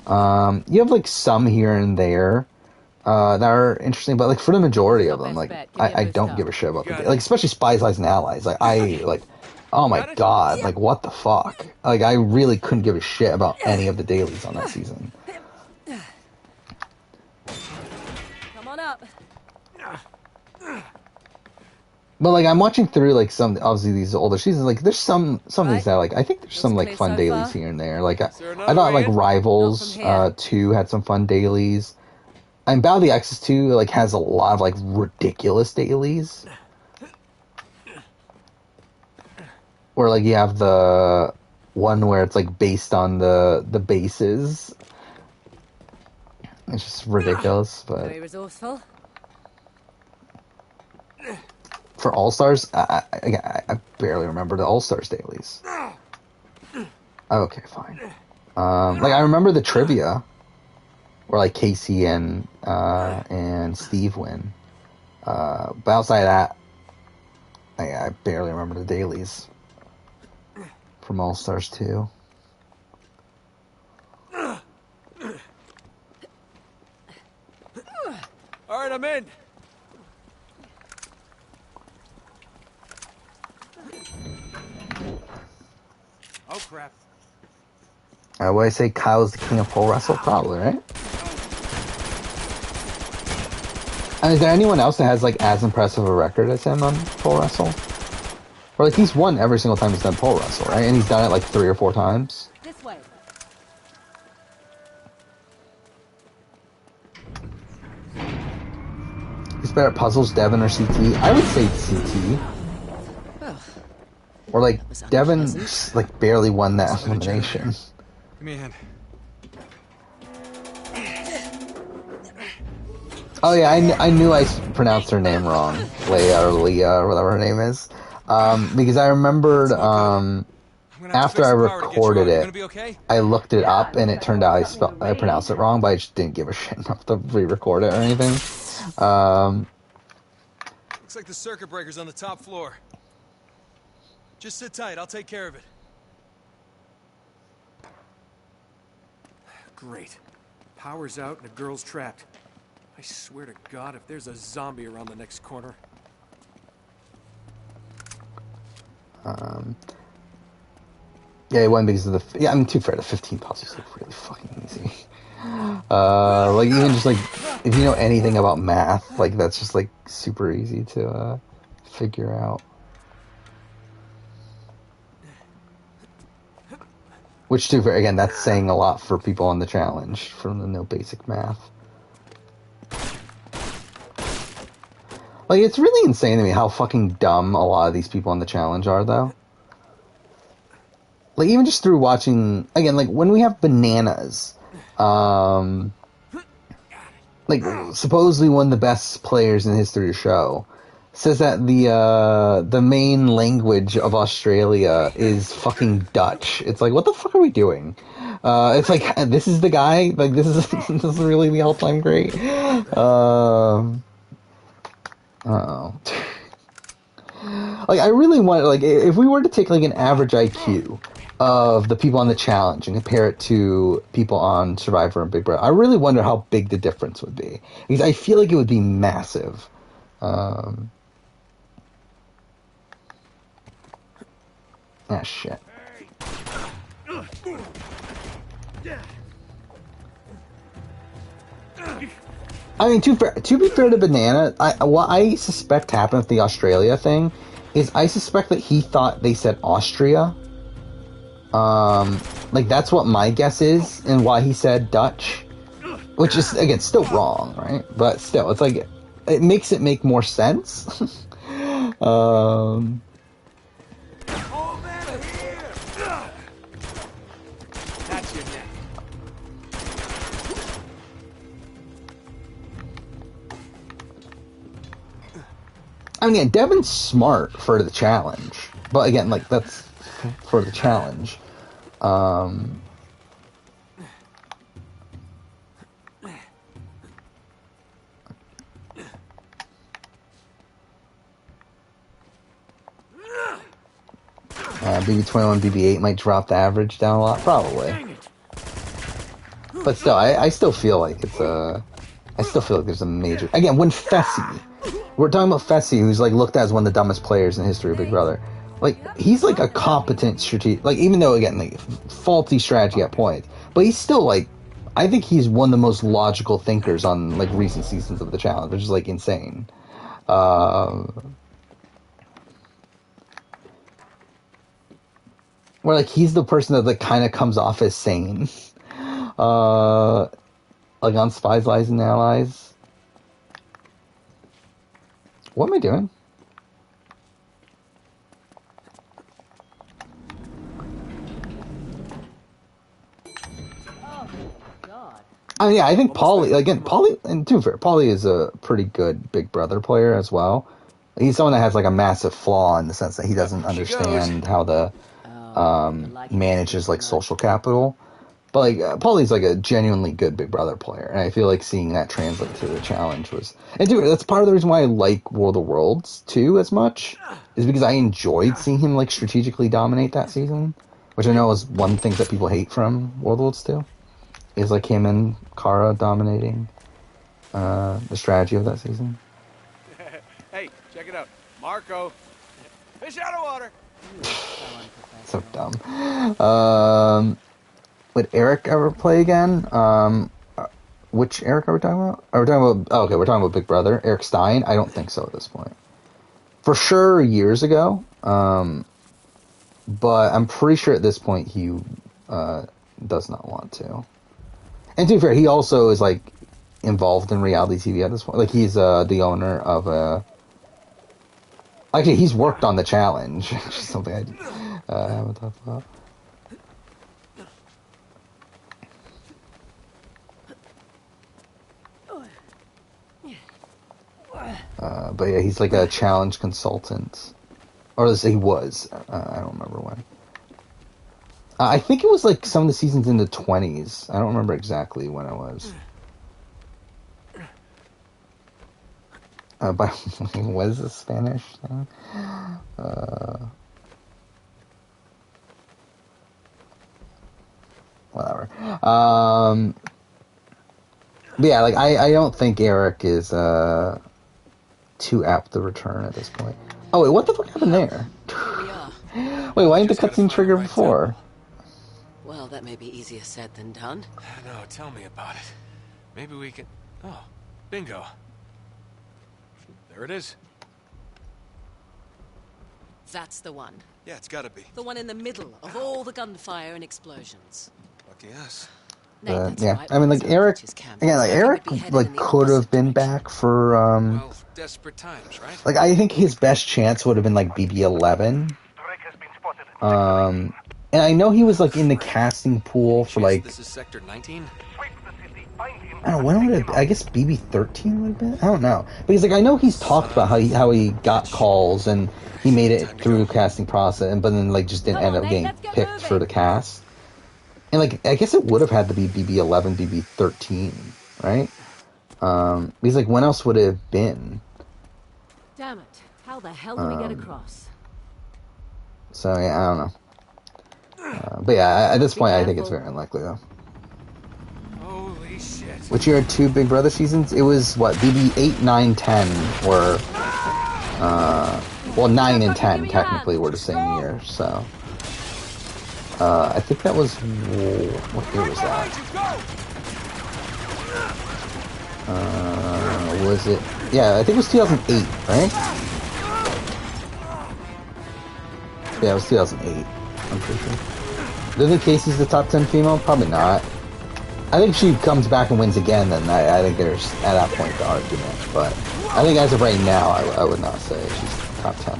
You have like some here and there that are interesting, but like for the majority of them, like I don't give a shit about them. Like especially Spies, Lies, and Allies. Like oh my god, like what the fuck? Like I really couldn't give a shit about any of the dailies on that season. Come on up. But like I'm watching through like some obviously these older seasons, like there's some of these that like I think there's some like fun dailies here and there. Like I thought like Rivals 2 had some fun dailies. And Battle of the Exes 2 like has a lot of like ridiculous dailies. Where like you have the one where it's like based on the bases. It's just ridiculous, but Very resourceful. for All Stars, I barely remember the All Stars dailies. Okay, fine. Like I remember the trivia, where like Casey and Steve win. But outside of that, I barely remember the dailies from All Stars 2. All right, I'm in. Oh, crap. Would I say Kyle's the king of pole wrestle? Probably, right? And is there anyone else that has like as impressive a record as him on pole wrestle? Or like he's won every single time he's done pole wrestle, right? And he's done it like 3 or 4 times. This way. He's better at puzzles, Devin or CT? I would say CT. Oh, Or like that was Devin unpleasant. like barely won that elimination. Give me a hand. Oh yeah, I knew I pronounced her name wrong, Leia or Leah or whatever her name is, because I remembered after I recorded it, Okay? I looked it up and it turned out I pronounced it wrong, but I just didn't give a shit enough to re-record it or anything. Looks like the circuit breaker's on the top floor. Just sit tight, I'll take care of it. Great. Power's out and the girl's trapped. I swear to God, if there's a zombie around the next corner. Yeah, it wasn't because of the... Yeah, I mean, to be fair, the 15 puzzles look really fucking easy. Like, even just, like, if you know anything about math, like, that's just, like, super easy to figure out. Which, to be fair, again, that's saying a lot for people on the challenge, from the no basic math. Like, it's really insane to me how fucking dumb a lot of these people on the challenge are, though. Like, even just through watching, again, like, when we have bananas, like, supposedly one of the best players in the history of the show, says that the main language of Australia is fucking Dutch. It's like, what the fuck are we doing? It's like, this is the guy? Like, this is really the all-time great? Uh-oh. Like, I really want, like, if we were to take, like, an average IQ of the people on the challenge and compare it to people on Survivor and Big Brother, I really wonder how big the difference would be. Because I feel like it would be massive. Shit. I mean, to be fair to Banana, what I suspect happened with the Australia thing is I suspect that he thought they said Austria. Like, that's what my guess is, and why he said Dutch. Which is, again, still wrong, right? But still, it's like, it makes it make more sense. That's your neck. I mean, yeah, Devin's smart for the challenge. But again, like, that's for the challenge. BB21, BB8 might drop the average down a lot, probably. But still, I still feel like it's I still feel like there's a major... Again, when Fessy... We're talking about Fessy, who's, like, looked at as one of the dumbest players in the history of Big Brother. Like, he's, like, a competent strategic... Like, even though, again, like, faulty strategy at points. But he's still, like... I think he's one of the most logical thinkers on, like, recent seasons of the challenge, which is, like, insane. Where, like, he's the person that, like, kind of comes off as sane. Like, on Spies, Lies, and Allies. What am I doing? Oh, God. I mean, yeah, I think Paulie, again, and to be fair, Paulie is a pretty good Big Brother player as well. He's someone that has, like, a massive flaw in the sense that he doesn't understand how to manages, like, social capital. But, like, Paulie's, like, a genuinely good Big Brother player, and I feel like seeing that translate to the challenge was... And, dude, that's part of the reason why I like World of Worlds, too, as much, is because I enjoyed seeing him, like, strategically dominate that season, which I know is one of the things that people hate from World of Worlds 2, is, like, him and Kara dominating the strategy of that season. Hey, check it out. Marco. Fish out of water. So dumb. Would Eric ever play again? Which Eric are we talking about? Are we talking about? Oh, okay, we're talking about Big Brother, Eric Stein. I don't think so at this point. For sure, years ago. But I'm pretty sure at this point he does not want to. And to be fair, he also is like involved in reality TV at this point. Like he's the owner of a. Actually, he's worked on the challenge, which is something I haven't talked about. But yeah, he's like a challenge consultant. Or he was. I don't remember when. I think it was like some of the seasons in the 20s. I don't remember exactly when it was. But what is this Spanish thing? Whatever. But yeah, like I don't think Eric is too apt to return at this point. Oh wait, what the fuck happened there? Wait, why didn't the cutscene trigger before? Well, that may be easier said than done. No, tell me about it. Maybe we can... Oh, bingo. There it is. That's the one. Yeah, it's gotta be. The one in the middle of all the gunfire and explosions. Lucky us. Yeah, I mean, like Eric, again, like Eric, like could have been back for Well, desperate times, right? like I think his best chance would have been like BB-11. And I know he was like in the casting pool for like This is Sector 19? I don't know when would it. I guess BB-13 would have been. I don't know because like I know he's talked about how he got calls and he made it through the casting process, but then like just didn't end up getting picked for the cast. And like I guess it would have had to be BB-11, BB-13, right? Because like when else would it have been? Damn it! How the hell do we get across? So yeah, I don't know. But yeah, at this point, I think it's very unlikely though. Holy shit. Which year had 2 Big Brother seasons? It was what BB 8, 9, 10 were. Well, 9 and 10 technically were the same year, so. I think that was what year was that? Was it? Yeah, I think it was 2008, right? Yeah, it was 2008. I'm pretty sure. Do you think Casey's the top 10 female? Probably not. I think she comes back and wins again, then I think there's, at that point, the argument. But I think as of right now, I would not say she's top 10.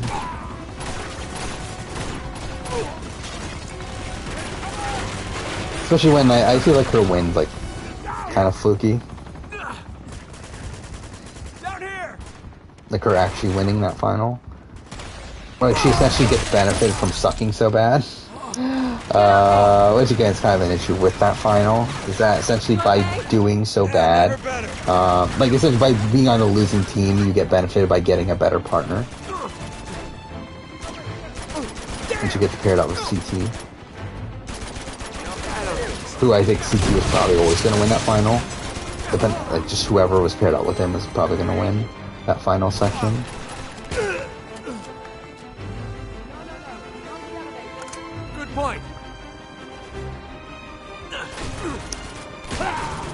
Especially when I feel like her win's, like, kind of fluky. Like her actually winning that final. Like she essentially gets benefited from sucking so bad. Which again is kind of an issue with that final. Is that essentially by doing so bad, like essentially by being on a losing team, you get benefited by getting a better partner. And you get paired up with CT. Who I think CT was probably always going to win that final. But then, like, just whoever was paired up with him was probably going to win that final section. Point.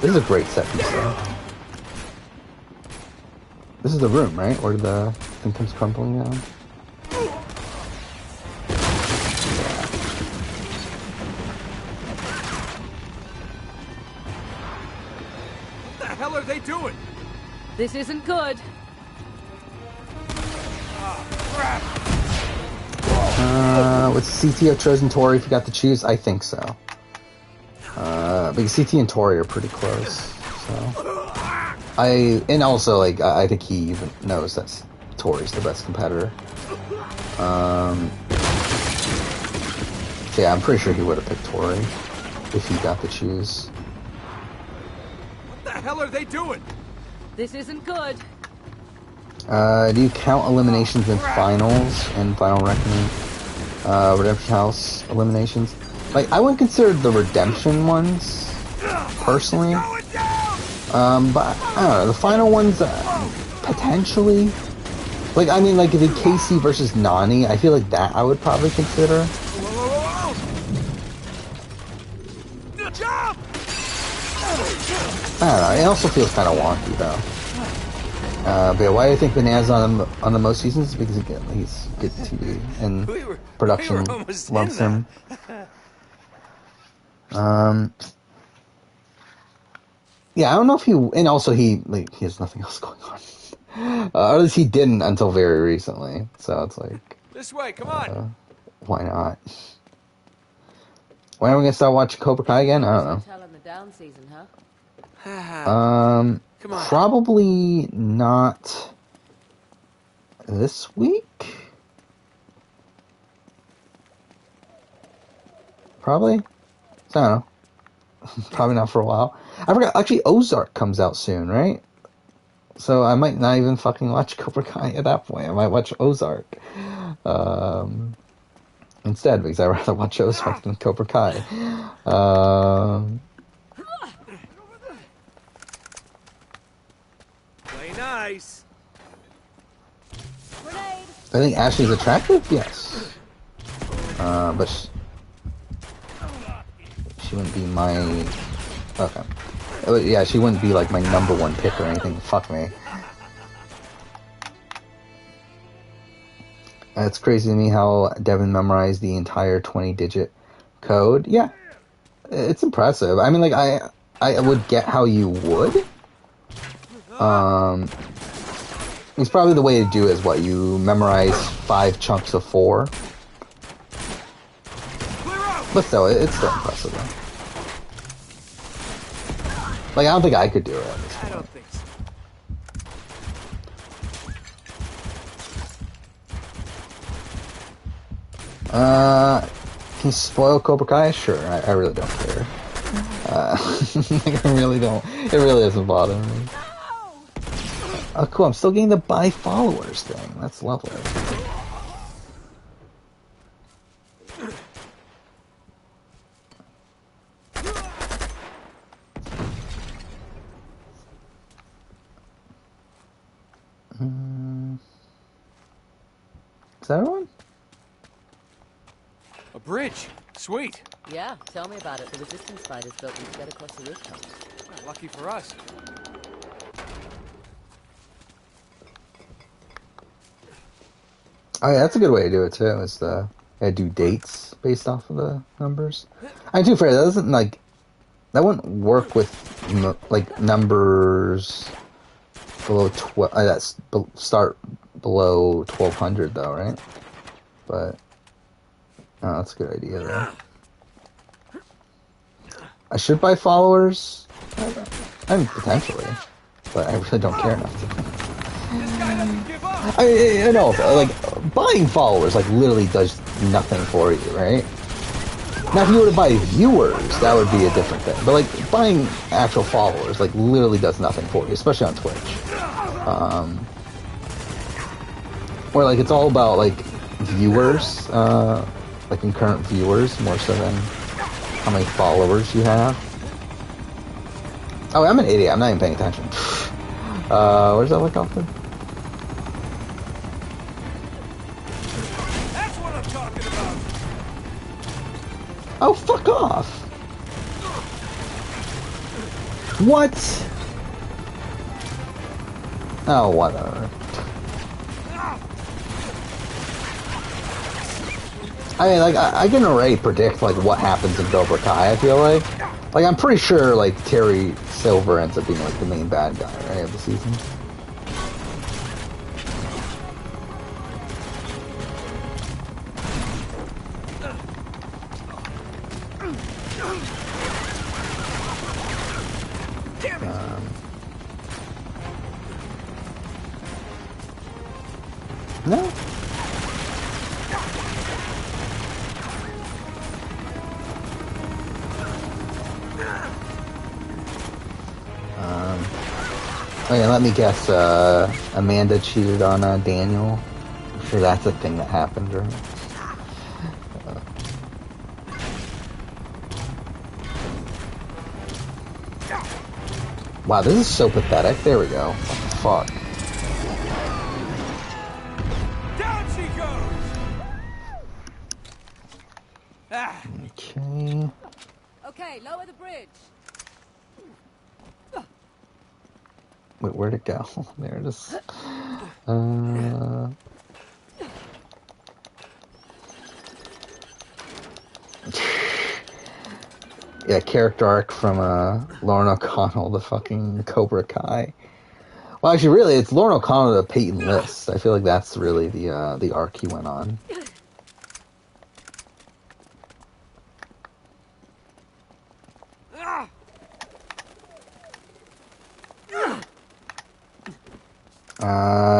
This is a great set piece, though. This is the room, right? Where the thing comes crumbling down. What the hell are they doing? This isn't good. Oh, crap. Would CT have chosen Tori if you got to choose? I think so. Because CT and Tori are pretty close. So and also like I think he even knows that Tori's the best competitor. So yeah, I'm pretty sure he would have picked Tori if he got to choose. What the hell are they doing? This isn't good. Do you count eliminations in finals and Final Reckoning? Redemption House eliminations? Like, I wouldn't consider the Redemption ones, personally. But, I don't know, the final ones, potentially. Like, I mean, like, if it's Casey versus Nani, I feel like that I would probably consider. Jump! I don't know, it also feels kind of wonky, though. But yeah, why do you think Banana's on the most seasons? Because, again, he's good TV, and production loves him. Yeah, I don't know if he... And also, he has nothing else going on. Or at least he didn't until very recently. So it's like... This way, come on! Why not? When are we gonna start watching Cobra Kai again? I don't know. Hotel in the down season, huh? Come on. Probably not this week. Probably. So, I don't know. Probably not for a while. I forgot. Actually, Ozark comes out soon, right? So I might not even fucking watch Cobra Kai at that point. I might watch Ozark instead, because I'd rather watch Ozark than Cobra Kai. Play nice. Grenade! I think Ashley's attractive, yes. But she wouldn't be my... Okay. Yeah, she wouldn't be like my number one pick or anything. Fuck me. It's crazy to me how Devin memorized the entire 20-digit code. Yeah, it's impressive. I mean, like, I would get how you would. It's probably the way to do it is what, you memorize 5 chunks of 4. But still, it's still impressive, though. Like, I don't think I could do it at this point. I don't think so. Can you spoil Cobra Kai? Sure, I really don't care. Like, I really don't. It really doesn't bother me. Oh, cool, I'm still getting the buy followers thing. That's lovely. Is that everyone? A bridge. Sweet. Yeah, tell me about it. The resistance fighters built them to get across the rooftops. Well, lucky for us. Oh yeah, that's a good way to do it too. Is do dates based off of the numbers. I do fair. That doesn't like that wouldn't work with like numbers below 12. That's start below 1200 though, right? But oh, that's a good idea though. I should buy followers. I mean, potentially, but I really don't care enough to. I know, like, buying followers, like, literally does nothing for you, right? Now, if you were to buy viewers, that would be a different thing. But, like, buying actual followers, like, literally does nothing for you, especially on Twitch. Where, like, it's all about, like, viewers, like, concurrent viewers, more so than how many followers you have. Oh, I'm an idiot. I'm not even paying attention. Where's that look off to? That's what I'm talking about. Oh, fuck off! What? Oh, whatever. I mean, like, I can already predict, like, what happens in Cobra Kai, I feel like. Like, I'm pretty sure, like, Terry Silver ends up being, like, the main bad guy, right, of the season. No? Oh yeah, let me guess, Amanda cheated on Daniel. I'm sure that's a thing that happened, right? Wow, this is so pathetic. There we go. What the fuck? Okay, lower the bridge. Wait, where'd it go? There it is. Yeah, character arc from Lauren O'Connell, the fucking Cobra Kai. Well, actually, really, it's Lauren O'Connell to Peyton List. I feel like that's really the arc he went on.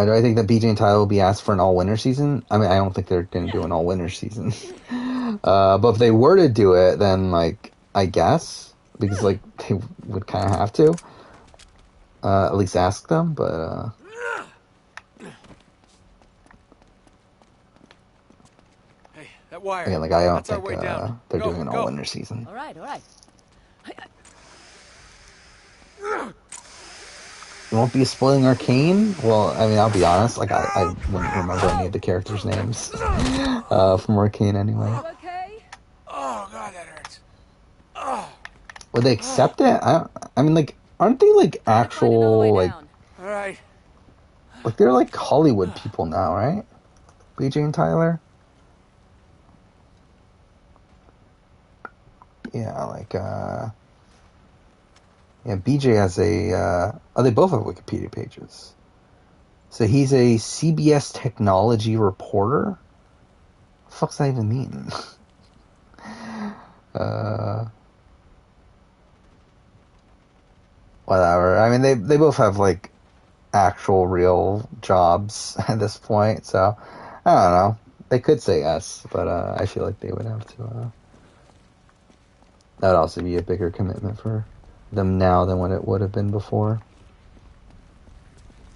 Do I think that BJ and Tyler will be asked for an all-winner season? I mean, I don't think they're going to do an all-winner season. But if they were to do it, then, like, I guess, because, like, they would kind of have to. At least ask them, but, Hey, that wire. again, like, I don't That's our think way down. they're Go, doing an go. all-winner season. All right, all right. You won't be spoiling Arcane? Well, I mean, I'll be honest, like, I wouldn't remember any of the characters' names from Arcane anyway. You okay? Oh, God, that hurts. Oh. Would they accept it? I mean, like, aren't they, like, actual, like, Down. All right. like, they're, like, Hollywood people now, right? BJ and Tyler? Yeah, like, yeah, BJ has a, oh, they both have Wikipedia pages. So he's a CBS technology reporter? What the fuck's that even mean? Whatever. I mean, they both have, like, actual real jobs at this point, so, I don't know. They could say yes, but, I feel like they would have to, that would also be a bigger commitment for them now than what it would have been before.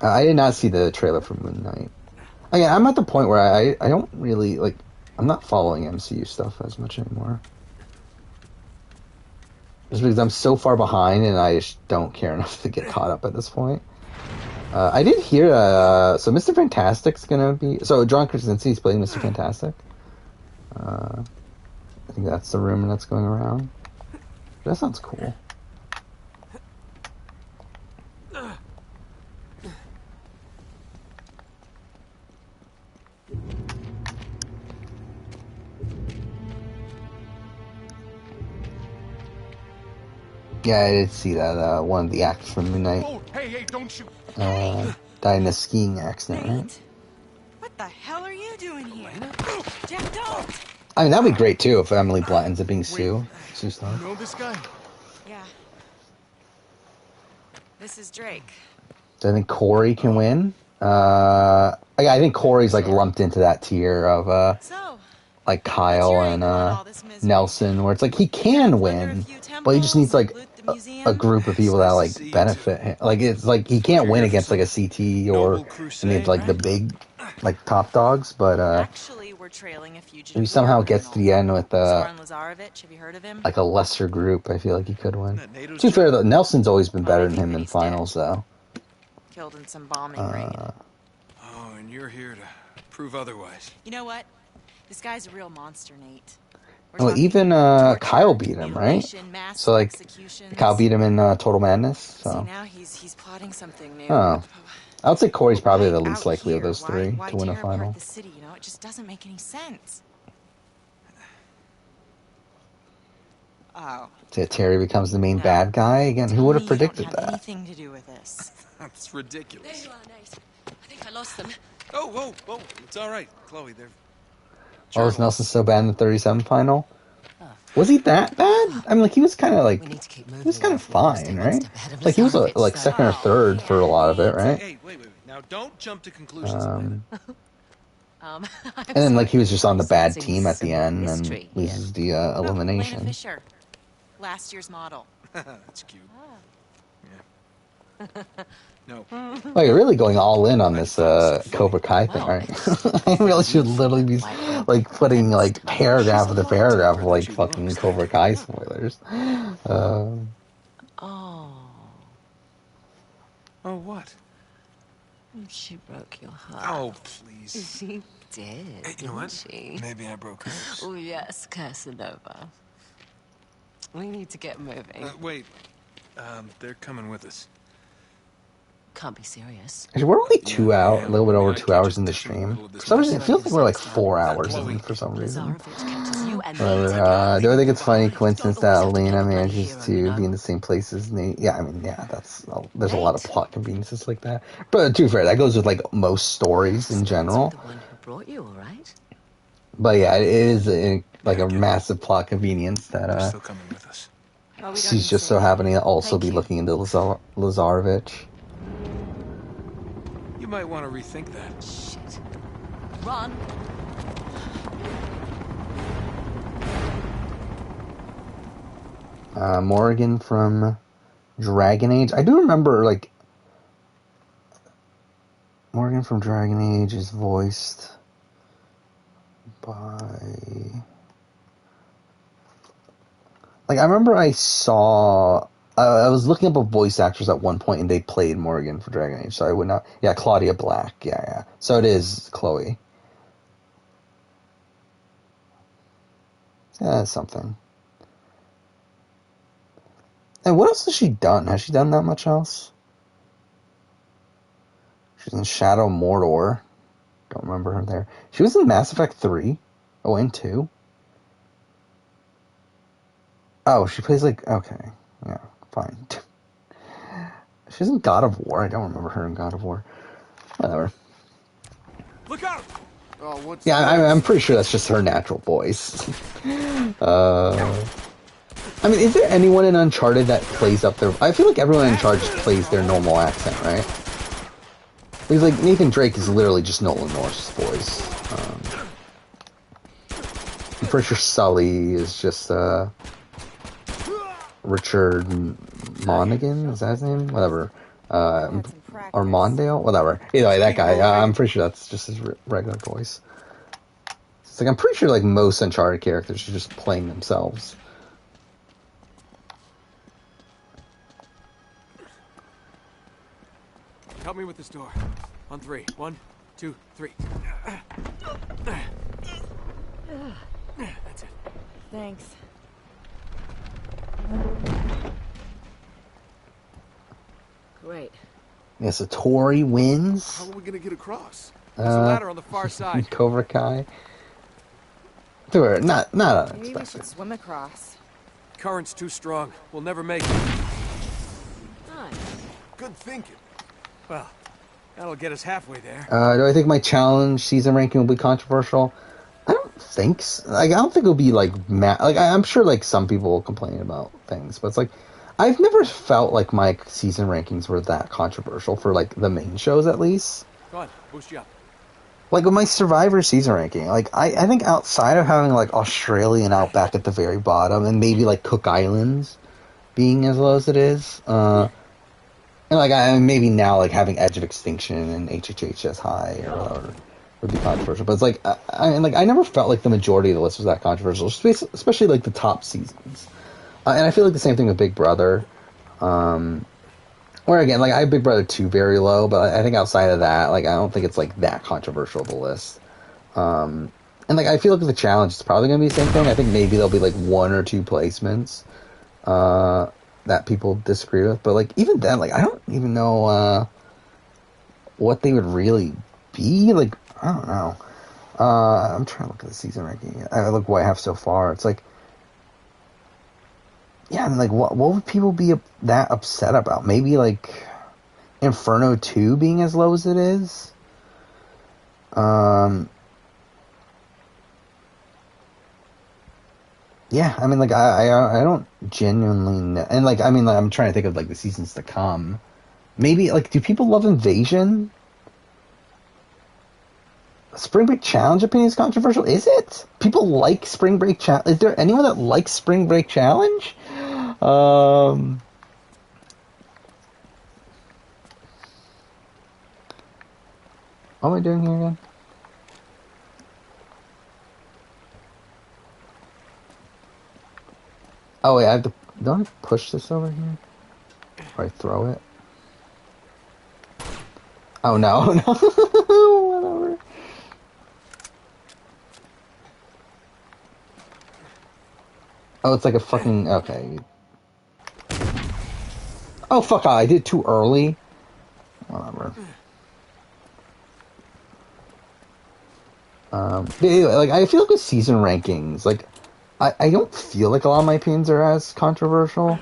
I did not see the trailer for Moon Knight. Again, I'm at the point where I don't really, like, I'm not following MCU stuff as much anymore. Just because I'm so far behind and I just don't care enough to get caught up at this point. I did hear, so Mr. Fantastic's gonna be, so John Krasinski's playing Mr. Fantastic. I think that's the rumor that's going around. That sounds cool. Yeah, I did see that, one of the actors from Moon Knight, Oh, hey, don't you... died in a skiing accident, right? What the hell are you doing here? Jack, don't! I mean, that'd be great, too, if Emily Blunt ends up being Sue Storm. You know this guy? Yeah. This is Drake. So I think Corey can win. I think Corey's, like, lumped into that tier of, So, like, Kyle and, Nelson, where it's like, he can win, but he just needs, like, a group of people that, like, benefit him. Like, it's like, he can't win against, like, a CT or any of, like, the big, like, top dogs, but, actually, we're trailing a fugitive. if he somehow gets to the end with, Zoran Lazarevic, have you heard of him? like, a lesser group, I feel like he could win. To be fair, though, Nelson's always been better than him in finals, though. Killed in some bombing raid. Oh, and you're here to prove otherwise. You know what? This guy's a real monster, Nate. Well, even Kyle beat him, right? So, like, Kyle beat him in Total Madness. So. See, now he's plotting something new. Oh. I would say Corey's probably the least likely of those three to win a tear final. apart the city, you know? It just doesn't make any sense. Oh. So Terry becomes the main bad guy again. Who would have predicted don't have that? anything to do with this. That's ridiculous. There you are, Nate. I think I lost them. Oh, it's all right, Chloe. They're. Oh, was Nelson so bad in the 37 final? Was he that bad? I mean, like, he was kind of like, he was kind of fine, right? Like, he was like second or third for a lot of it, right? Hey, wait. Now don't jump to conclusions. And then, like, he was just on the bad team at the end and loses the elimination. Lena Fisher, last year's model. That's cute. Yeah. No. Like, you're really going all in on this Cobra Kai thing, aren't you? I really should literally be, like, putting, like, paragraph after paragraph of, like, fucking Cobra Kai spoilers. Oh. Oh, what? She broke your heart. Oh, please. She did. Hey, you know what? She? Maybe I broke hers. Oh, yes, Casanova. We need to get moving. Wait. They're coming with us. Can't be serious. Actually, we're only Yeah, a little bit I mean, over I 2 can't hours just in the ditch them in the stream. middle of this For some reason, it mess. feels like we're like Time. 4 hours Chloe. in for some reason. Lazarevich catches you and Whatever. me. Do I think it's funny You coincidence don't that always have to play Elena the bloody manages hero, to you know? be in the same place as Nate? Yeah, I mean, yeah, there's a lot of Nate? plot conveniences like that. But to be fair, that goes with like most stories in Stands general. with the one who brought you, all right? But yeah, it is like Yeah, I a get it. massive plot convenience They're that still coming with us. Oh, we don't she's need just so saving. happening to also Thank be you. looking into Lazarevich. You might want to rethink that. Shit. Run. Morgan from Dragon Age. I do remember like Morgan from Dragon Age is voiced by... Like, I remember I saw... I was looking up a voice actors at one point, and they played Morgan for Dragon Age, so I would not... Yeah, Claudia Black. Yeah. So it is Chloe. Yeah, that's something. And what else has she done? Has she done that much else? She's in Shadow Mordor. Don't remember her there. She was in Mass Effect 3. Oh, and 2. Oh, she plays like... Okay. Yeah, fine. She's in God of War. I don't remember her in God of War. Whatever. Look out! Oh, what's Yeah, this? I'm pretty sure that's just her natural voice. I mean, is there anyone in Uncharted that plays up their... I feel like everyone in Uncharted just plays their normal accent, right? Because, like, Nathan Drake is literally just Nolan North's voice. I'm pretty sure Sully is just, Richard Monaghan? Is that his name? Whatever. Or Mondale? Whatever. Either way, that guy. I'm pretty sure that's just his regular voice. It's like, I'm pretty sure, like, most Uncharted characters are just playing themselves. Help me with this door. On 3. 1, 2, 3. That's it. Thanks. Great. Yeah, so Tori wins. How are we gonna get across? There's a ladder on the far side. Cobra Kai. Not Maybe we unexpected. should swim across. Current's too strong. We'll never make it. Nice. Good thinking. Well, that'll get us halfway there. Do I think my challenge season ranking will be controversial? I don't think so. Like, I don't think it'll be like I'm sure like some people will complain about things, but it's like I've never felt like my season rankings were that controversial for like the main shows at least. Go on, boost you up. Like with my Survivor season ranking, like I think outside of having like Australia and Outback at the very bottom, and maybe like Cook Islands being as low as it is, and like maybe now like having Edge of Extinction and HHH as high or whatever would be controversial. But it's like I never felt like the majority of the list was that controversial, especially like the top seasons. And I feel like the same thing with Big Brother. Where again, like I have Big Brother 2 very low, but I think outside of that, like I don't think it's like that controversial of a list. And like I feel like the challenge is probably gonna be the same thing. I think maybe there'll be like 1 or 2 placements that people disagree with, but like even then, like I don't even know what they would really be. Like I don't know. I'm trying to look at the season ranking. I look what I have so far. It's like, yeah, I mean, like what would people be that upset about? Maybe like Inferno 2 being as low as it is. Yeah, I mean, like I don't genuinely know. And like I mean, like, I'm trying to think of like the seasons to come. Maybe like, do people love Invasion? Spring Break Challenge opinion is controversial. Is it? People like Spring Break Challenge. Is there anyone that likes Spring Break Challenge? What am I doing here again? Oh wait, I have to. Don't I push this over here? Or I throw it? Oh no, no. Whatever. Oh, it's like a fucking... Okay. Oh, fuck, I did it too early. Whatever. But anyway, like, I feel like with season rankings, like, I don't feel like a lot of my opinions are as controversial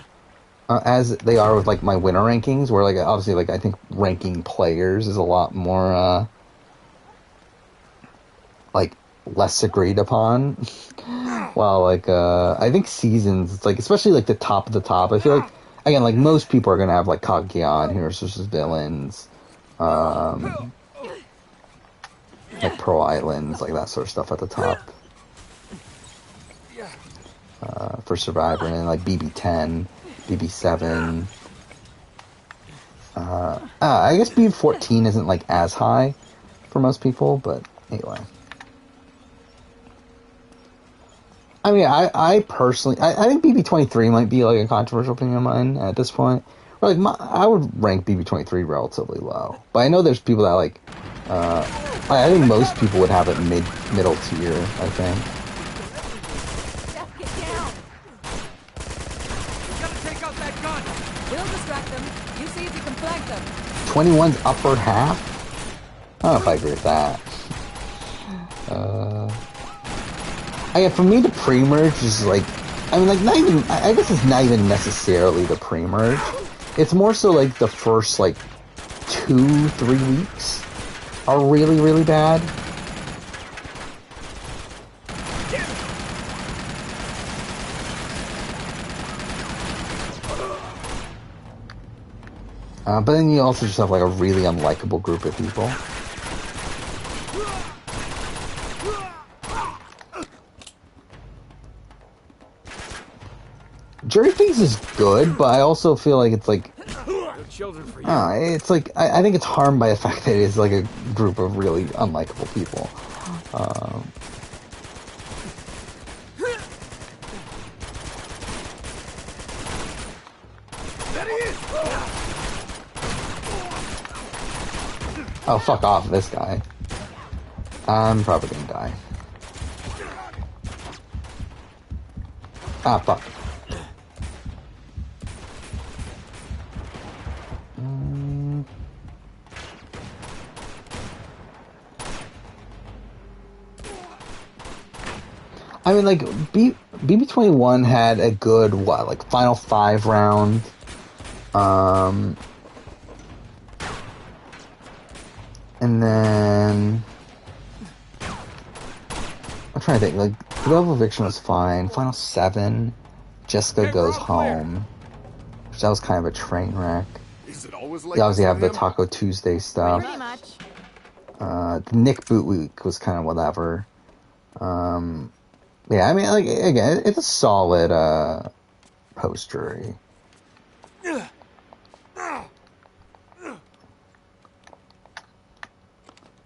as they are with, like, my winner rankings, where, like, obviously, like, I think ranking players is a lot more, like, less agreed upon. While, like, I think seasons, it's like, especially, like, the top of the top, I feel like, again, like, most people are gonna have, like, Kageon, Heroes vs. Villains, like Pro Islands, like that sort of stuff at the top. For Survivor, and like BB10, BB7. I guess BB14 isn't like as high for most people, but anyway. I mean, I personally, I think BB23 might be like a controversial opinion of mine at this point. Or like, I would rank BB23 relatively low, but I know there's people that like. I think most people would have it middle tier. I think. Get down. We gotta take out that gun. We'll distract them. You see if you can flank them. 21's upper half? I don't know if I agree with that. For me, the pre-merge is like... I mean, like, not even... I guess it's not even necessarily the pre-merge. It's more so, like, the first, like, 2-3 weeks are really, really bad. But then you also just have, like, a really unlikable group of people. Jury Things is good, but I also feel like it's like... it's like... I think it's harmed by the fact that it is, like, a group of really unlikable people. Oh, fuck off, this guy. I'm probably gonna die. Ah, fuck. I mean, like, BB21 had a good, like, final 5 round. And then... I'm trying to think, like, Global Eviction was fine. Final 7, Jessica Goes Home. Which that was kind of a train wreck. Is it always like You obviously have the him? Taco Tuesday stuff. Pretty much. The Nick Boot Week was kind of whatever. Yeah, I mean, like, again, it's a solid, post-jury.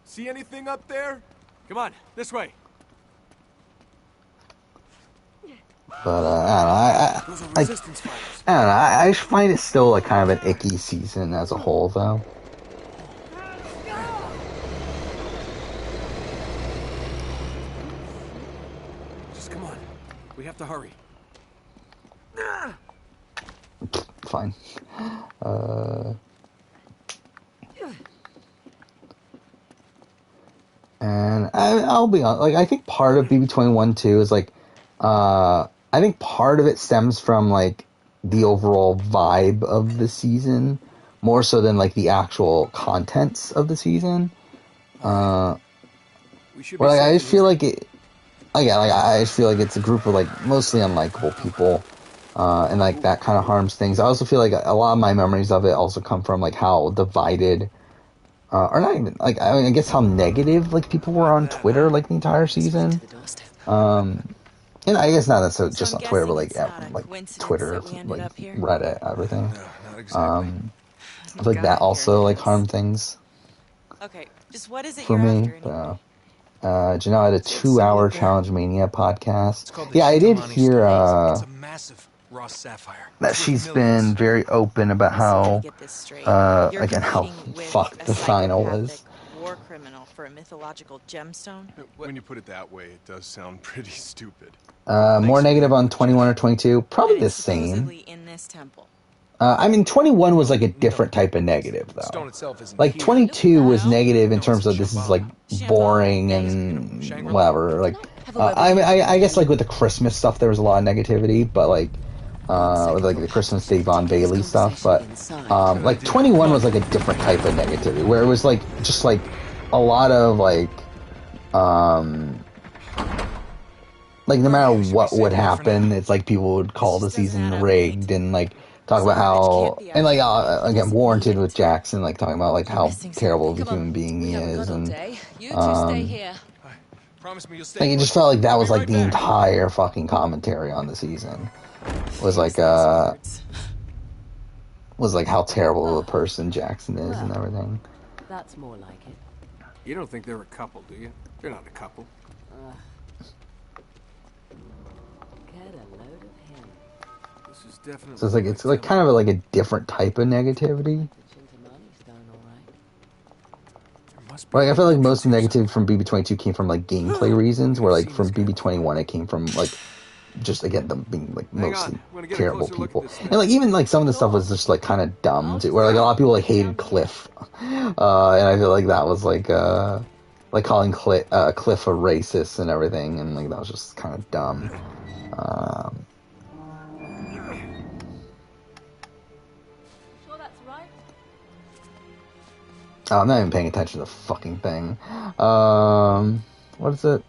See anything up there? Come on, this way. But, I don't know, I don't know, I just find it still, like, kind of an icky season as a whole, though. Just come on. We have to hurry. Fine. And I'll be honest, like, I think part of BB21 too is, like, I think part of it stems from, like, the overall vibe of the season, more so than, like, the actual contents of the season. Well, like, I just feel like it, again, like, I just feel like it's a group of, like, mostly unlikable people, and, like, that kind of harms things. I also feel like a lot of my memories of it also come from, like, how divided, or not even, like, I mean, I guess how negative, like, people were on Twitter, like, the entire season. And I guess not necessarily just on Twitter, but, like, Twitter, like, Reddit, everything. Not exactly. I feel like that also, like, harmed things Okay, just what is it for you're me. after anyway? Janelle had a 2-hour Challenge Mania podcast. It's called the Yeah, I did Shitamani hear, Stones. It's a massive raw sapphire. that It's worth she's millions. been very open about So let me how, get this straight. You're again, how competing with fucked a the final psychopathic was. war criminal for a mythological gemstone? When you put it that way, it does sound pretty stupid. More negative on 21 or 22? Probably And the it's same. supposedly in this temple. I mean, 21 was like a different type of negative, though. Stone itself isn't Like, here. 22 was negative in No, terms it's of this is, Shambhala. like, boring Shambhala, and Shangri-La. whatever. Like, Have a word with you? I guess, like, with the Christmas stuff, there was a lot of negativity, but, like, with, like, the Christmas Dave Von Bailey stuff, but, like, 21 was, like, a different type of negativity, where it was, like, just, like, a lot of, like, no matter what would happen, it's like people would call the season rigged and like talk about how, and like again, warranted with Jackson, like talking about like how terrible of a human being he is, and You two stay here. Promise me you'll stay. like it just felt like that was like the entire fucking commentary on the season was like how terrible of a person Jackson is and everything. That's more like it. You don't think they're a couple, do you? They're not a couple. Get a load of him. This is definitely. So it's like kind of like a different type of negativity. Like I feel like most negativity from BB22 came from like gameplay reasons, where like from BB21 it came from like just again them being like mostly terrible people, and like even like some of the stuff was just like kind of dumb too, where like a lot of people like hated Cliff, and I feel like that was like calling Cliff a racist and everything, and like that was just kind of dumb. Sure that's right? Oh, I'm not even paying attention to the fucking thing. What is it?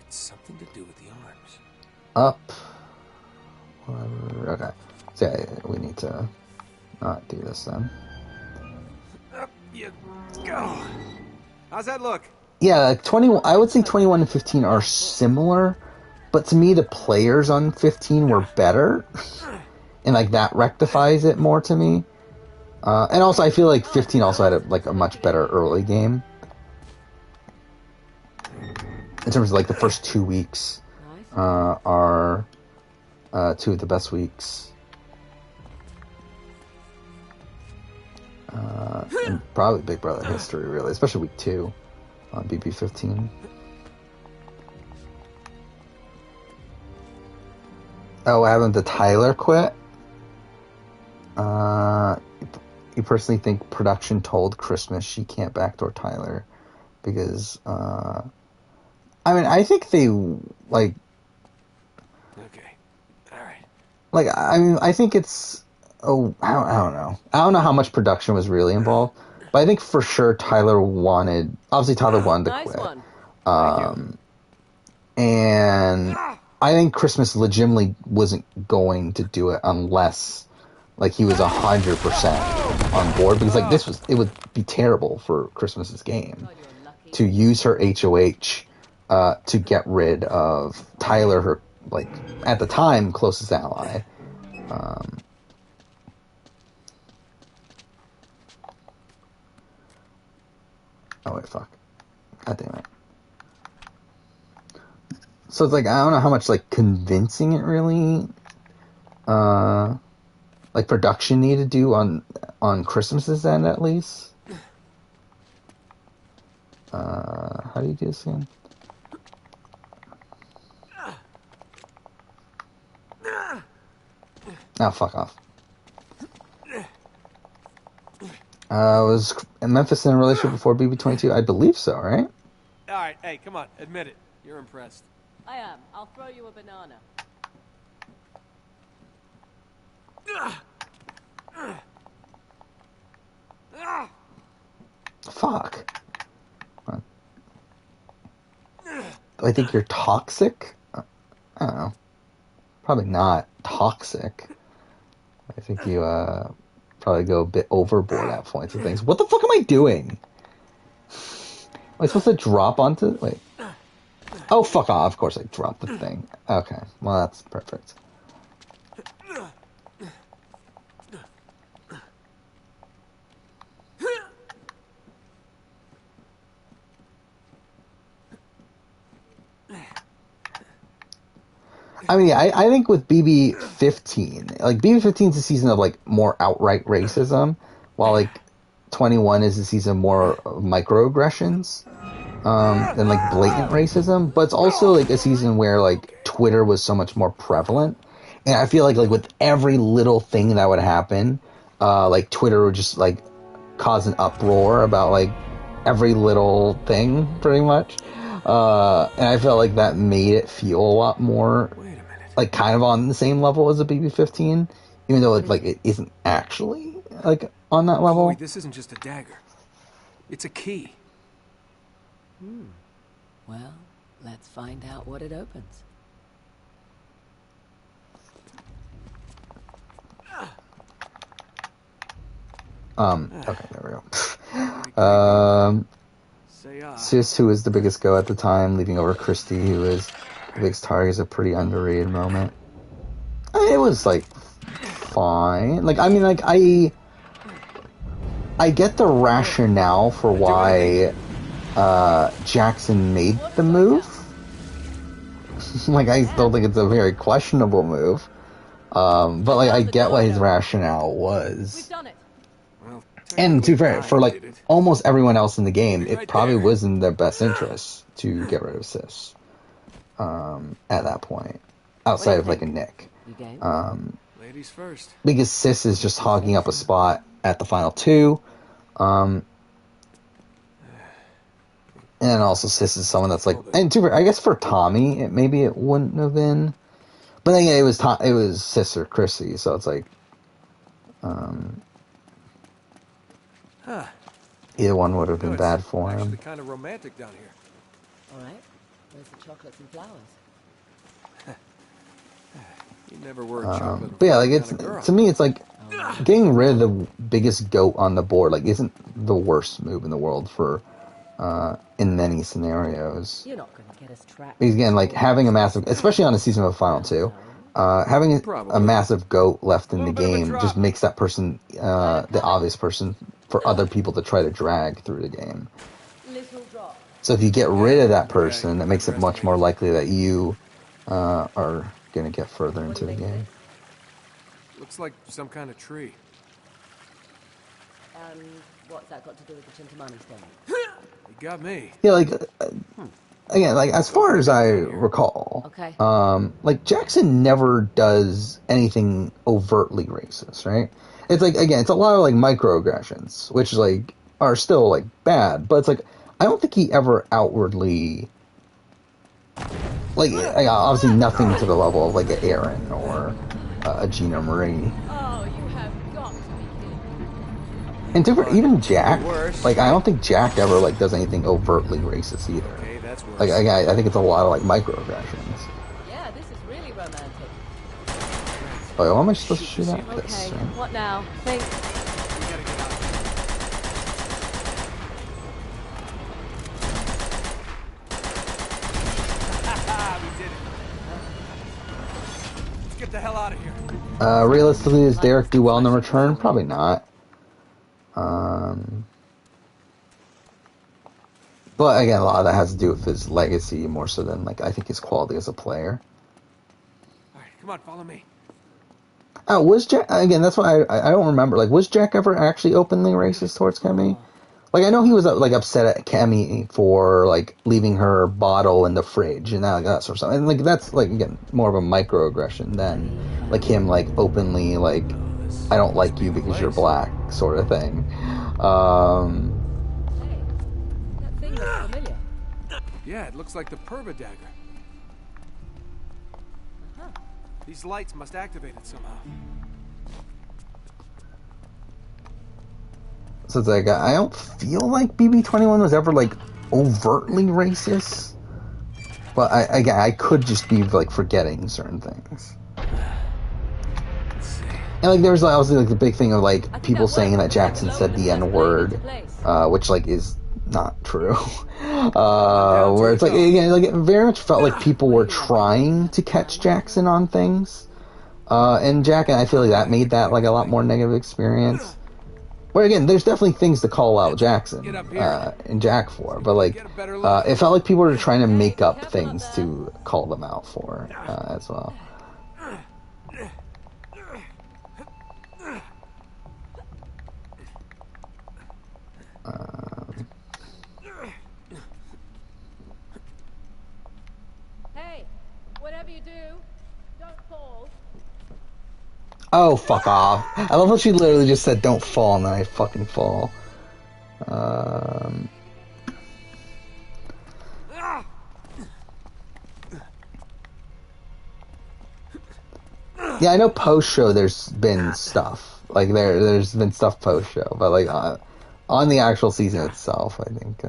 It's something to do with the arms. Up. Whatever. Okay. So yeah, we need to not do this then. Up you go. How's that look? Yeah, like 20. I would say 21 and 15 are similar, but to me the players on 15 were better, and like that rectifies it more to me. And also, I feel like 15 also had a much better early game in terms of like the first 2 weeks are two of the best weeks, in probably Big Brother history, really, especially week 2 on BB15. Oh, haven't the Tyler quit? You personally think production told Christmas she can't backdoor Tyler because I mean I think they like Okay. All right. like I mean I think it's I don't know how much production was really involved, but I think for sure Tyler wanted to quit. And I think Christmas legitimately wasn't going to do it unless like he was 100% on board, because like it would be terrible for Christmas's game to use her HOH to get rid of Tyler, her like at the time closest ally. Oh wait, fuck! God damn it! So it's like I don't know how much like convincing it really. Like production need to do on Christmas's end at least. How do you do this again? Oh, fuck off. Was Memphis in a relationship before BB22? I believe so, right? All right. Hey, come on. Admit it. You're impressed. I am. I'll throw you a banana. Fuck. Do I think you're toxic? I don't know. Probably not toxic. I think you probably go a bit overboard at points and things. What the fuck am I doing? Am I supposed to drop onto... Wait. Oh, fuck off. Of course I dropped the thing. Okay. Well, that's perfect. I mean, I think with BB15, like BB15 is a season of like more outright racism, while like 21 is a season more of microaggressions than like blatant racism, but it's also like a season where like Twitter was so much more prevalent, and I feel like with every little thing that would happen, like Twitter would just like cause an uproar about like every little thing, pretty much. And I felt like that made it feel a lot more like kind of on the same level as a BB-15, even though it isn't actually like on that level. Chloe, this isn't just a dagger. It's a key. Well, let's find out what it opens. Okay, there we go. Sis, who was the biggest go at the time, leaving over Christy, who was the biggest target, is a pretty underrated moment. It was like fine. Like I mean, like I get the rationale for why Jackson made the move. Like I still think it's a very questionable move. But like I get what his rationale was. And to be fair, for like almost everyone else in the game, it probably was in their best interest to get rid of Sis at that point, outside of like a Nick. Ladies first. Because Sis is just hogging up a spot at the final two. And also Sis is someone that's like, and to be fair, I guess for Tommy, maybe it wouldn't have been. But then it was Sis or Chrissy, so it's like, either one would have been bad for him. Actually, kind of romantic down here. All right. Where's the chocolates and flowers? You never were a chocolate. But yeah, like it's to me, it's like getting rid of the biggest goat on the board. Like, isn't the worst move in the world for in many scenarios. You're not going to get us trapped. Because again, like having a massive, especially on a season of Final 2, having a massive goat left in the game just makes that person the obvious person for other people to try to drag through the game. So if you get rid of that person, that makes it much more likely that you are going to get further into the game. Looks like some kind of tree. And what's that got to do with the Chintamani stone? You got me. Yeah, like again, like as far as I recall, like Jackson never does anything overtly racist, right? It's like, again, it's a lot of like microaggressions, which like are still like bad, but it's like I don't think he ever outwardly, like obviously nothing to the level of like an Aaron or a Gina Marie. And different, even Jack, like I don't think Jack ever like does anything overtly racist either. Okay, that's worse. Like I think it's a lot of like microaggressions. Yeah, this is really romantic. Oh, how am I supposed to shoot at this? Okay, what now? Think. We gotta get out of here. We did it. Let's get the hell out of here. Realistically, does Derek do well in the return? Probably not. But again, a lot of that has to do with his legacy more so than like I think his quality as a player. All right, come on, follow me. Was Jack, again? That's why I don't remember. Like, was Jack ever actually openly racist towards Kemi? Like, I know he was like upset at Kemi for like leaving her bottle in the fridge and that sort of stuff. And like that's like again more of a microaggression than like him like openly like I don't like you because you're black sort of thing. That thing looks familiar. Yeah, it looks like the Perva dagger. These lights must activate it somehow. So it's like I don't feel like BB-21 was ever like overtly racist, but I could just be like forgetting certain things. And like there was obviously like the big thing of like people saying that Jackson said the N-word, which like is not true. Where it's like again, like it very much felt like people were trying to catch Jackson on things, and Jack, and I feel like that made that like a lot more negative experience. Where again, there's definitely things to call out Jackson and Jack for, but like it felt like people were trying to make up things to call them out for as well. Oh, fuck off. I love how she literally just said, don't fall, and then I fucking fall. Yeah, I know post-show there's been stuff. Like, there's been stuff post-show, but, like, on the actual season itself, I think,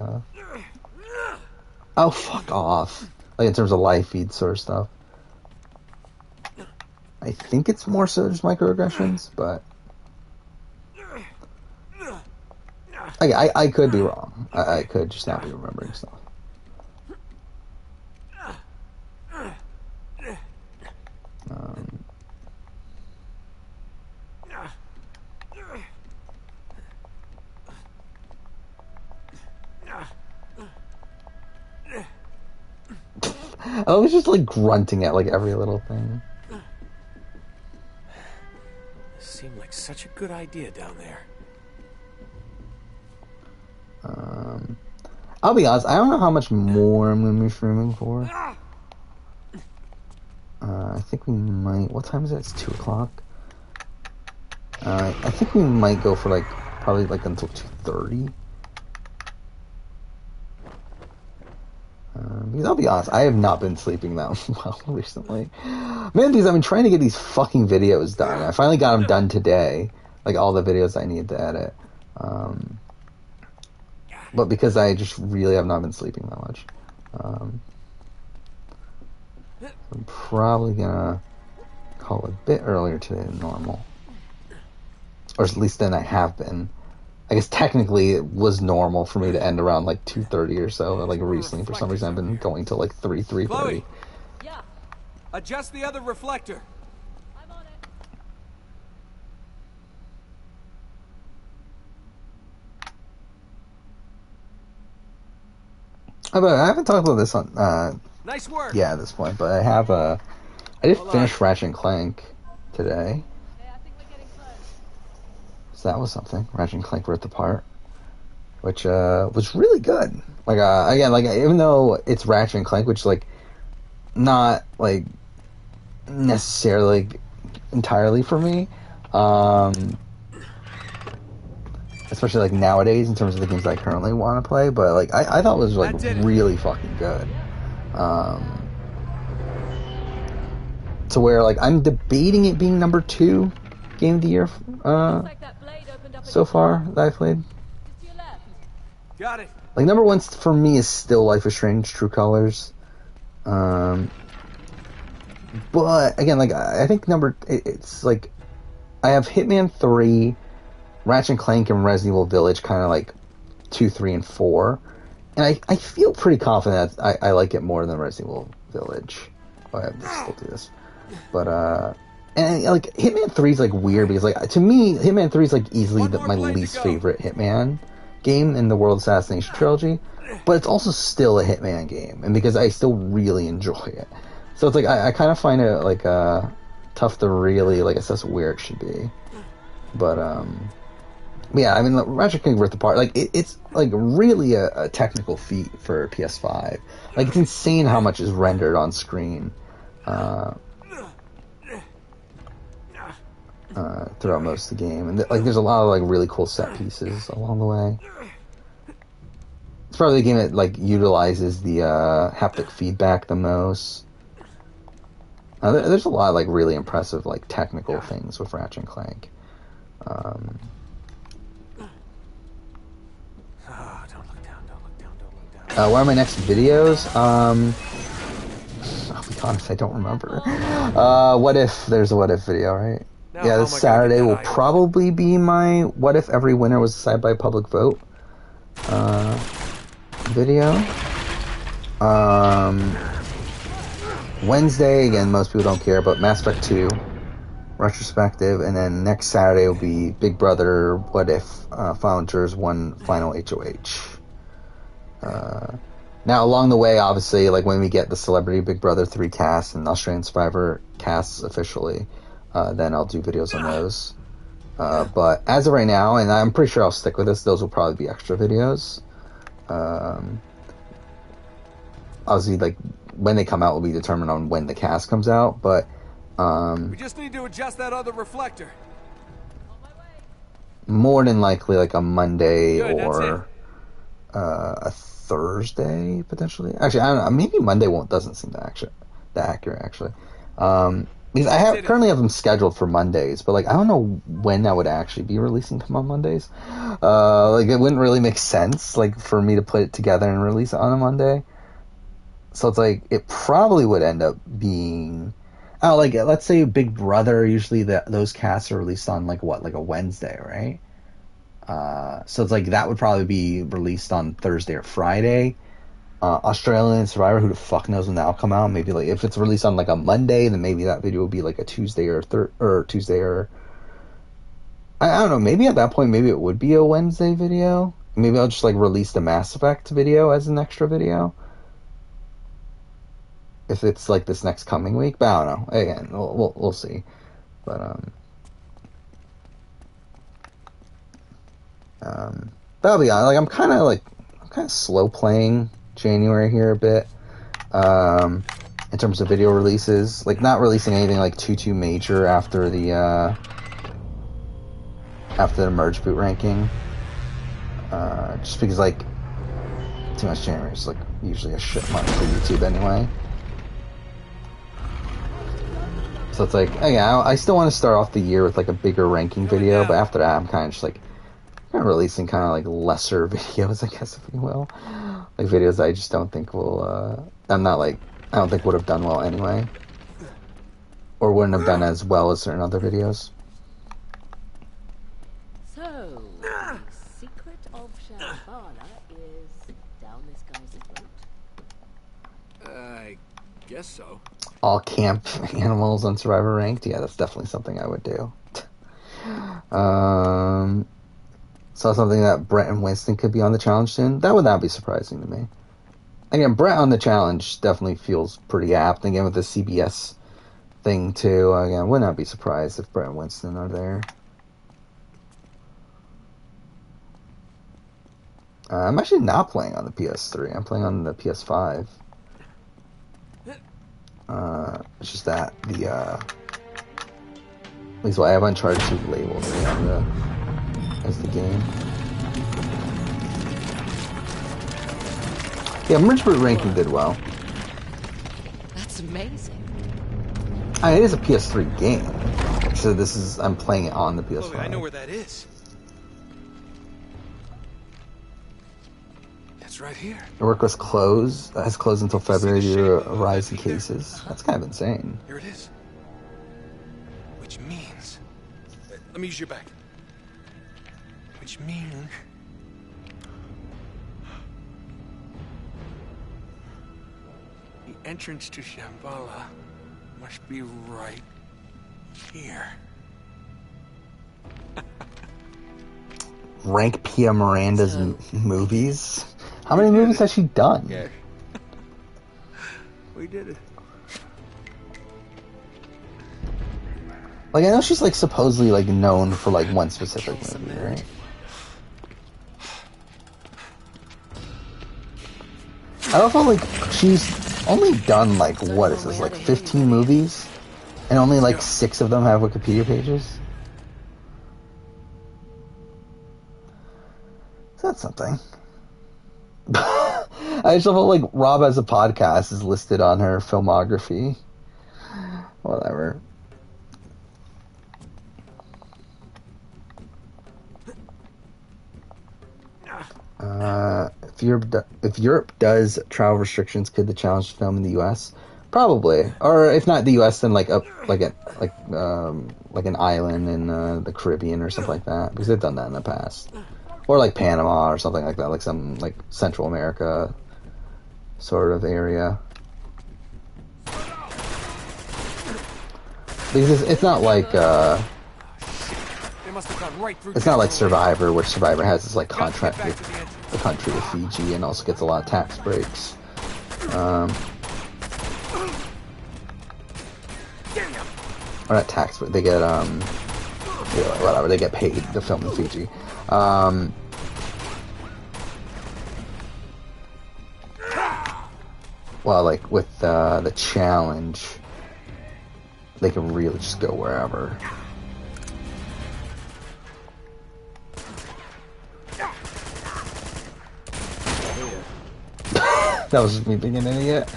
oh, fuck off. Like, in terms of live feed sort of stuff. I think it's more so just microaggressions, but... I could be wrong. I could just not be remembering stuff. I was just like grunting at like every little thing. Seemed like such a good idea down there. I'll be honest, I don't know how much more I'm going to be streaming for. I think we might... What time is it? It's 2 o'clock. I think we might go for like... Probably like until 2:30. Because I'll be honest, I have not been sleeping that well recently. Man, because I've been trying to get these fucking videos done. I finally got them done today. Like all the videos I needed to edit. But because I just really have not been sleeping that much. I'm probably gonna call it a bit earlier today than normal. Or at least than I have been. I guess technically it was normal for me to end around like 2:30 or so. Like recently, for some reason, I've been going till like 3:30. Chloe, Yeah, adjust the other reflector. I'm on it. I haven't talked about this on Nice work. yeah, at this point, but I did finish Ratchet and Clank today. Okay, I think we're getting close. So that was something. Ratchet and Clank Rift Apart, which was really good. Like again, like even though it's Ratchet and Clank, which like not like necessarily like, entirely for me, especially like nowadays in terms of the games I currently want to play. But like I thought it was like really fucking good. To where like I'm debating it being number 2 game of the year Like that blade opened up so far that I've played. to your left. Got it. Like number 1 for me is still Life is Strange: True Colors. But again, like I think it's like I have Hitman 3, Ratchet and Clank, and Resident Evil Village kind of like 2, 3, and 4. And I feel pretty confident that I like it more than Resident Evil Village. Oh, I have to still do this. But and like Hitman 3 is like weird because like to me Hitman 3 is like easily my least favorite Hitman game in the World Assassination trilogy, but it's also still a Hitman game, and because I still really enjoy it, so it's like I kind of find it like tough to really like assess where it should be. But yeah, I mean Ratchet & Clank Rift Apart, like it's like really a technical feat for PS5. Like it's insane how much is rendered on screen throughout most of the game, and like there's a lot of like really cool set pieces along the way. It's probably the game that like utilizes the haptic feedback the most. There's a lot of like really impressive like technical things with Ratchet and Clank. Don't look down. What are my next videos? I'll be honest, I don't remember. What if there's a what if video, right? Now, Yeah, how this am I gonna Saturday get that will eye probably be my what if every winner was decided by public vote video. Wednesday, again, most people don't care, but Mass Effect 2 retrospective, and then next Saturday will be Big Brother What If Final Jurors 1 Final HOH. Now, along the way, obviously, like when we get the Celebrity Big Brother 3 cast and Australian Survivor casts officially, then I'll do videos on those. But as of right now, and I'm pretty sure I'll stick with this, those will probably be extra videos. Obviously, like when they come out will be determined on when the cast comes out, but We just need to adjust that other reflector. More than likely like a Monday Good, that's or a Thursday potentially. Actually, I don't know. Maybe Monday doesn't seem that accurate actually. Because currently have them scheduled for Mondays, but like I don't know when that would actually be releasing them on Mondays. Like it wouldn't really make sense like for me to put it together and release it on a Monday. So it's like it probably would end up being, like let's say Big Brother. Usually those casts are released on like a Wednesday, right? So it's like that would probably be released on Thursday or Friday. Australian Survivor, who the fuck knows when that'll come out? Maybe like if it's released on like a Monday, then maybe that video will be like a Tuesday or Tuesday or I don't know. Maybe at that point, maybe it would be a Wednesday video. Maybe I'll just like release the Mass Effect video as an extra video if it's like this next coming week. But I don't know. Again, we'll see. But that'll be on. Like I'm kind of slow playing January here a bit. In terms of video releases, like not releasing anything like too major after the merge boot ranking. Just because like too much January is like usually a shit month for YouTube anyway. So it's like, yeah, I still want to start off the year with like a bigger ranking video, but after that, I'm kind of just like releasing kind of like lesser videos, I guess, if you will, like videos that I just don't think will. I don't think would have done well anyway, or wouldn't have done as well as certain other videos. So, the secret of Shambhala is down this guy's throat? I guess so. All camp animals on Survivor ranked. Yeah, that's definitely something I would do. Saw something that Brett and Winston could be on the challenge soon. That would not be surprising to me. Again, Brett on the challenge definitely feels pretty apt. Again, with the CBS thing too. Again, would not be surprised if Brett and Winston are there. I'm actually not playing on the PS3. I'm playing on the PS5. It's just that at least I have Uncharted 2 labeled as the game. Yeah, merge boot ranking did well. That's amazing. It is a PS3 game, so I'm playing it on the PS5. Oh, I know where that is. That's right here. The work has closed until February due to a rise in cases. That's kind of insane. Here it is. Which means... Let me use your back. Which means... the entrance to Shambhala must be right here. Rank Pia Miranda's movies. How many movies has she done? Yeah. We did it. Like I know she's like supposedly like known for like one specific movie, right? I also like she's only done like what is this like 15 movies, and only like 6 of them have Wikipedia pages. So that's something. I just felt like Rob as a podcast is listed on her filmography. Whatever. If Europe does travel restrictions, could the challenge film in the U.S.? Probably, or if not the U.S., then like an island in the Caribbean or something like that, because they've done that in the past, or like Panama or something like that, like some like Central America sort of area. Because it's not like it's not like Survivor, where Survivor has this like contract with the country of Fiji and also gets a lot of tax breaks. Or not tax, but they get whatever, they get paid to film in Fiji. Well, like with the challenge, they can really just go wherever. That was just me being an idiot.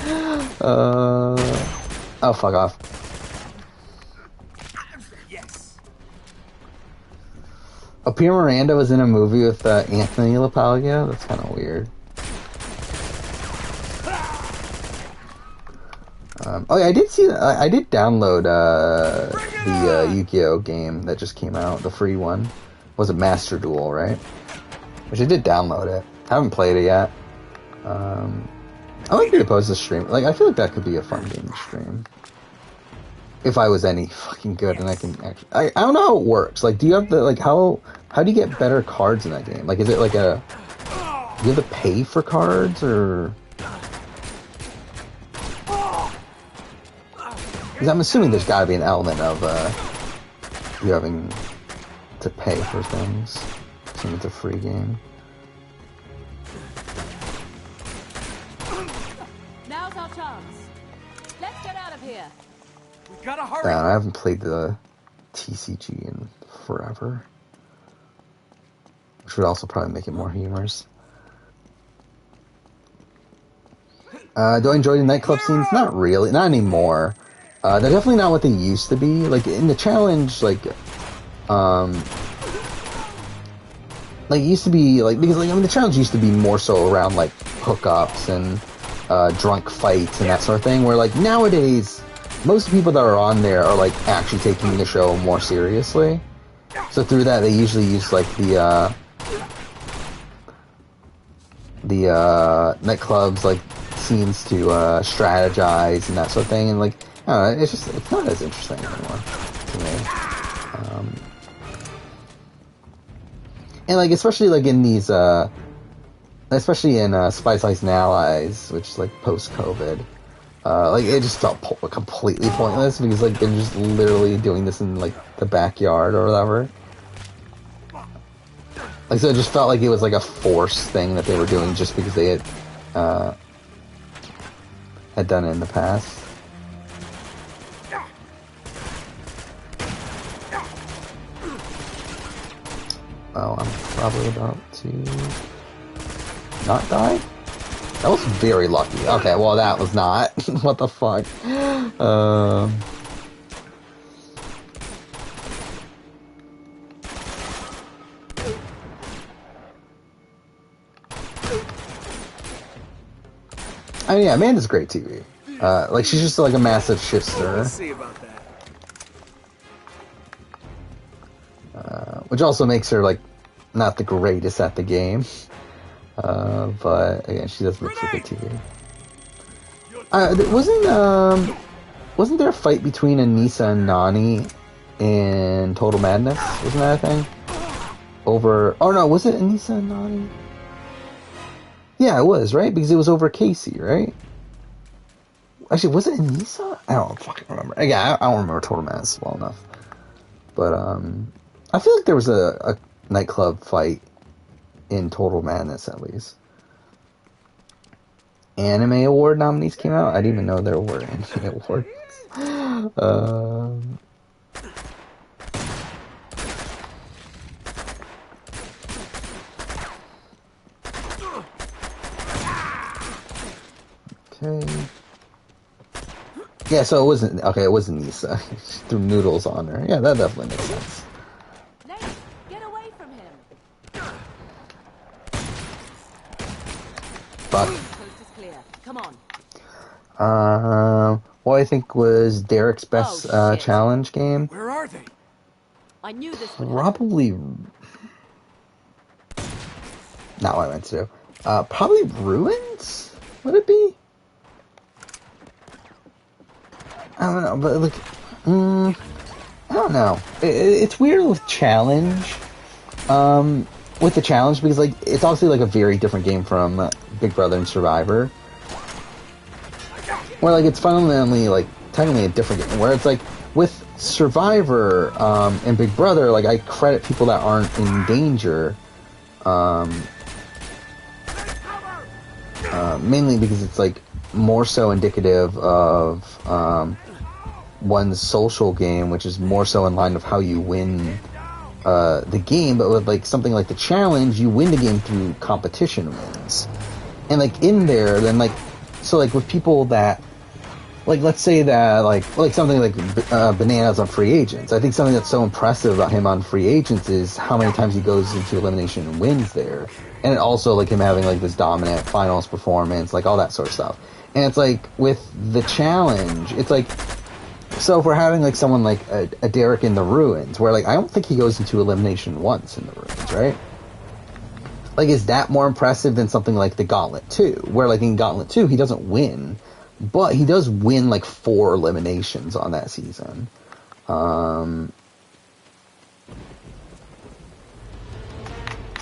Oh, fuck off. Yes. Oh, Pierre Miranda was in a movie with Anthony LaPaglia? That's kind of weird. Oh yeah, I did see. I did download the Yu-Gi-Oh game that just came out, the free one. Was it Master Duel, right? Which I did download it. I haven't played it yet. I would be opposed to stream. Like, I feel like that could be a fun game to stream. If I was any fucking good, and I can actually... I don't know how it works. Like, do you have the... Like, how do you get better cards in that game? Like, is it like a... Do you have to pay for cards, or... Because I'm assuming there's gotta be an element of, you having to pay for things. Assuming it's a free game. Now's our chance. Let's get out of here. We gotta hurry. I haven't played the TCG in forever. Which would also probably make it more humorous. Do I enjoy the nightclub scenes? Not really. Not anymore. They're definitely not what they used to be. Like, in the challenge, like, it used to be, like, because, like, I mean, the challenge used to be more so around, like, hookups and, drunk fights and that sort of thing, where, like, nowadays, most people that are on there are, like, actually taking the show more seriously. So through that, they usually use, like, the nightclubs, like, scenes to, strategize and that sort of thing, and, like, I don't know, it's not as interesting anymore to me. And, like, especially, like, in these, especially in, Spice Lights and Allies, which is, like, post-COVID, like, it just felt completely pointless, because, like, they're just literally doing this in, like, the backyard or whatever. Like, so it just felt like it was, like, a forced thing that they were doing just because they had done it in the past. Oh, I'm probably about to not die? That was very lucky. Okay, well, that was not. What the fuck? I mean, yeah, Amanda's great TV. Like, she's just like a massive shit stirrer. Let's see about that. Which also makes her, like, not the greatest at the game. But, again, she does make for good TV. Wasn't there a fight between Anissa and Nani in Total Madness? Wasn't that a thing? Over... Oh, no, was it Anissa and Nani? Yeah, it was, right? Because it was over Casey, right? Actually, was it Anissa? I don't fucking remember. Yeah, I don't remember Total Madness well enough. But, I feel like there was a nightclub fight in Total Madness, at least. Anime Award nominees came out? I didn't even know there were anime awards. Okay. Yeah, so it wasn't... Okay, it wasn't Nisa. She threw noodles on her. Yeah, that definitely makes sense. Get away from him. Fuck. Coast is clear. Come on. What I think was Derek's best challenge game. Where are they? I knew this would Probably not what I meant to do. Probably Ruins? Would it be? I don't know, but like, I don't know. It's weird with challenge. With the challenge, because like it's obviously like a very different game from Big Brother and Survivor. Where like it's fundamentally like technically a different game. Where it's like with Survivor and Big Brother, like I credit people that aren't in danger, mainly because it's like more so indicative of one's social game, which is more so in line with how you win the game, but with like something like the challenge, you win the game through competition wins. And like in there, then like, so like with people that, like let's say that like something like Bananas on Free Agents, I think something that's so impressive about him on Free Agents is how many times he goes into elimination and wins there. And also like him having like this dominant finals performance, like all that sort of stuff. And it's like with the challenge, it's like, so if we're having like someone like a Derek in the Ruins, where like I don't think he goes into elimination once in the Ruins, right? Like, is that more impressive than something like the Gauntlet 2, where like in Gauntlet 2 he doesn't win, but he does win like 4 eliminations on that season. So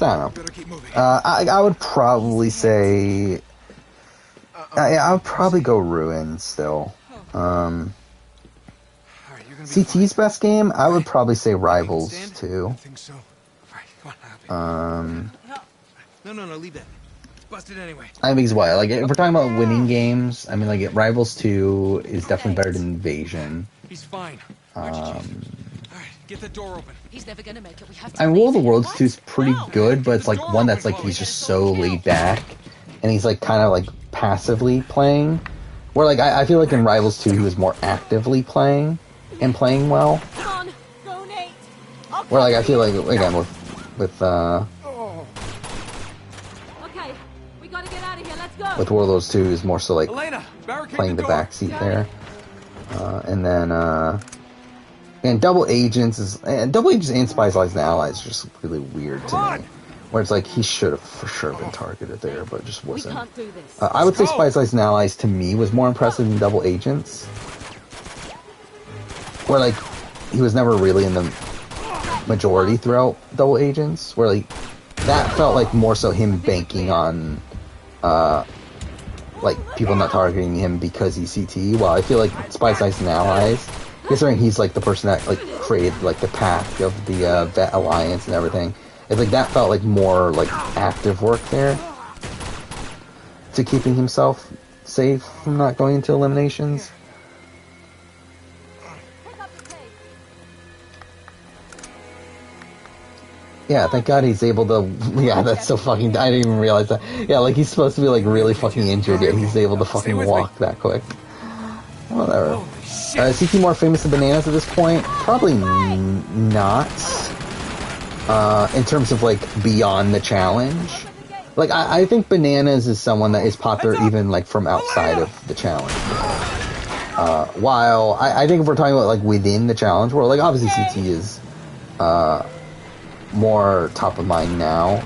I don't know. I would probably say I would probably go Ruins still. CT's best game, I would probably say Rivals 2. I think so. All right, come on, No, leave that. It's busted anyway. I think it's why. Like, if we're talking about winning games, I mean, like, Rivals 2 is definitely better than Invasion. He's fine. All right, get the door open. He's never gonna make it. We have to. And War of the Worlds 2 is pretty good, but it's like one that's like he's just so laid back, and he's like kind of like passively playing. Where like I feel like in Rivals 2 he was more actively playing and playing well. Come on, go Nate. Where like I feel like again with Okay, we gotta get out of here. Let's go. with War of those 2 is more so like Elena, playing the backseat there, and then and Double Agents and Spies, Lies, and Allies is just really weird to me. Where it's like he should have for sure been targeted there, but just wasn't. We can't do this. I would say Spies, Lies, and Allies to me was more impressive than Double Agents. Where like he was never really in the majority throughout Double Agents. Where like that felt like more so him banking on like people not targeting him because he's CT. While I feel like Spies, Lies, and Allies, considering he's like the person that like created like the pack of the Vet Alliance and everything. It's like that felt like more like active work there to keeping himself safe from not going into eliminations. Yeah, thank God he's able to. Yeah, that's so fucking. I didn't even realize that. Yeah, like he's supposed to be like really fucking injured, yet he's able to fucking walk that quick. Whatever. Is CT more famous than Bananas at this point? Probably not. In terms of like beyond the challenge, like I think Bananas is someone that is popular even like from outside of the challenge. While I think if we're talking about like within the challenge world, like obviously CT is more top of mind now.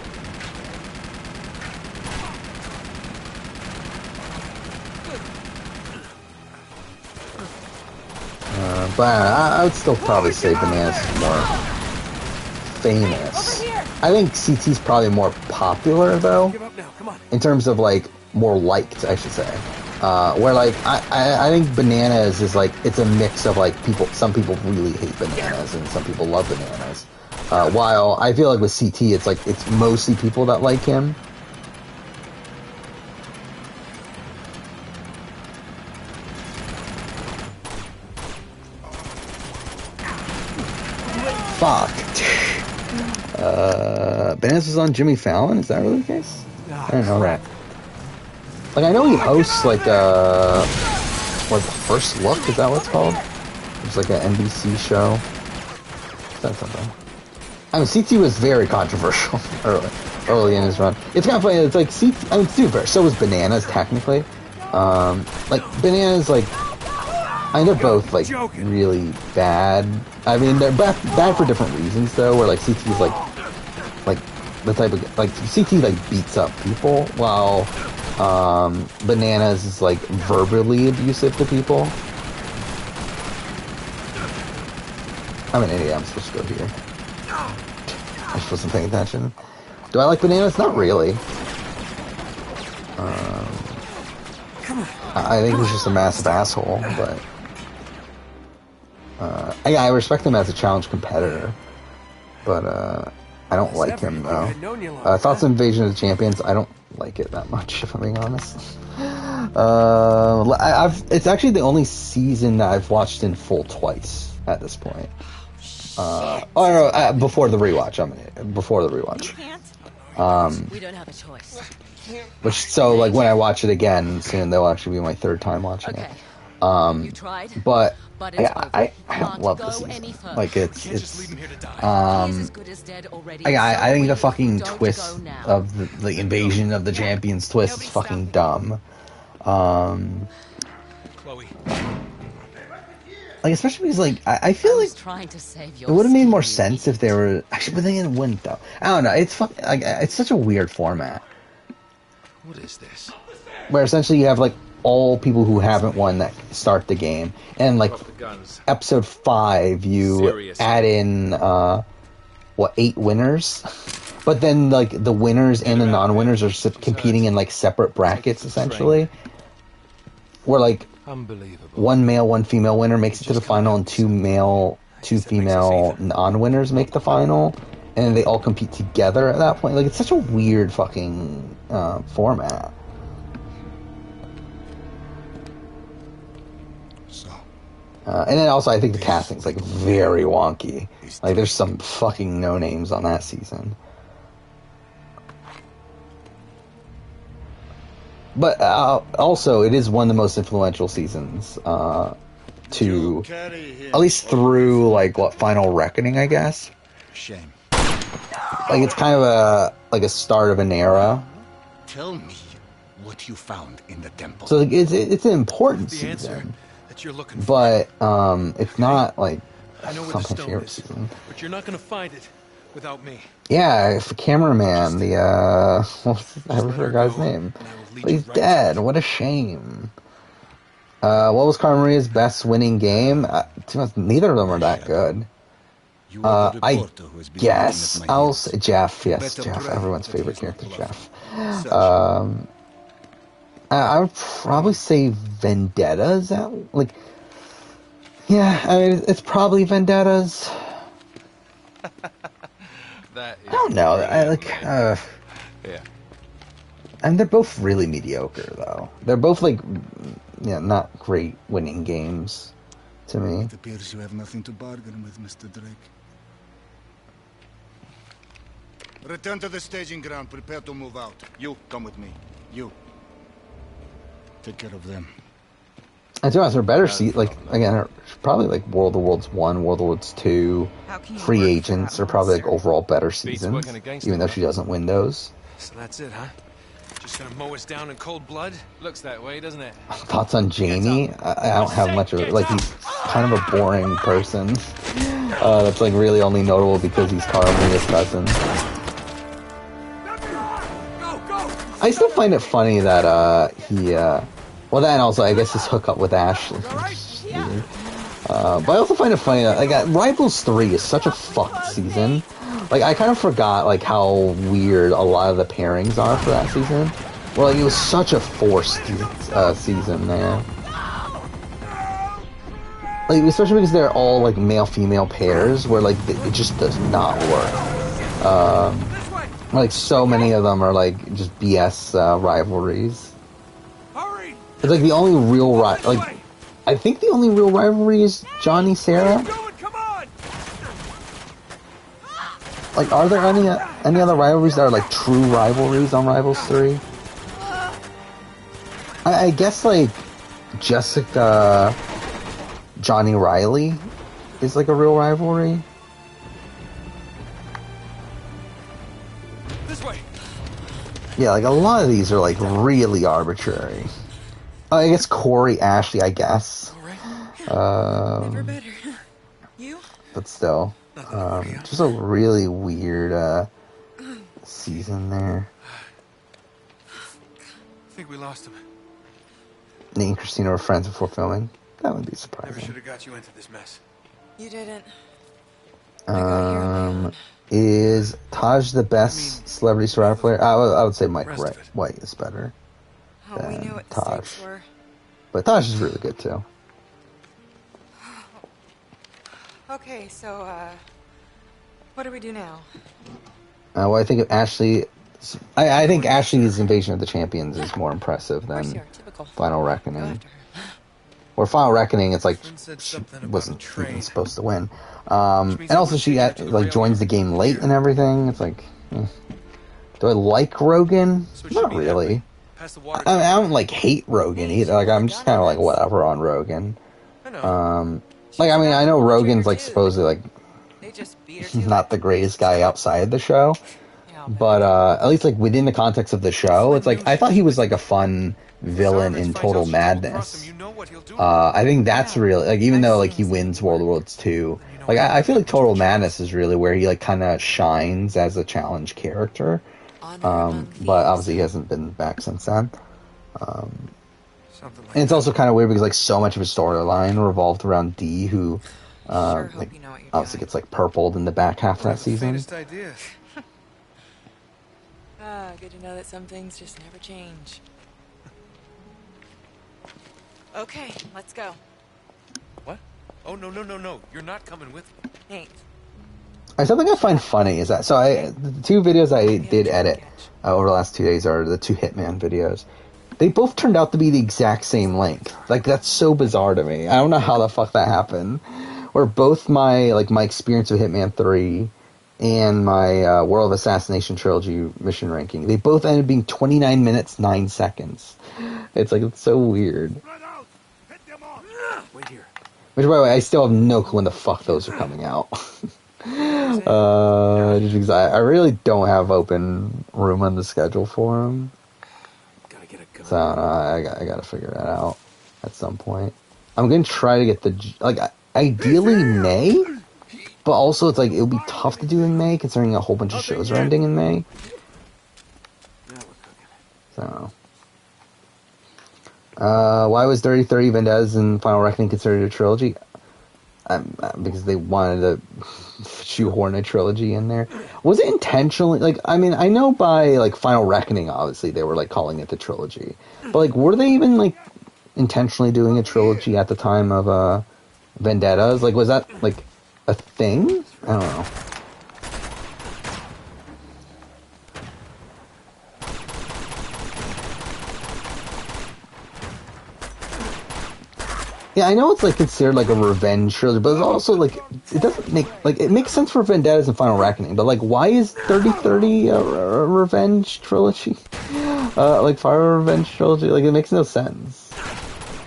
But I would still probably say Bananas is more famous. I think CT's probably more popular though, in terms of like more liked, I should say. Where like I think Bananas is like it's a mix of like people. Some people really hate Bananas and some people love Bananas. While I feel like with CT, it's like it's mostly people that like him. Fuck. Bananas was on Jimmy Fallon? Is that really the case? I don't know that. Like, I know he hosts, like, what, First Look? Is that what it's called? It's like an NBC show. Is that something? I mean, CT was very controversial early in his run. It's kind of funny, it's like CT, I mean, super, so was Bananas, technically. Like, Bananas, like, I mean, they're both, like, really bad. I mean, they're bad for different reasons, though, where, like, CT's, like, the type of, like, CT, like, beats up people, while, Bananas is, like, verbally abusive to people. I'm an idiot, I'm supposed to go here. I just wasn't paying attention. Do I like Bananas? Not really. I think he's just a massive asshole, but... I respect him as a challenge competitor, but I don't like him though. Thoughts on Invasion of the Champions? I don't like it that much, if I'm being honest. It's actually the only season that I've watched in full twice at this point. Before the rewatch. Before the rewatch. We don't have a choice. So like when I watch it again soon, they'll actually be my third time watching it. You tried, But it's I Can't love go this season. any further. Like We can't just leave him here to die. He is as good as dead already. I think the So fucking don't twist go now. of the invasion of the champions twist is fucking dumb. Chloe. Like especially because like I feel like trying to save it would have made more sense if they were actually, but they wouldn't though. I don't know. It's fucking like it's such a weird format What is this? where essentially you have like all people who haven't won that start the game, and like episode 5 you Seriously. add in 8 winners, but then like the winners and the non-winners are competing in like separate brackets essentially, where like Unbelievable. 1 male 1 female winner makes it to the final, and 2 male 2 female non-winners make the final, and then they all compete together at that point. Like it's such a weird fucking format. And then also I think the casting's like very wonky. Like there's some fucking no names on that season. But also it is one of the most influential seasons to at least through like Final Reckoning, I guess. Shame. Like it's kind of a start of an era. Tell me what you found in the temple. So like, it's an important The season. answer that you're looking for. But it's not like I know where the stone is, but you're not gonna find it without me. Yeah, the cameraman, what's I forgot guy's name. But he's dead. What a shame. What was Cara Maria's best winning game? To be honest, neither of them are that good. I guess I'll say Jeff. Yes, Jeff. Everyone's favorite character, Jeff. I would probably say Vendetta. Is that like? Yeah, I mean, it's probably Vendettas. That is I don't know. I like. yeah. And they're both really mediocre, though. They're both like, not great winning games to me. It appears you have nothing to bargain with, Mr. Drake. Return to the staging ground. Prepare to move out. You, come with me. You. Take care of them. And to be honest, they're better again, probably like World of Worlds 1, World of Worlds 2, Free Agents are probably like overall better seasons, even though she doesn't win those. So that's it, huh? Just gonna mow us down in cold blood? Looks that way, doesn't it? Thoughts on Jamie? I don't have much of it. Like, he's kind of a boring person. That's like really only notable because he's Cara Maria's cousin. I still find it funny that he well, then also I guess his hookup with Ashley. But I also find it funny that like Rivals 3 is such a fucked season. Like I kind of forgot like how weird a lot of the pairings are for that season. Well, like it was such a forced season there. Like especially because they're all like male-female pairs, where like it just does not work. Like so many of them are like just BS rivalries. It's like the only real like I think the only real rivalry is Johnny Sarah. Like, are there any other rivalries that are like true rivalries on Rivals 3? I guess like Jessica Johnny Riley is like a real rivalry. This way. Yeah, like a lot of these are like really arbitrary. I guess Corey Ashley, I guess. Never better. You? But still, just a really weird season there. I think we lost him. Nate and Christina were friends before filming. That would be Never surprising. should have got you into this mess. You didn't. Is Taj the best celebrity survivor player? I would say Mike White is better. Oh, we knew what the Taj. stakes were. But Taj is really good too. Okay, so, what do we do now? Well, I think if Ashley I think Ashley's Invasion of the Champions is more impressive than Final Reckoning. Or Final Reckoning, it's like she wasn't even supposed to win. And also she like joins the game late and everything. It's like, do I like Rogan? Not really. I don't like hate Rogan either. Like I'm just kind of like whatever on Rogan. Like I mean I know Rogan's like supposedly like not the greatest guy outside the show, but at least like within the context of the show, it's like I thought he was like a fun villain in Total Madness. I think that's really like even though like he wins World of Worlds 2, like I feel like Total Madness is really where he like kind of shines as a challenge character. But obviously he hasn't been back since then. And it's also kind of weird because like so much of his storyline revolved around D, who like obviously gets like purpled in the back half of that season. Good to know that some things just never change. Okay, let's go. What? Oh, no. You're not coming with me. Thanks. Something I find funny is that the two videos I did edit over the last 2 days are the two Hitman videos. They both turned out to be the exact same length. Like that's so bizarre to me. I don't know how the fuck that happened. Where both my experience with Hitman 3 and my World of Assassination trilogy mission ranking, they both ended up being 29 minutes 9 seconds. It's so weird. Wait here. Which, by the way, I still have no clue when the fuck those are coming out. Just because I really don't have open room on the schedule for them. Gotta get a gun. So I gotta figure that out at some point. I'm gonna try to get ideally May, but also it's it would be tough to do in May considering a whole bunch of shows are ending in May. So. Why was Dirty 30 Vendettas and Final Reckoning considered a trilogy? Because they wanted to shoehorn a trilogy in there. Was it intentionally? I mean, I know by Final Reckoning, obviously they were calling it the trilogy, but were they even intentionally doing a trilogy at the time of Vendettas? Was that a thing? I don't know. Yeah, I know it's considered a revenge trilogy, but it's also it doesn't make it makes sense for Vendettas and Final Reckoning, but why is 3030 a revenge trilogy? Fire Revenge trilogy, it makes no sense.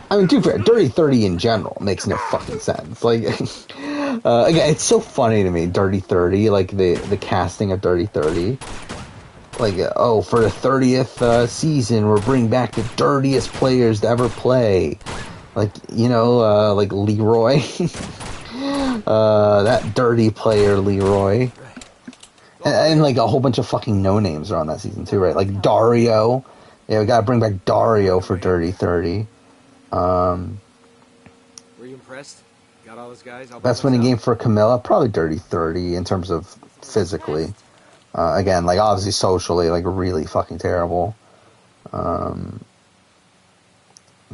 I mean, to be fair, Dirty 30 in general makes no fucking sense. Again, it's so funny to me, Dirty 30, the casting of Dirty 30. For the 30th season, we're bringing back the dirtiest players to ever play. Leroy. That dirty player, Leroy. And a whole bunch of fucking no-names are on that season, too, right? Dario. Yeah, we gotta bring back Dario for Dirty 30. Were you impressed? Got all those guys? Best winning game for Camilla? Probably Dirty 30 in terms of physically. Again, obviously socially, really fucking terrible.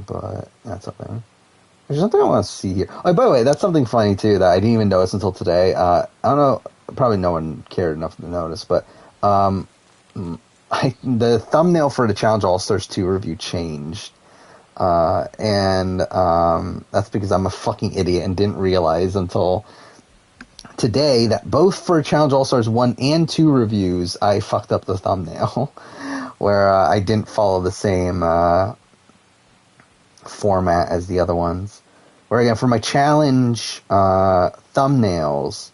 But that's something. There's something I want to see here. Oh, by the way, that's something funny too that I didn't even notice until today. I don't know, probably no one cared enough to notice, but the thumbnail for the Challenge All-Stars 2 review changed. And that's because I'm a fucking idiot and didn't realize until today that both for Challenge All-Stars 1 and 2 reviews, I fucked up the thumbnail, where I didn't follow the same format as the other ones. Where again, for my challenge thumbnails,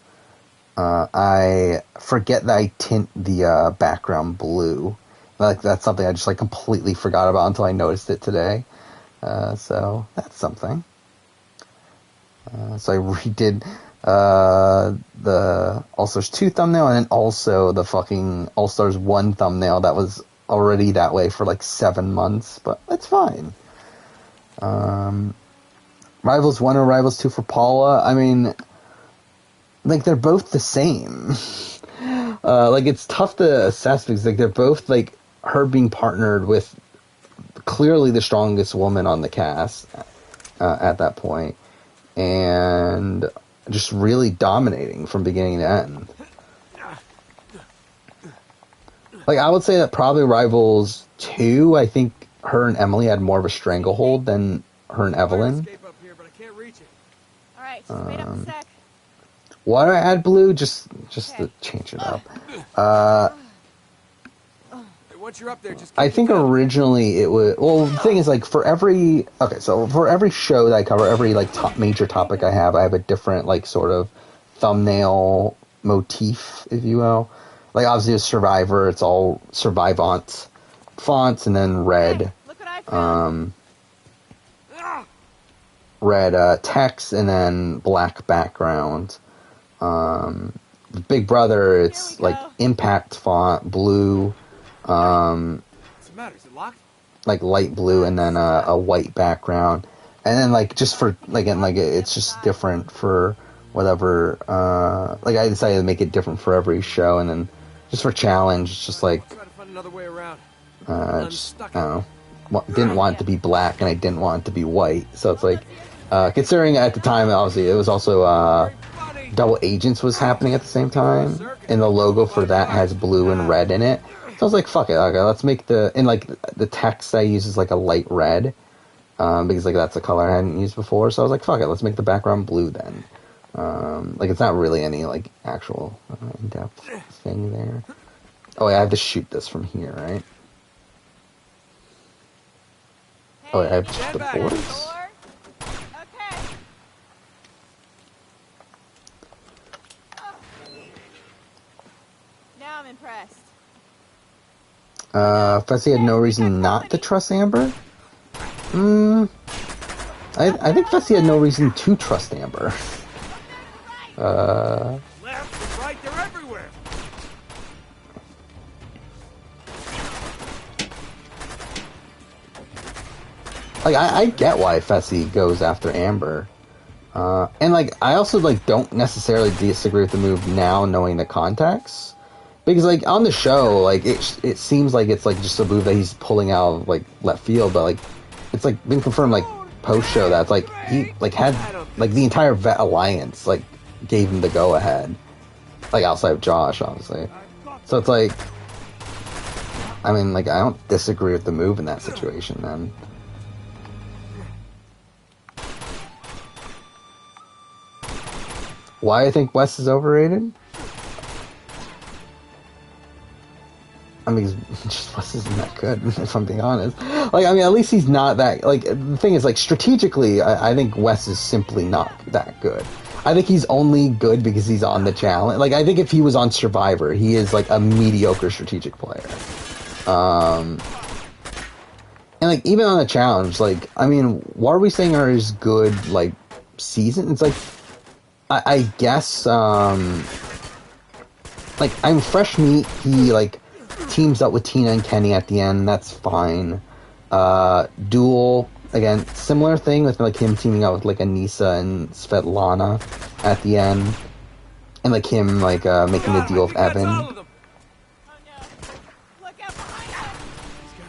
I forget that I tint the background blue. That's something I just completely forgot about until I noticed it today. So that's something. So I redid the All-Stars 2 thumbnail and then also the fucking All-Stars 1 thumbnail that was already that way for 7 months, but it's fine. Rivals 1 or Rivals 2 for Paula, I mean, they're both the same. It's tough to assess because they're both her being partnered with clearly the strongest woman on the cast at that point, and just really dominating from beginning to end. Like, I would say that probably Rivals 2, I think her and Emily had more of a stranglehold than her and Evelyn. Why do I add blue? Just to change it up. Once you're up there, just I think originally it was... Well, the thing is, like, for every... Okay, so for every show that I cover, every, like, major topic I have a different, like, sort of thumbnail motif, if you will. Like, obviously, a Survivor, it's all Survivant fonts, and then red... red text, and then black background. Big Brother, it's, like, impact font, blue... What's the matter? Is it locked? Like light blue and then a white background, and then like just for like and like it's just different for whatever. Like I decided to make it different for every show, and then just for challenge, it's just like just I don't know. Didn't want it to be black, and I didn't want it to be white. So it's like considering at the time, obviously it was also Double Agents was happening at the same time, and the logo for that has blue and red in it. So I was like, fuck it, okay, let's make the text I use is like a light red, because like that's a color I hadn't used before, so I was like, fuck it, let's make the background blue then. Like it's not really any like actual in-depth thing there. Oh yeah, I have to shoot this from here, right? Oh, I have to shoot the boards? Now I'm impressed. Fessy had no reason not to trust Amber? I think Fessy had no reason to trust Amber. Left, right, they're everywhere. Like, I get why Fessy goes after Amber. And, like, I also, like, don't necessarily disagree with the move now, knowing the context. Because, like, on the show, like, it seems like it's, like, just a move that he's pulling out of, like, left field, but, like, it's, like, been confirmed, like, post-show that's, like, he, like, had, like, the entire Vet Alliance, like, gave him the go-ahead. Like, outside of Josh, obviously. So it's, like, I mean, like, I don't disagree with the move in that situation, then. Why I think Wes is overrated? I mean, just Wes isn't that good, if I'm being honest. Like, I mean, at least he's not that... Like, the thing is, like, strategically, I think Wes is simply not that good. I think he's only good because he's on the challenge. Like, I think if he was on Survivor, he is, like, a mediocre strategic player. And, like, even on the challenge, like, I mean, what are we saying are his good, like, season? It's, like, I guess, like, I'm Fresh Meat, he, like... teams up with Tina and Kenny at the end, that's fine. Duel, again, similar thing with like him teaming up with like Anissa and Svetlana at the end. And like him like making the deal with Evan.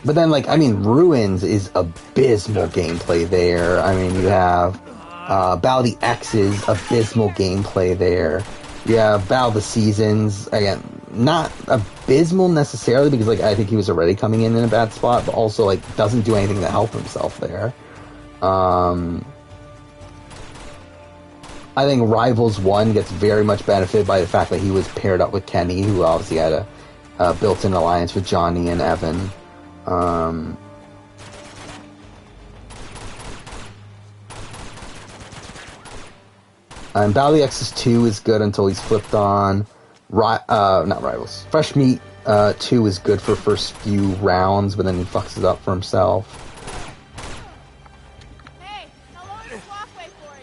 But then like, I mean, Ruins is abysmal gameplay there. I mean, you have Battle of the X's, abysmal gameplay there. You have Battle of the Seasons, again, not abysmal necessarily because like I think he was already coming in a bad spot, but also like doesn't do anything to help himself there. I think Rivals 1 gets very much benefited by the fact that he was paired up with Kenny, who obviously had a built-in alliance with Johnny and Evan. And Battle of the X's 2 is good until he's flipped on. Not Rivals. Fresh Meat 2 is good for first few rounds, but then he fucks it up for himself. Hey, I'll lower this walkway for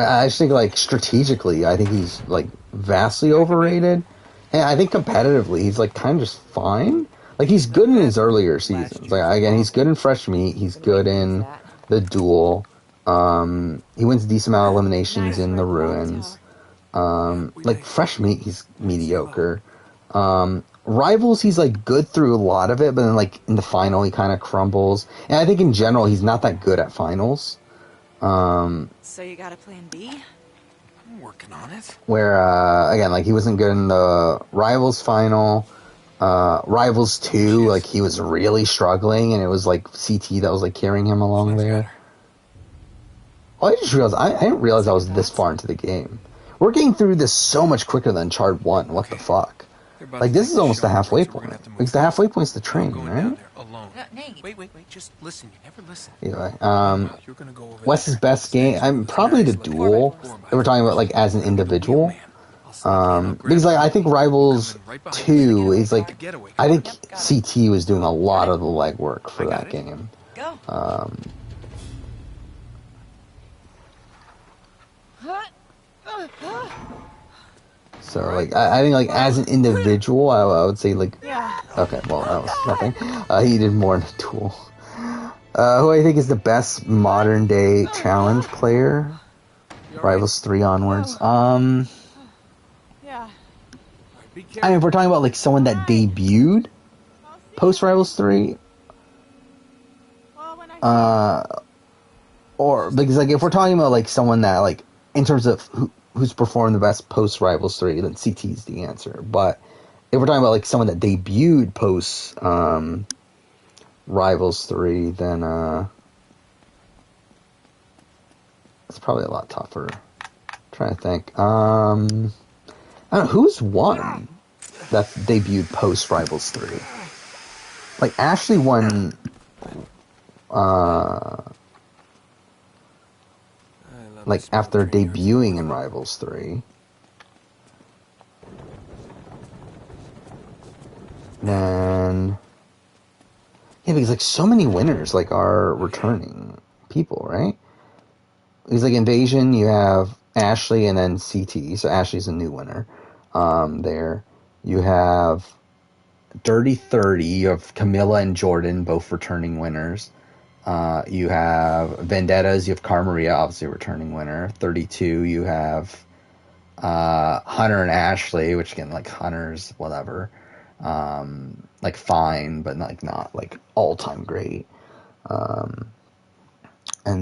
you. I just think, like, strategically, I think he's, like, vastly overrated. And I think competitively, he's, like, kind of just fine. Like, he's good in his earlier seasons. Like, again, he's good in Fresh Meat. He's good in the Duel. He wins a decent amount of eliminations in the Ruins. Like, Fresh Meat, he's mediocre. Rivals, he's, like, good through a lot of it, but then, like, in the final, he kind of crumbles. And I think in general, he's not that good at finals. So you got a plan B? I'm working on it. Where, again, like, he wasn't good in the Rivals final. Rivals 2, like, he was really struggling, and it was, like, CT that was, like, carrying him along there. Oh, I just realized, I didn't realize I was this far into the game. We're getting through this so much quicker than Uncharted 1. What the fuck? Like, this is almost the halfway point. Because the halfway point's the train, right? Alone. Wait. Just listen. You never listen. Anyway, Wes's best game, I'm probably the duel. If we're talking about, like, as an individual. Because, like, I think Rivals 2 is, like, I think CT was doing a lot of the legwork for that game. So, like, I think, like, as an individual, I would say, like, okay, well, that was nothing. He did more in the duel. Who I think is the best modern day challenge player? Rivals 3 onwards. I mean, if we're talking about, like, someone that debuted post Rivals 3, or, because, like, if we're talking about, like, someone that, like, in terms of who's performed the best post Rivals 3, then CT's the answer. But if we're talking about, like, someone that debuted post Rivals 3, then it's probably a lot tougher. I'm trying to think. I don't know, who's won that debuted post Rivals 3? Like, Ashley won like, after debuting in Rivals 3. Then, yeah, because, like, so many winners, like, are returning people, right? Because, like, Invasion, you have Ashley and then CT, so Ashley's a new winner. There. You have Dirty 30, you have Camilla and Jordan, both returning winners. You have Vendettas, you have Carmaria, obviously a returning winner. 32, you have Hunter and Ashley, which again, like, Hunter's whatever. Like, fine, but not like all-time great. And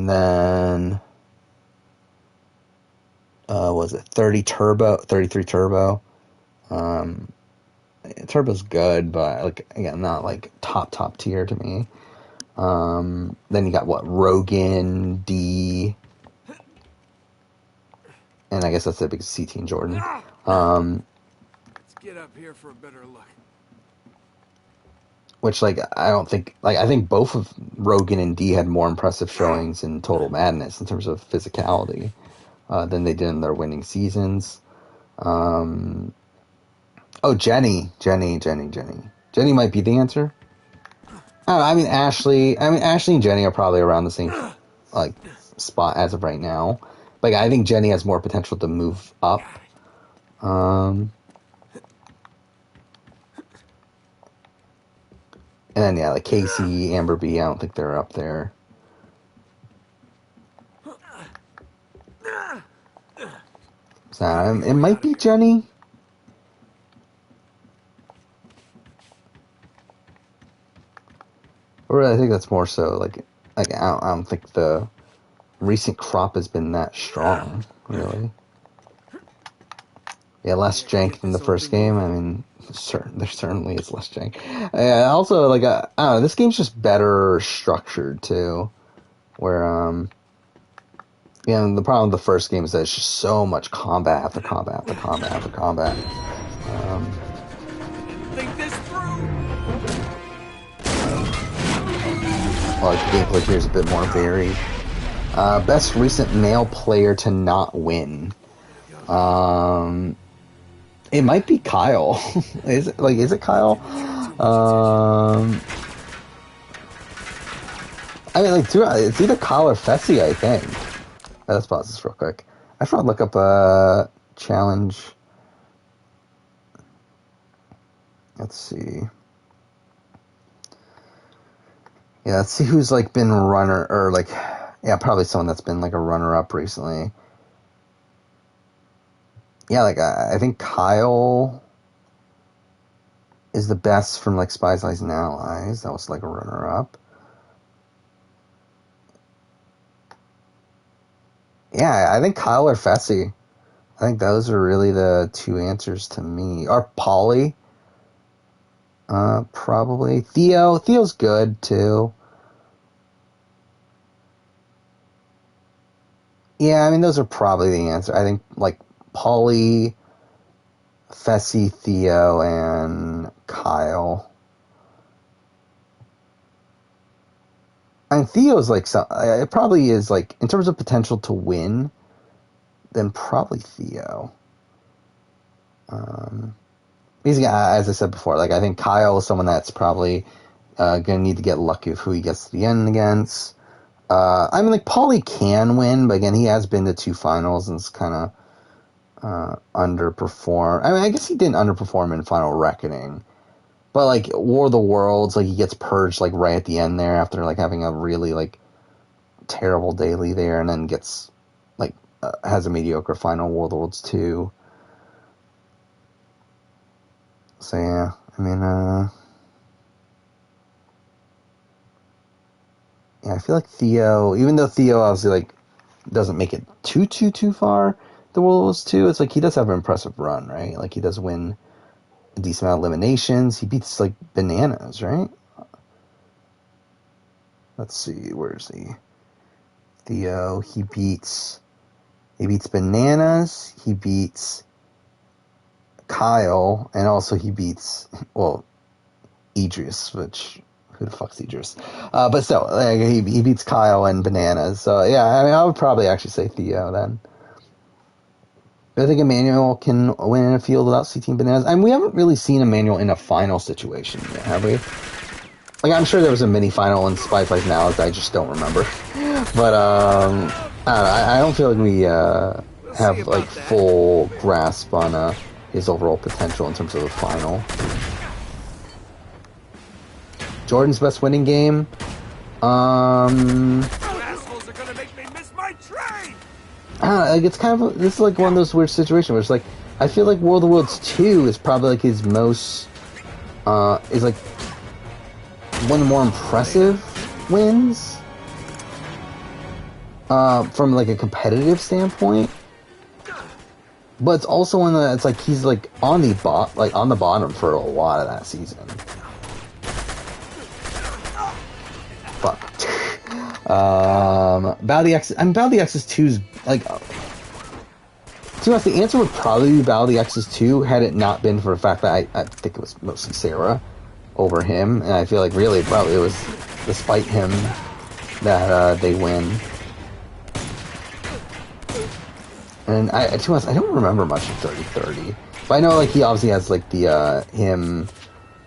then was it 33 Turbo? Turbo's good, but, like, again, not like top tier to me. Then you got Rogan, D, and I guess that's it because CT and Jordan. Let's get up here for a better look. Which, like, I think both of Rogan and D had more impressive showings in Total Madness in terms of physicality than they did in their winning seasons. Oh, Jenny might be the answer. I mean, Ashley and Jenny are probably around the same, like, spot as of right now. Like, I think Jenny has more potential to move up. And then, yeah, like, Casey, Amber B, I don't think they're up there. So, it might be Jenny. Or I think that's more so, like I don't think the recent crop has been that strong, really. Yeah, less jank than the first game. I mean, there certainly is less jank. Also, like, I don't know, this game's just better structured, too. Where, the problem with the first game is that it's just so much combat after combat after combat after combat. Think this through. Like, the gameplay here is a bit more varied. Best recent male player to not win. It might be Kyle. Is it Kyle? I mean, like, it's either Kyle or Fessy, I think. Let's pause this real quick. I should look up a challenge. Let's see. Yeah, let's see who's, like, been runner, or, like, yeah, probably someone that's been, like, a runner-up recently. Yeah, like, I think Kyle is the best from, like, Spies, Lies, and Allies. That was, like, a runner-up. Yeah, I think Kyle or Fessy I think those are really the two answers to me. Or Polly. Probably. Theo's good, too. Yeah, I mean, those are probably the answer. I think, like, Polly, Fessy, Theo, and Kyle. And Theo's, like, it probably is, like, in terms of potential to win, then probably Theo. He's, as I said before, like, I think Kyle is someone that's probably going to need to get lucky with who he gets to the end against. I mean, like, Paulie can win, but again, he has been to 2 finals and it's kind of underperformed. I mean, I guess he didn't underperform in Final Reckoning. But, like, War of the Worlds, like, he gets purged, like, right at the end there after, like, having a really, like, terrible daily there, and then gets, like, has a mediocre final, War of the Worlds 2. So, yeah, I mean, yeah, I feel like Theo, even though Theo obviously, like, doesn't make it too far, the World of Worlds 2, it's like he does have an impressive run, right? Like, he does win a decent amount of eliminations. He beats, like, Bananas, right? Let's see, where's he? Theo, he beats Bananas, he beats Kyle, and also he beats, well, Idris, which, who the fuck's Idris? But still, like, he beats Kyle and Bananas. So, yeah, I mean, I would probably actually say Theo then. I think Emmanuel can win in a field without CT Bananas. I mean, we haven't really seen Emmanuel in a final situation yet, have we? Like, I'm sure there was a mini final in Spy Fight Now that I just don't remember. But, I don't feel like we have, like, full grasp on his overall potential in terms of the final. Jordan's best winning game? Assholes are gonna make me miss my train! Like, it's kind of, this is like one of those weird situations where it's like, I feel like World of the Worlds 2 is probably like his most, is like one of the more impressive wins, from like a competitive standpoint. But it's also one that's like, he's like on the bottom for a lot of that season. Fuck. Battle the X, I mean, Battle the X's 2's like, to be honest, the answer would probably be Battle the X's 2 had it not been for the fact that I think it was mostly Sarah over him, and I feel like really probably it was despite him that they win. And to be honest, I don't remember much of 30-30, but I know like he obviously has like the him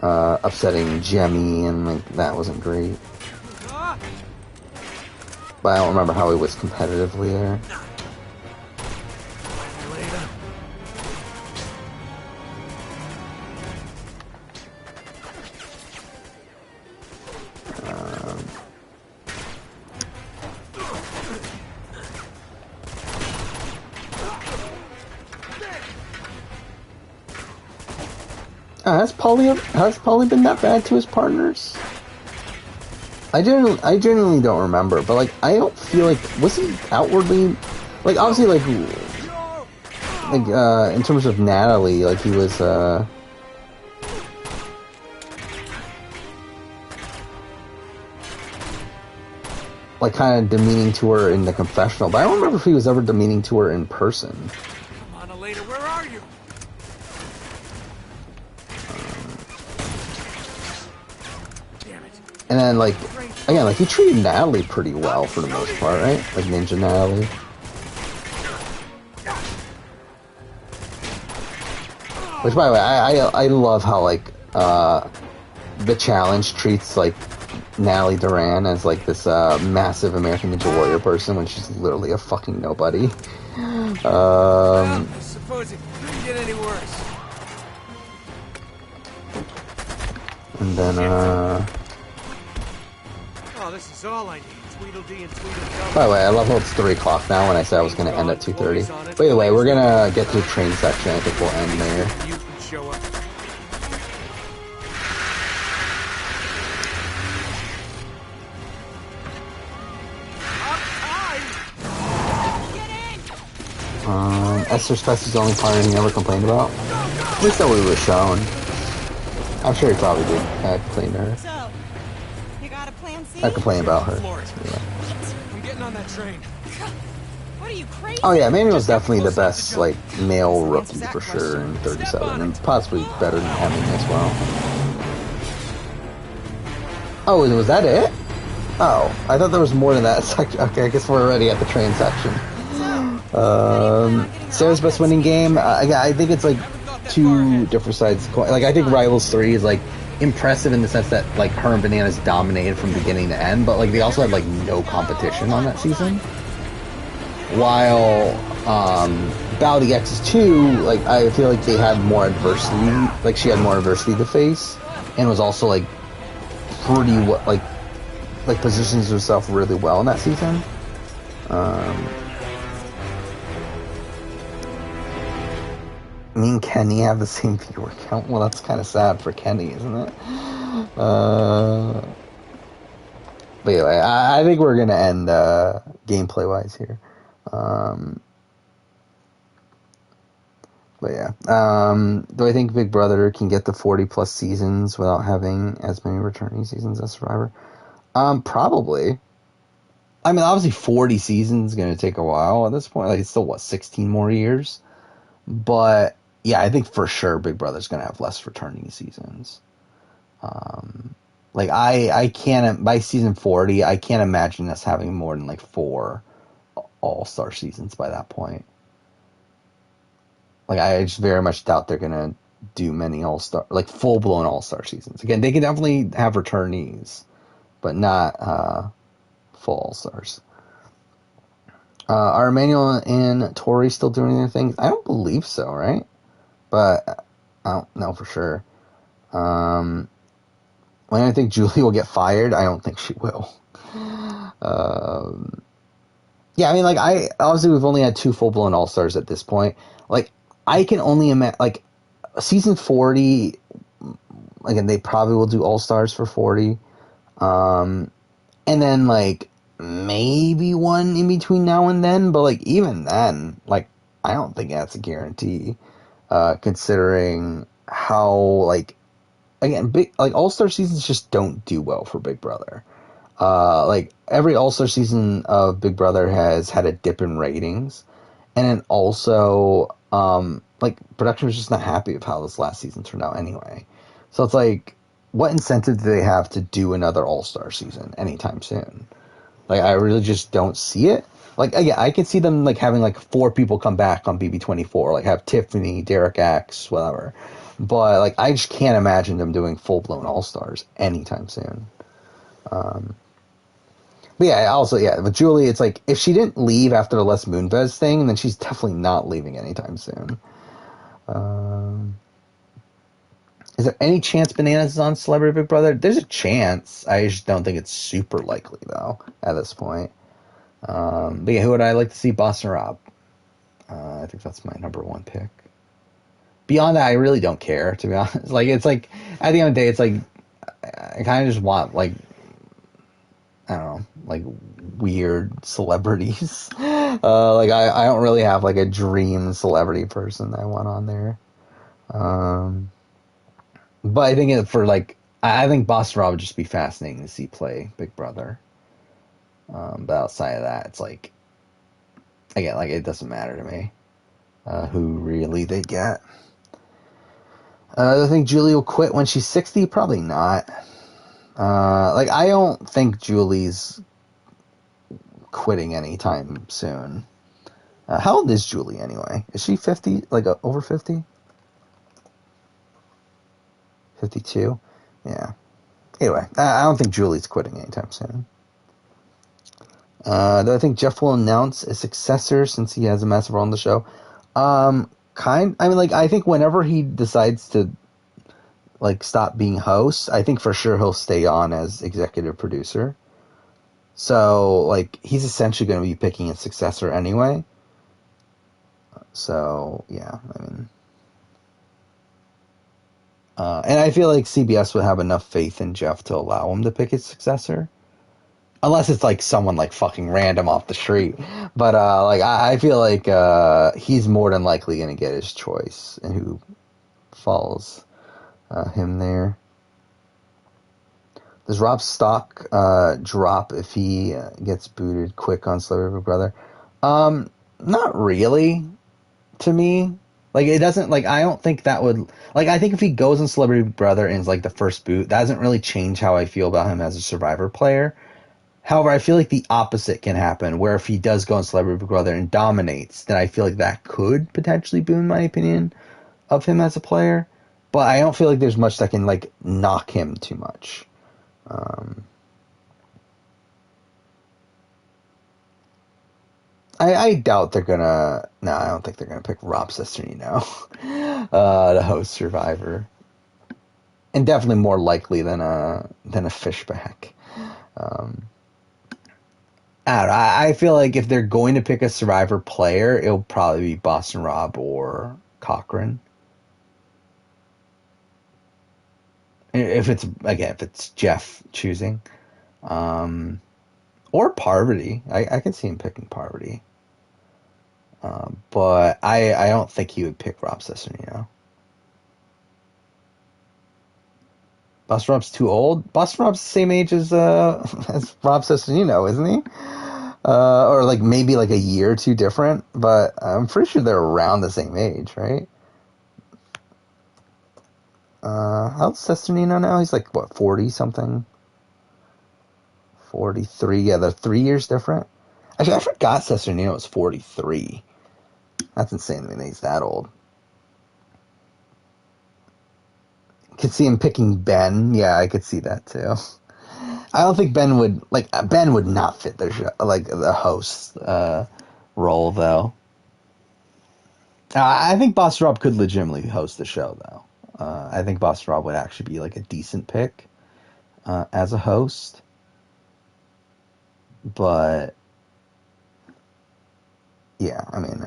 upsetting Jemmy, and like that wasn't great. But I don't remember how he was competitively there. Has Paulie been that bad to his partners? I genuinely don't remember, but like I don't feel like, was he outwardly, like obviously like in terms of Natalie, like he was like kind of demeaning to her in the confessional, but I don't remember if he was ever demeaning to her in person. Come on, Elena, where are you? And then, like, again, like, he treated Natalie pretty well for the most part, right? Like, Ninja Natalie. Which, by the way, I love how, like, the challenge treats, like, Natalie Duran as, like, this, massive American Ninja Warrior person when she's literally a fucking nobody. I suppose it couldn't get any worse. And then, Oh, this is all I need. Tweedledee and Tweedledum. by the way, I love how it's 3 o'clock now when I said I was going to end at 2:30. By the way, we're going to get to the train section. I think we'll end there. You can show up. Esther's Pest is the only part he never complained about? At least that was shown. I'm sure he probably did complain to her. So, you got a plan C? I complain about her. Yeah. I'm getting on that train. What are you, crazy? Oh yeah, Manuel's definitely the best like male rookie for sure in 37, and possibly better than Hemming as well. Oh, was that it? Oh, I thought there was more than that section. Okay, I guess we're already at the train section. Sarah's best winning game. I think it's like two different sides. Like I think Rivals 3 is like impressive in the sense that like her and Bananas dominated from beginning to end, but like they also had like no competition on that season. While Battle of the X's 2, like I feel like they had more adversity. Like she had more adversity to face, and was also like pretty like positions herself really well in that season. Me and Kenny have the same viewer count. Well, that's kind of sad for Kenny, isn't it? But anyway, I think we're gonna end gameplay-wise here. But yeah, do I think Big Brother can get to 40+ seasons without having as many returning seasons as Survivor? Probably. I mean, obviously 40 seasons is going to take a while at this point. Like, it's still, 16 more years? But, yeah, I think for sure Big Brother's going to have less returning seasons. Like, I can't, by season 40, I can't imagine us having more than, 4 all-star seasons by that point. Like, I just very much doubt they're going to do many all-star, full-blown all-star seasons. Again, they can definitely have returnees, but not, full all-stars. Are Emmanuel and Tori still doing their things? I don't believe so, right? But I don't know for sure. When I think Julie will get fired, I don't think she will. Yeah, I mean, obviously we've only had 2 full-blown all-stars at this point. I can only imagine, season 40, again, they probably will do all-stars for 40. And then, maybe one in between now and then, but even then, I don't think that's a guarantee, considering how again, big all-star seasons just don't do well for Big Brother. Every all-star season of Big Brother has had a dip in ratings, and then also production was just not happy with how this last season turned out anyway. So it's what incentive do they have to do another all-star season anytime soon? I really just don't see it. Again, I can see them, having, 4 people come back on BB24. Have Tiffany, Derek X, whatever. But, I just can't imagine them doing full-blown All-Stars anytime soon. But, yeah, also, yeah, with Julie, it's if she didn't leave after the Les Moonves thing, then she's definitely not leaving anytime soon. Is there any chance Bananas is on Celebrity Big Brother? There's a chance. I just don't think it's super likely, though, at this point. But yeah, who would I like to see? Boston Rob. I think that's my number 1 pick. Beyond that, I really don't care, to be honest. It's at the end of the day, it's I kind of just want, I don't know, weird celebrities. I don't really have, a dream celebrity person that I want on there. But I think I think Boston Rob would just be fascinating to see play Big Brother. But outside of that, it's again, it doesn't matter to me who really they get. Do I think Julie will quit when she's 60? Probably not. I don't think Julie's quitting anytime soon. How old is Julie anyway? Is she 50? Over 50? 52? Yeah. Anyway, I don't think Julie's quitting anytime soon. Do I think Jeff will announce a successor since he has a massive role on the show? I think whenever he decides to, stop being host, I think for sure he'll stay on as executive producer. So, he's essentially going to be picking a successor anyway. So, yeah, I mean... and I feel like CBS would have enough faith in Jeff to allow him to pick his successor. Unless it's like someone like fucking random off the street. But like I feel like he's more than likely gonna get his choice and who follows him there. Does Rob's stock drop if he gets booted quick on Celebrity Big Brother? Not really, to me. Like, it doesn't, like, I don't think that would, like, I think if he goes on Celebrity Big Brother and is, like, the first boot, that doesn't really change how I feel about him as a Survivor player. However, I feel like the opposite can happen, where if he does go on Celebrity Big Brother and dominates, then I feel like that could potentially boon my opinion of him as a player. But I don't feel like there's much that can, like, knock him too much. I doubt they're gonna. No, I don't think they're gonna pick Rob Cesternino to host Survivor, and definitely more likely than a Fishback. I don't know. I feel like if they're going to pick a Survivor player, it'll probably be Boston Rob or Cochran. If it's Jeff choosing, or Parvati, I can see him picking Parvati. But I don't think he would pick Rob Cesternino. Boston Rob's too old. Boston Rob's the same age as as Rob Cesternino, isn't he? Or like maybe like a year or two different, but I'm pretty sure they're around the same age, right? How's Cesternino now? He's like what, 40 something? 43. Yeah, they're 3 years different. Actually, I forgot Cesternino was 43. That's insane to me that he's that old. Could see him picking Ben. Yeah, I could see that too. I don't think Ben would not fit the show, like the host role though. I think Boss Rob could legitimately host the show though. I think Boss Rob would actually be like a decent pick as a host, but yeah, I mean,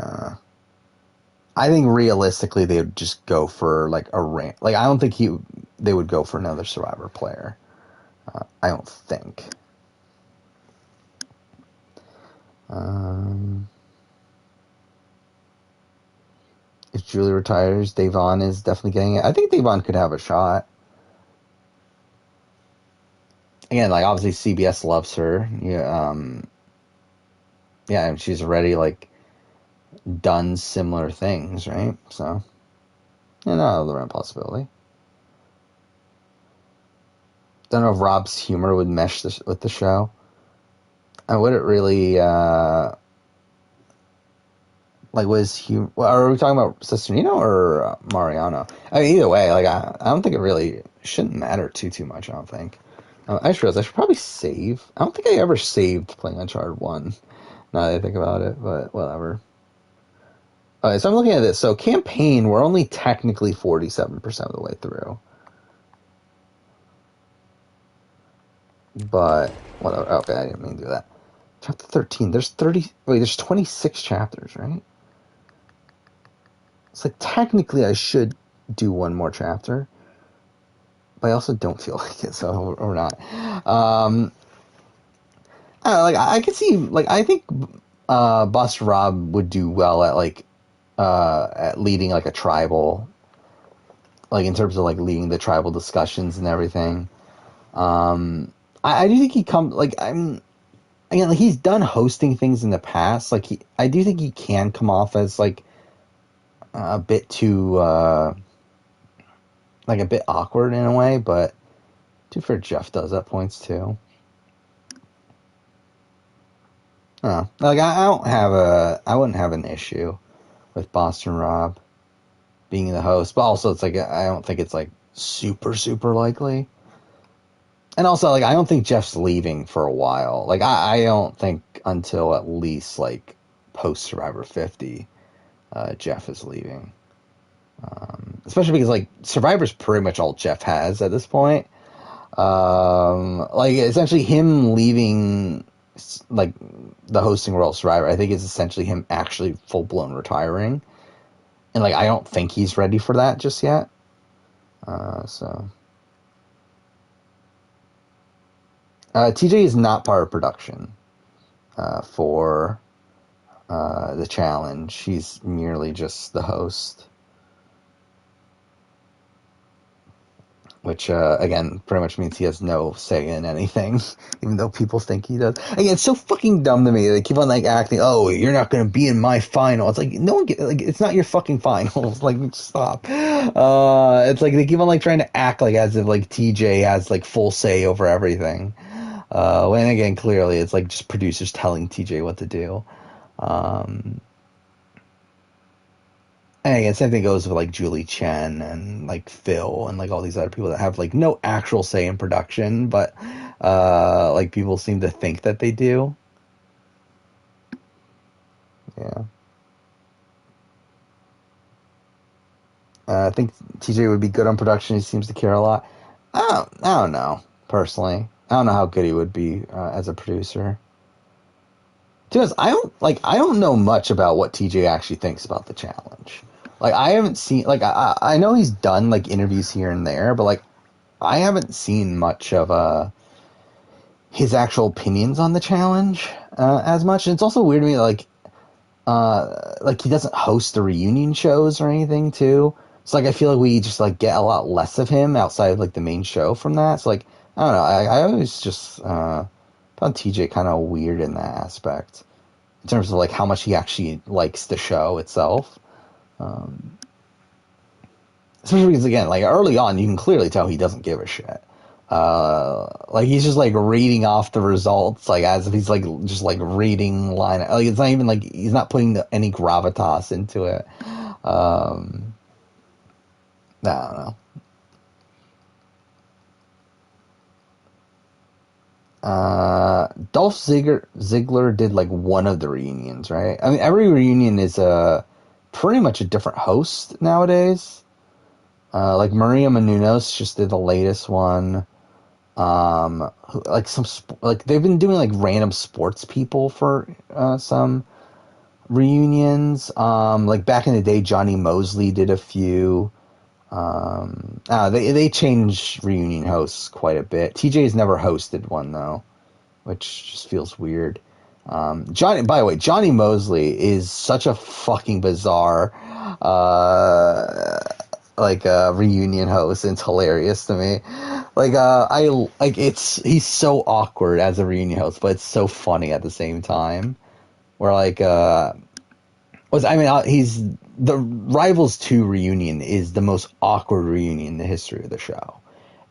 I think realistically they would just go for like a like I don't think they would go for another Survivor player. I don't think. If Julie retires, Davon is definitely getting it. I think Davon could have a shot. Again, like obviously CBS loves her. Yeah, yeah, and she's already like done similar things, right? So, yeah, no, the rent possibility. Don't know if Rob's humor would mesh with the show. I wouldn't really. Like, was humor? Are we talking about Cesternino or Mariano? I mean, either way, like I don't think it really shouldn't matter too much. I don't think. I just realized I should probably save. I don't think I ever saved playing Uncharted 1. Now that I think about it, but whatever. Alright, so I'm looking at this. So campaign, we're only technically 47% of the way through. But whatever. Okay, I didn't mean to do that. Chapter 13. There's 26 chapters, right? It's like technically I should do one more chapter. But I also don't feel like it, so we're not. I don't know, like I could see, like I think Buster Rob would do well at like at leading like a tribal, like in terms of like leading the tribal discussions and everything. I do think he come like I'm again like he's done hosting things in the past. Like I do think he can come off as like a bit too like a bit awkward in a way, but too fair Jeff does at points too. Like I wouldn't have an issue with Boston Rob being the host, but also it's like I don't think it's like super likely. And also like I don't think Jeff's leaving for a while. Like I don't think until at least like post Survivor 50, Jeff is leaving. Especially because like Survivor's pretty much all Jeff has at this point. Like essentially him leaving like the hosting role of Survivor, I think is essentially him actually full blown retiring, and like I don't think he's ready for that just yet. So TJ is not part of production for the challenge. He's merely just the host. Which, again, pretty much means he has no say in anything, even though people think he does. Again, it's so fucking dumb to me. They keep on, like, acting, oh, you're not going to be in my final. It's like, no one it's not your fucking finals. Like, stop. It's like they keep on, like, trying to act like as if, like, TJ has, like, full say over everything. When, again, clearly it's, like, just producers telling TJ what to do. And again, same thing goes with like Julie Chen and like Phil and like all these other people that have like no actual say in production, but like people seem to think that they do. Yeah. I think TJ would be good on production. He seems to care a lot. I don't know, personally. I don't know how good he would be as a producer. To be honest, I don't know much about what TJ actually thinks about the challenge. Like, I haven't seen, like, I know he's done, like, interviews here and there, but, like, I haven't seen much of, his actual opinions on the challenge, as much. And it's also weird to me, like, he doesn't host the reunion shows or anything, too. So, like, I feel like we just, like, get a lot less of him outside of, like, the main show from that. So, like, I don't know, I always just, found TJ kind of weird in that aspect. In terms of, like, how much he actually likes the show itself. Especially because, again, like, early on, you can clearly tell he doesn't give a shit. Like, he's just, like, reading off the results, like, as if he's, like, just, like, reading line. Like, it's not even, like, he's not putting any gravitas into it. I don't know. Dolph Ziggler did, like, one of the reunions, right? I mean, every reunion is pretty much a different host nowadays. Like Maria Menounos just did the latest one. Like like they've been doing like random sports people for some reunions. Like back in the day, Johnny Mosley did a few. They change reunion hosts quite a bit. TJ's never hosted one though, which just feels weird. By the way, Johnny Mosley is such a fucking bizarre, reunion host. And it's hilarious to me. He's so awkward as a reunion host, but it's so funny at the same time. Where he's the Rivals 2 reunion is the most awkward reunion in the history of the show.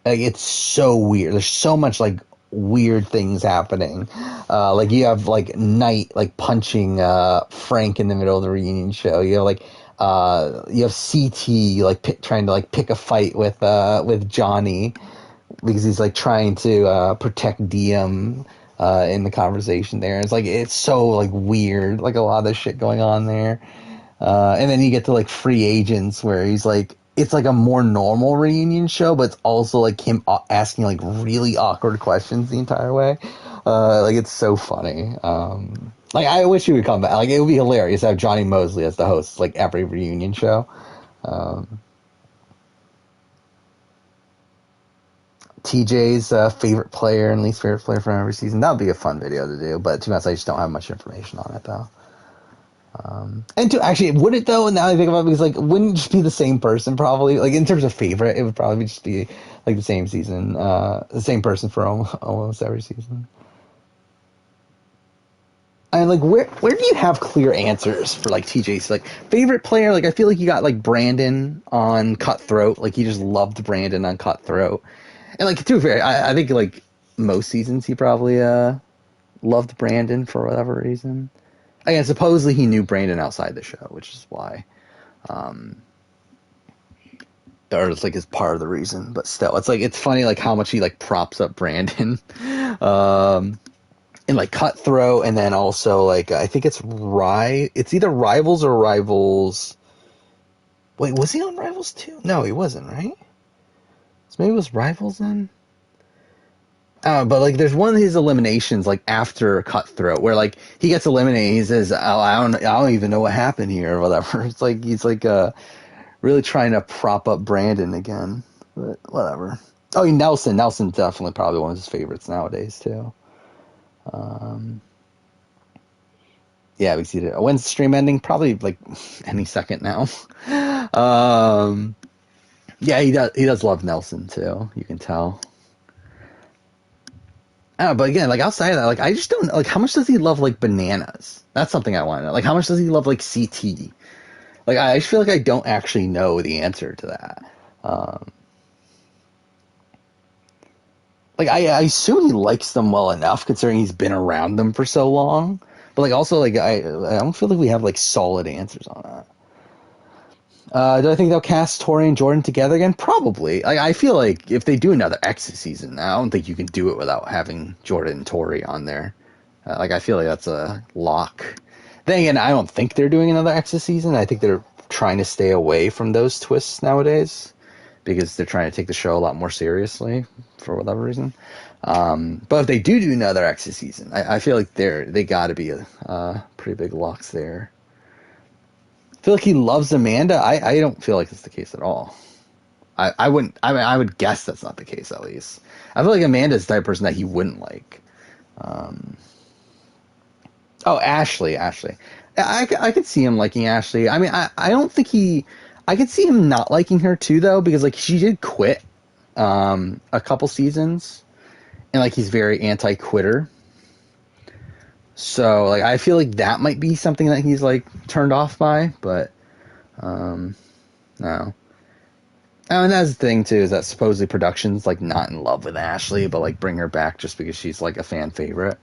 Like, it's so weird. There's so much like weird things happening. Like you have like Knight like punching Frank in the middle of the reunion show. You have CT like trying to like pick a fight with Johnny because he's like trying to protect Diem in the conversation there. It's so like weird, like a lot of this shit going on there. And then you get to like Free Agents where he's like, it's like a more normal reunion show, but it's also like him asking like really awkward questions the entire way. Like it's so funny. Like I wish he would come back. Like it would be hilarious to have Johnny Mosley as the host, like every reunion show. TJ's favorite player and least favorite player from every season. That would be a fun video to do, but to be honest, I just don't have much information on it though. And actually, would it though? Now I think about it, because like, wouldn't it just be the same person probably? Like in terms of favorite, it would probably just be like the same season, the same person for almost every season. And like, where do you have clear answers for like TJ's like favorite player? Like I feel like you got like Brandon on Cutthroat. Like he just loved Brandon on Cutthroat. And like to be fair, I think like most seasons he probably loved Brandon for whatever reason. Again, supposedly he knew Brandon outside the show, which is why, or it's like is part of the reason. But still, it's funny like how much he like props up Brandon, in like Cutthroat, and then also like I think it's either Rivals or Rivals. Wait, was he on Rivals too? No, he wasn't, right? So maybe it was Rivals then. But like, there's one of his eliminations like after Cutthroat where like he gets eliminated. He says, "Oh, I don't even know what happened here," or whatever. It's like he's like really trying to prop up Brandon again, but whatever. Oh, Nelson. Nelson's definitely probably one of his favorites nowadays, too. Yeah, we see it. When's the stream ending? Probably, like, any second now. Yeah, he does love Nelson, too. You can tell. But again, like, outside of that, like, I just don't, like, how much does he love, like, bananas? That's something I want to know. Like, how much does he love, like, CT? Like, I just feel like I don't actually know the answer to that. Like, I assume he likes them well enough, considering he's been around them for so long. But, like, also, like, I don't feel like we have, like, solid answers on that. Do I think they'll cast Tori and Jordan together again? Probably. Like, I feel like if they do another Exit season, I don't think you can do it without having Jordan and Tori on there. Like, I feel like that's a lock. Then again, I don't think they're doing another Exit season. I think they're trying to stay away from those twists nowadays because they're trying to take the show a lot more seriously for whatever reason. But if they do another Exit season, I feel like they got to be pretty big locks there. I feel like he loves Amanda. I don't feel like it's the case at all. I wouldn't. I mean, I would guess that's not the case at least. I feel like Amanda's the type of person that he wouldn't like. Oh, Ashley. I could see him liking Ashley. I mean, I don't think he. I could see him not liking her too, though, because like she did quit a couple seasons, and like he's very anti-quitter. So like I feel like that might be something that he's like turned off by, but no. Oh, and that's the thing too, is that supposedly production's like not in love with Ashley, but like bring her back just because she's like a fan favorite.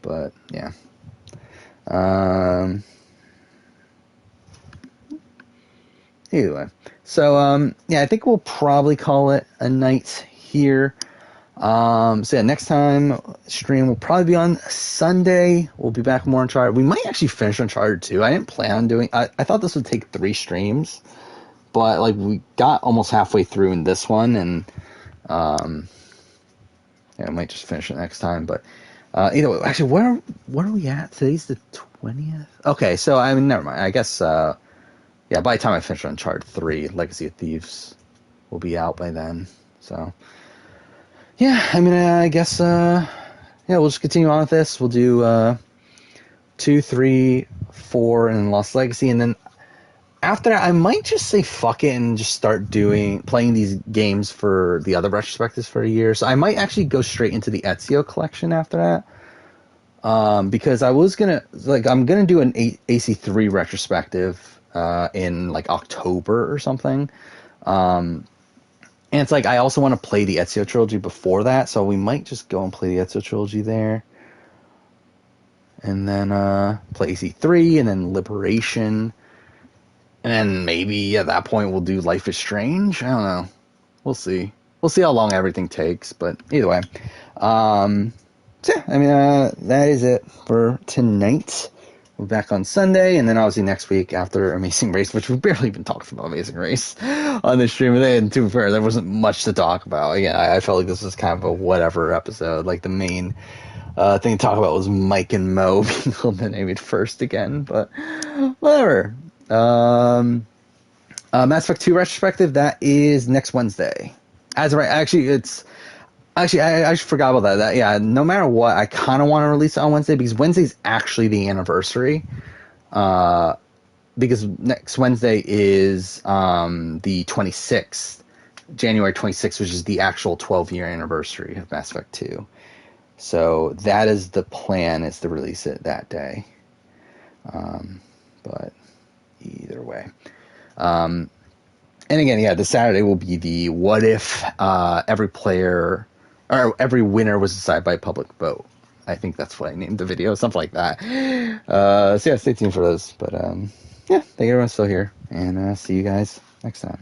But yeah. Either way. So yeah, I think we'll probably call it a night here. So yeah, next time stream will probably be on Sunday. We'll be back more Uncharted. We might actually finish Uncharted 2. I didn't plan on doing. I thought this would take 3 streams, but like we got almost halfway through in this one, and yeah, I might just finish it next time. But either way, actually, what are we at? Today's the 20th. Okay, so I mean, never mind. I guess yeah, by the time I finish Uncharted 3, Legacy of Thieves will be out by then. So. Yeah, I mean, I guess, yeah, we'll just continue on with this. We'll do 2, 3, 4, and then Lost Legacy, and then after that, I might just say fuck it and just start playing these games for the other retrospectives for a year. So I might actually go straight into the Ezio collection after that, because I was gonna, like, I'm gonna do an AC3 retrospective in, like, October or something. And it's like, I also want to play the Ezio trilogy before that, so we might just go and play the Ezio trilogy there. And then play AC3, and then Liberation. And then maybe at that point we'll do Life is Strange? I don't know. We'll see. We'll see how long everything takes, but either way. So yeah, I mean, that is it for tonight. We're back on Sunday, and then obviously next week after Amazing Race, which we've barely even talked about Amazing Race on the stream. And to be fair, there wasn't much to talk about. Again, I felt like this was kind of a whatever episode. Like the main thing to talk about was Mike and Mo being eliminated first again, but whatever. Mass Effect 2 retrospective, that is next Wednesday. As right, actually, I forgot about that. Yeah, no matter what, I kind of want to release it on Wednesday because Wednesday's actually the anniversary. Because next Wednesday is the 26th, January 26th, which is the actual 12-year anniversary of Mass Effect 2. So that is the plan, is to release it that day. But either way. And again, yeah, the Saturday will be the what if every player... or every winner was decided by public vote. I think that's what I named the video, something like that. So yeah, stay tuned for those. But yeah, thank you everyone still here, and see you guys next time.